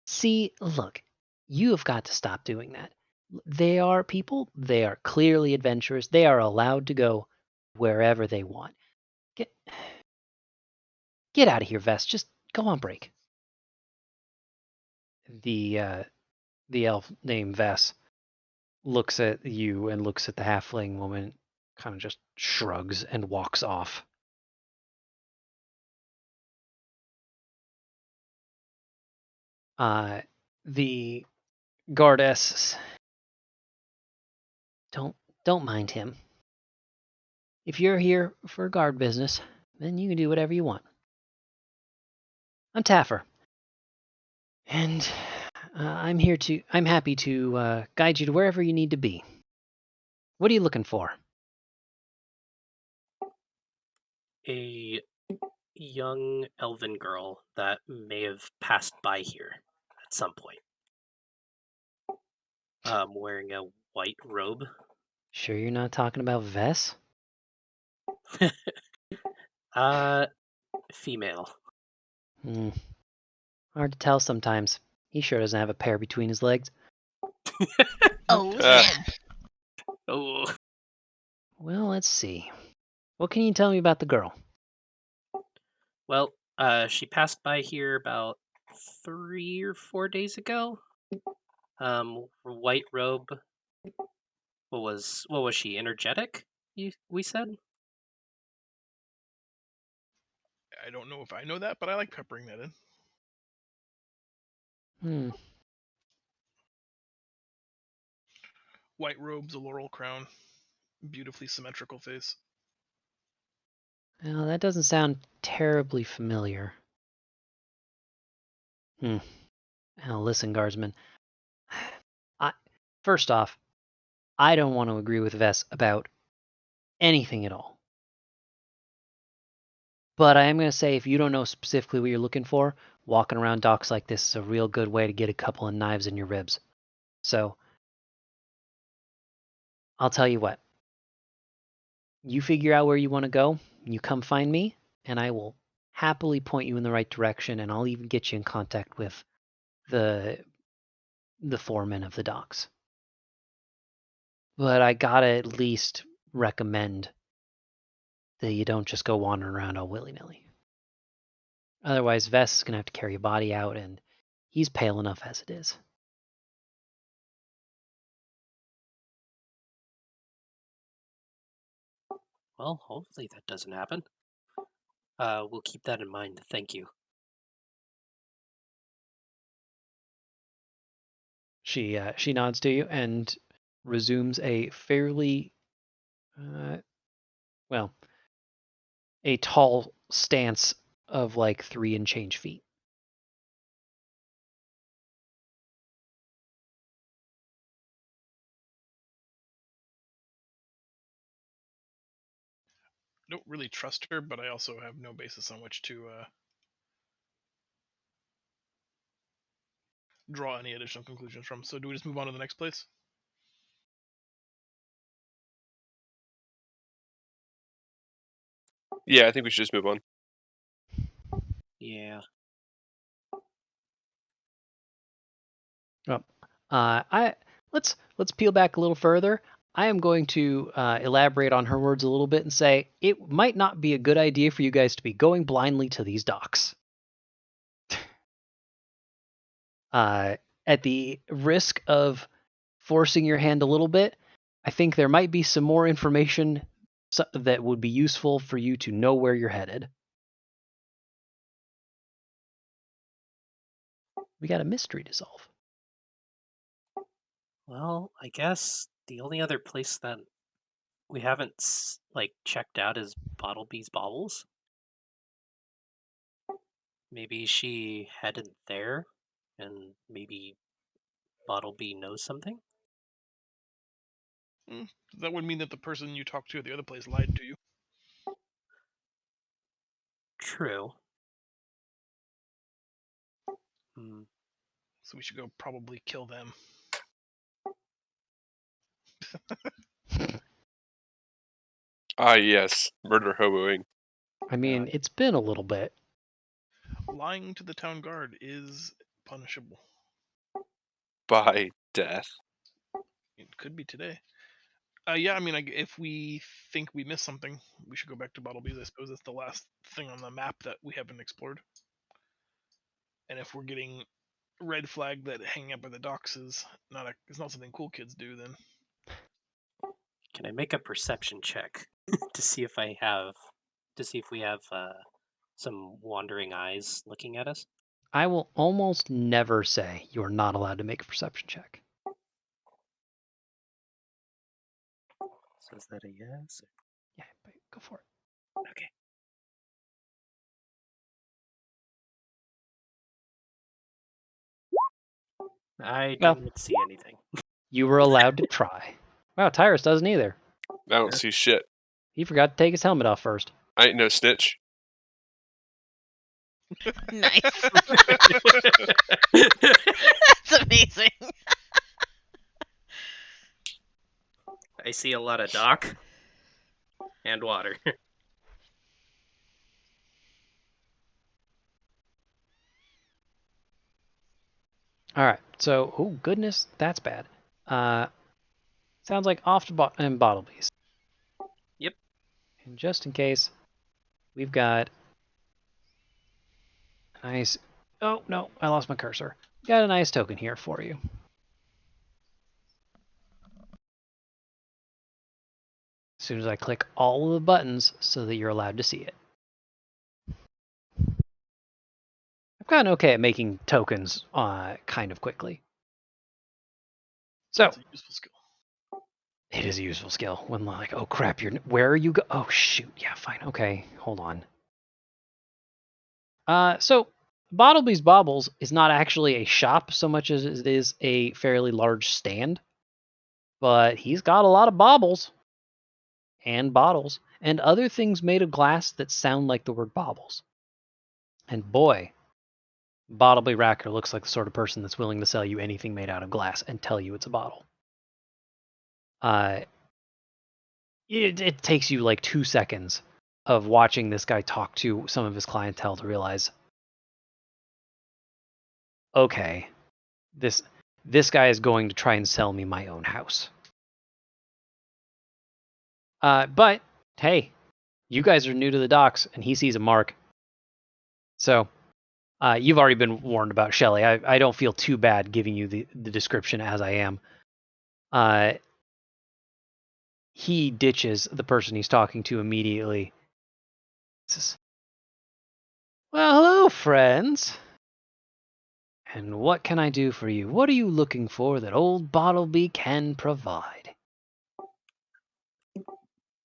see, look, you have got to stop doing that. They are people, they are clearly adventurers, they are allowed to go wherever they want. Get out of here, Vess, just go on break. The elf named Vess looks at you and looks at the halfling woman, kind of just shrugs and walks off. The guardess, don't mind him. If you're here for guard business, then you can do whatever you want. I'm Taffer, and I'm happy to guide you to wherever you need to be. What are you looking for? A young elven girl that may have passed by here at some point. Wearing a white robe. Sure you're not talking about Vess? Female. Hard to tell sometimes. He sure doesn't have a pair between his legs. Oh, Uh, snap. Oh. Well, let's see. What can you tell me about the girl? Well, she passed by here about 3 or 4 days ago. White robe. What was she? Energetic? We said. I don't know if I know that, but I like peppering that in. White robes, a laurel crown, beautifully symmetrical face. Well, that doesn't sound terribly familiar. Now, listen, guardsman. First off, I don't want to agree with Vess about anything at all. But I am going to say, if you don't know specifically what you're looking for, walking around docks like this is a real good way to get a couple of knives in your ribs. So, I'll tell you what. You figure out where you want to go, you come find me, and I will happily point you in the right direction, and I'll even get you in contact with the foreman of the docks. But I gotta at least recommend that you don't just go wandering around all willy-nilly. Otherwise, Vess is gonna have to carry a body out, and he's pale enough as it is. Well, hopefully that doesn't happen. We'll keep that in mind. Thank you. She nods to you, and resumes a fairly, a tall stance of like 3 and change feet. I don't really trust her, but I also have no basis on which to draw any additional conclusions from. So do we just move on to the next place? Yeah, I think we should just move on. Yeah. Let's peel back a little further. I am going to elaborate on her words a little bit and say it might not be a good idea for you guys to be going blindly to these docks. At the risk of forcing your hand a little bit, I think there might be some more information that would be useful for you to know where you're headed. We got a mystery to solve. Well, I guess the only other place that we haven't checked out is Bottleby's Baubles. Maybe she headed there, and maybe Bottleby knows something. That would mean that the person you talked to at the other place lied to you. True. So we should go probably kill them. Ah, yes, murder hoboing. I mean, it's been a little bit. Lying to the town guard is punishable. By death. It could be today. Yeah, I mean, if we think we missed something, we should go back to Bottleby's. I suppose that's the last thing on the map that we haven't explored. And if we're getting red flag that hanging up by the docks is not something cool kids do, then Can I make a perception check to see if we have some wandering eyes looking at us? I will almost never say you're not allowed to make a perception check. So is that a yes? Yeah, go for it. Okay. I don't see anything. You were allowed to try. Wow, Tyrus doesn't either. I don't see shit. He forgot to take his helmet off first. I ain't no snitch. Nice. That's amazing. I see a lot of dock and water. All right. So, oh goodness, that's bad. Sounds like off to Bottleby's. Yep. And just in case, we've got a nice. Oh no, I lost my cursor. Got a nice token here for you. As soon as I click all of the buttons so that you're allowed to see it. I've gotten okay at making tokens kind of quickly. So it's a useful skill. it is a useful skill when like, oh crap, where are you oh shoot, yeah, fine, okay, hold on. So Bottleby's Baubles is not actually a shop so much as it is a fairly large stand, but he's got a lot of baubles and bottles and other things made of glass that sound like the word baubles. And boy, Bottleby Racker looks like the sort of person that's willing to sell you anything made out of glass and tell you it's a bottle. It takes you like 2 seconds of watching this guy talk to some of his clientele to realize, okay, this guy is going to try and sell me my own house. But hey, you guys are new to the docks, and he sees a mark. So you've already been warned about Shelly. I don't feel too bad giving you the description as I am. He ditches the person he's talking to immediately. Says, well, hello, friends. And what can I do for you? What are you looking for that old Bottleby can provide?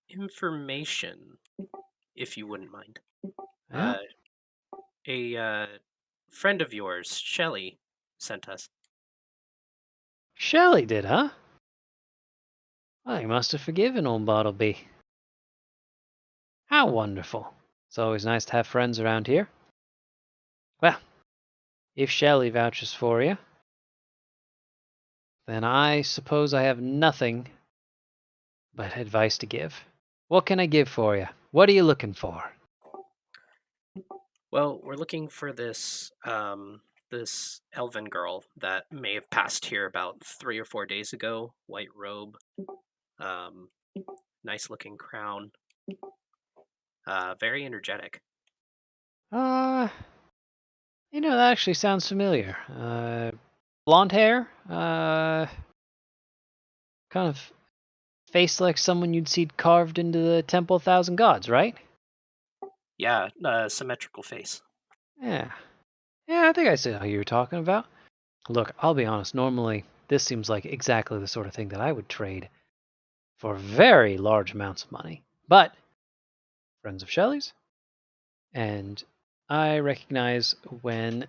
Information, if you wouldn't mind. Yeah. A friend of yours, Shelley, sent us. Shelley did, huh? Well, you must have forgiven old Bottleby. How wonderful. It's always nice to have friends around here. Well, if Shelley vouches for you, then I suppose I have nothing but advice to give. What can I give for you? What are you looking for? Well, we're looking for this this elven girl that may have passed here about 3 or 4 days ago. White robe, um, nice looking crown, very energetic. That actually sounds familiar. Blonde hair, kind of face like someone you'd see carved into the Temple of Thousand Gods, right? Yeah, symmetrical face. Yeah. Yeah, I think I see how you're talking about. Look, I'll be honest, normally this seems like exactly the sort of thing that I would trade for very large amounts of money. But, friends of Shelley's, and I recognize when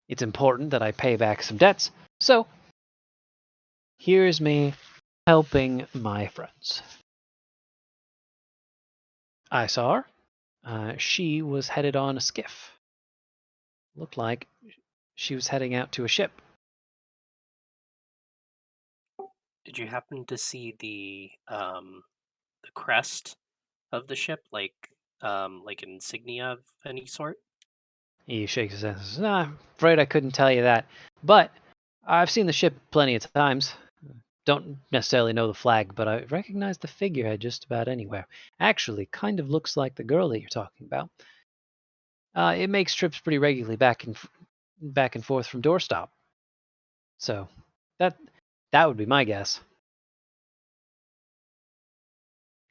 it's important that I pay back some debts. So, here's me helping my friends. I saw her. She was headed on a skiff. Looked like she was heading out to a ship. Did you happen to see the crest of the ship, like an insignia of any sort? He shakes his head and says, "Nah, I'm afraid I couldn't tell you that. But I've seen the ship plenty of times. Don't necessarily know the flag, but I recognize the figurehead just about anywhere. Actually, kind of looks like the girl that you're talking about. It makes trips pretty regularly back and forth from Doorstop. So that would be my guess.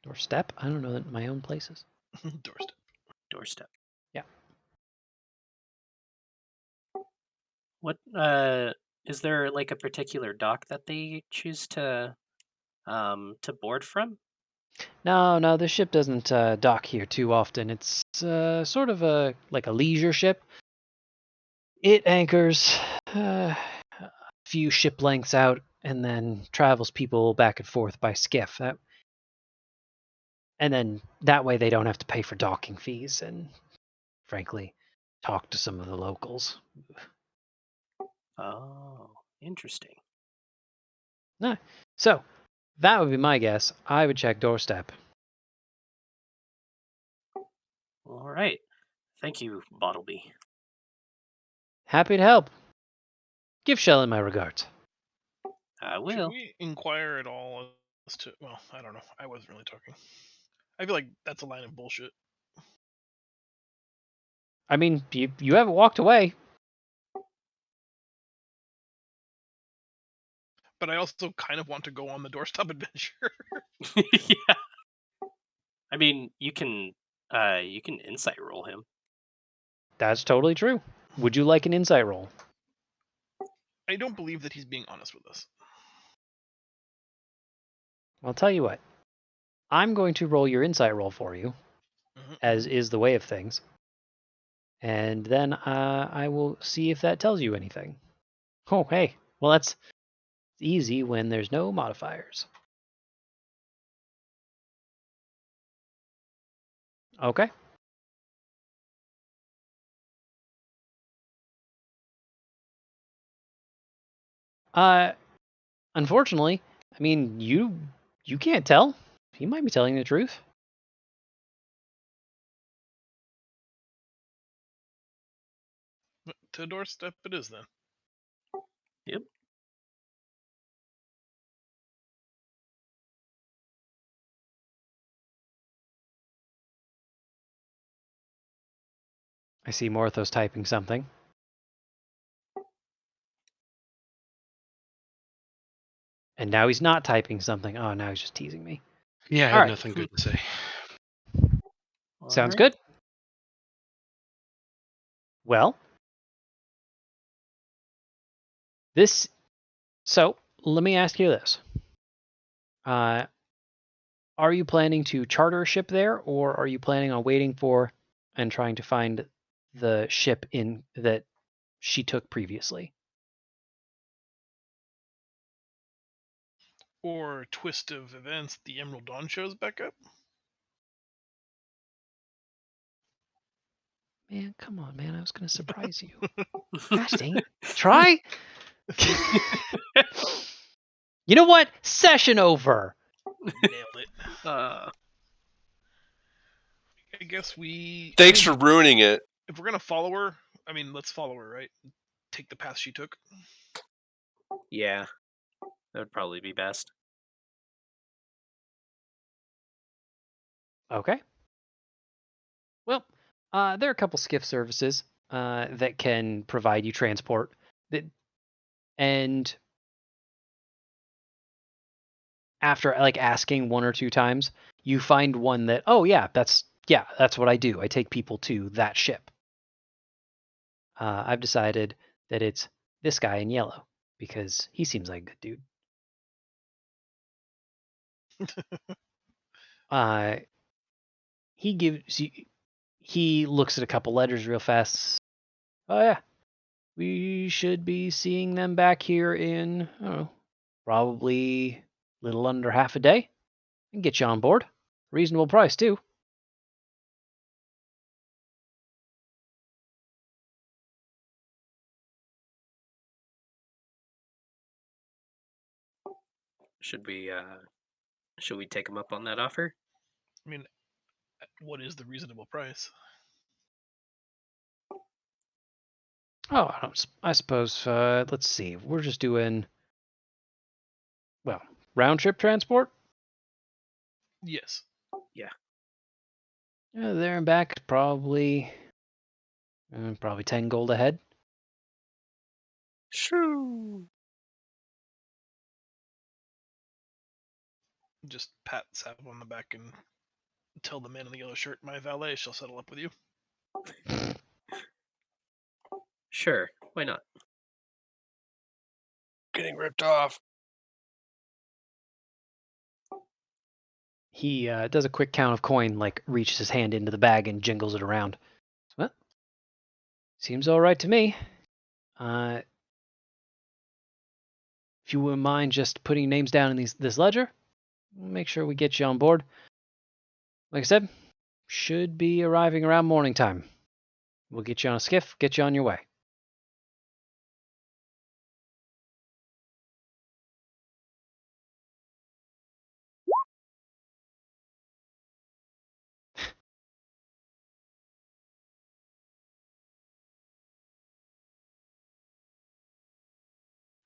Doorstep? I don't know that my own places. Doorstep. Doorstep. Yeah. What is there like a particular dock that they choose to board from? No, the ship doesn't dock here too often. It's sort of a leisure ship. It anchors a few ship lengths out and then travels people back and forth by skiff. And then that way they don't have to pay for docking fees and, frankly, talk to some of the locals. Oh, interesting. No. So, that would be my guess. I would check Doorstep. All right. Thank you, Bottleby. Happy to help. Give Shelley my regards. I Should will. we inquire at all as to? Well, I don't know. I wasn't really talking. I feel like that's a line of bullshit. I mean, you haven't walked away. But I also kind of want to go on the doorstop adventure. Yeah. I mean, you can insight roll him. That's totally true. Would you like an insight roll? I don't believe that he's being honest with us. I'll tell you what. I'm going to roll your insight roll for you, as is the way of things. And then I will see if that tells you anything. Oh, hey. Well, that's easy when there's no modifiers. Okay. Unfortunately, I mean, you can't tell. He might be telling the truth. But to doorstep it is then. Yep. I see Morthos typing something. And now he's not typing something. Oh, now he's just teasing me. Yeah, I All had right. nothing good to say. Sounds Alright. good. Well, So let me ask you this. Are you planning to charter a ship there, or are you planning on waiting for and trying to find the ship in that she took previously? Or twist of events, the Emerald Dawn shows back up. Man, come on, man. I was going to surprise you. Gosh dang it. Try? You know what? Session over. Nailed it. Uh, I guess we. Thanks for ruining it. If we're gonna follow her, I mean, let's follow her, right? Take the path she took. yeah, that would probably be best. Okay. Well, there are a couple skiff services that can provide you transport. And after like asking one or two times, you find one that, oh yeah, that's what I do. I take people to that ship. I've decided that it's this guy in yellow because he seems like a good dude. He looks at a couple letters real fast. Oh yeah, we should be seeing them back here in, I don't know, probably a little under half a day. I can get you on board. Reasonable price too. Should we take him up on that offer? I mean, what is the reasonable price? Oh, I suppose. Let's see. We're just doing, well, round trip transport. Yes. There and back, probably 10 gold ahead. Shoo. Just pat Sav on the back and tell the man in the yellow shirt, my valet shall settle up with you. Sure, why not? Getting ripped off. He does a quick count of coin, like reaches his hand into the bag and jingles it around. Well, seems all right to me. If you wouldn't mind just putting names down in this ledger, we'll make sure we get you on board. Like I said, should be arriving around morning time. We'll get you on a skiff, get you on your way.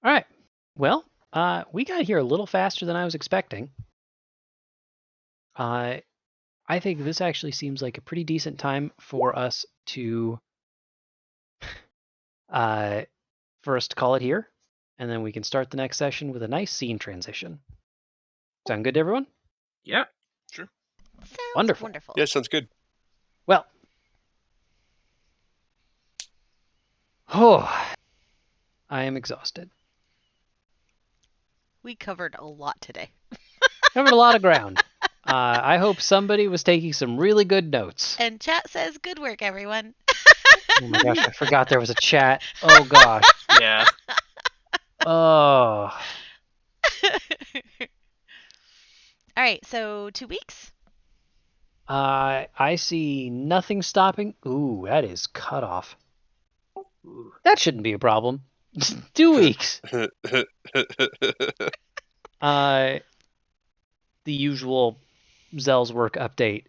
All right. Well, we got here a little faster than I was expecting. I think this actually seems like a pretty decent time for us to call it here, and then we can start the next session with a nice scene transition. Sound good to everyone? Yeah. Sure. Sounds Wonderful. wonderful. Yeah, sounds good. Well, I am exhausted. We covered a lot today. Covered a lot of ground. I hope somebody was taking some really good notes. And chat says, good work, everyone. Oh my gosh, I forgot there was a chat. Oh gosh. Yeah. Oh. All right, so 2 weeks. I see nothing stopping. Ooh, that is cut off. Ooh. That shouldn't be a problem. 2 weeks. The usual Zell's work update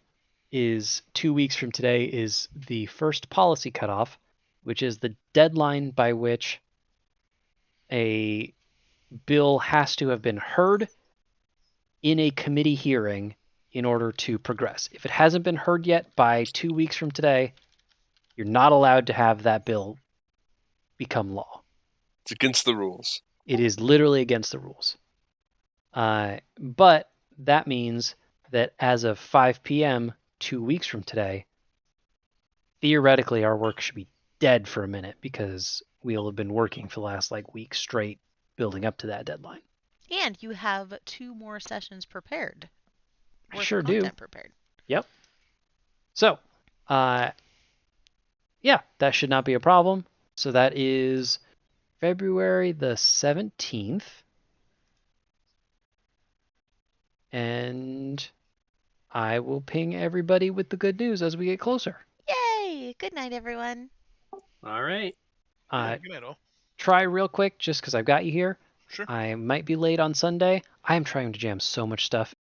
is 2 weeks from today is the first policy cutoff, which is the deadline by which a bill has to have been heard in a committee hearing in order to progress. If it hasn't been heard yet by 2 weeks from today, you're not allowed to have that bill become law. It's against the rules. It is literally against the rules. But that means that as of 5 p.m. 2 weeks from today, theoretically our work should be dead for a minute because we'll have been working for the last week straight building up to that deadline. And you have 2 more sessions prepared. I Worth sure of do. content prepared. Yep. So, yeah, that should not be a problem. So that is February the 17th. And I will ping everybody with the good news as we get closer. Yay! Good night, everyone. All right. Yeah, good night, all. Try real quick, just because I've got you here. Sure. I might be late on Sunday. I am trying to jam so much stuff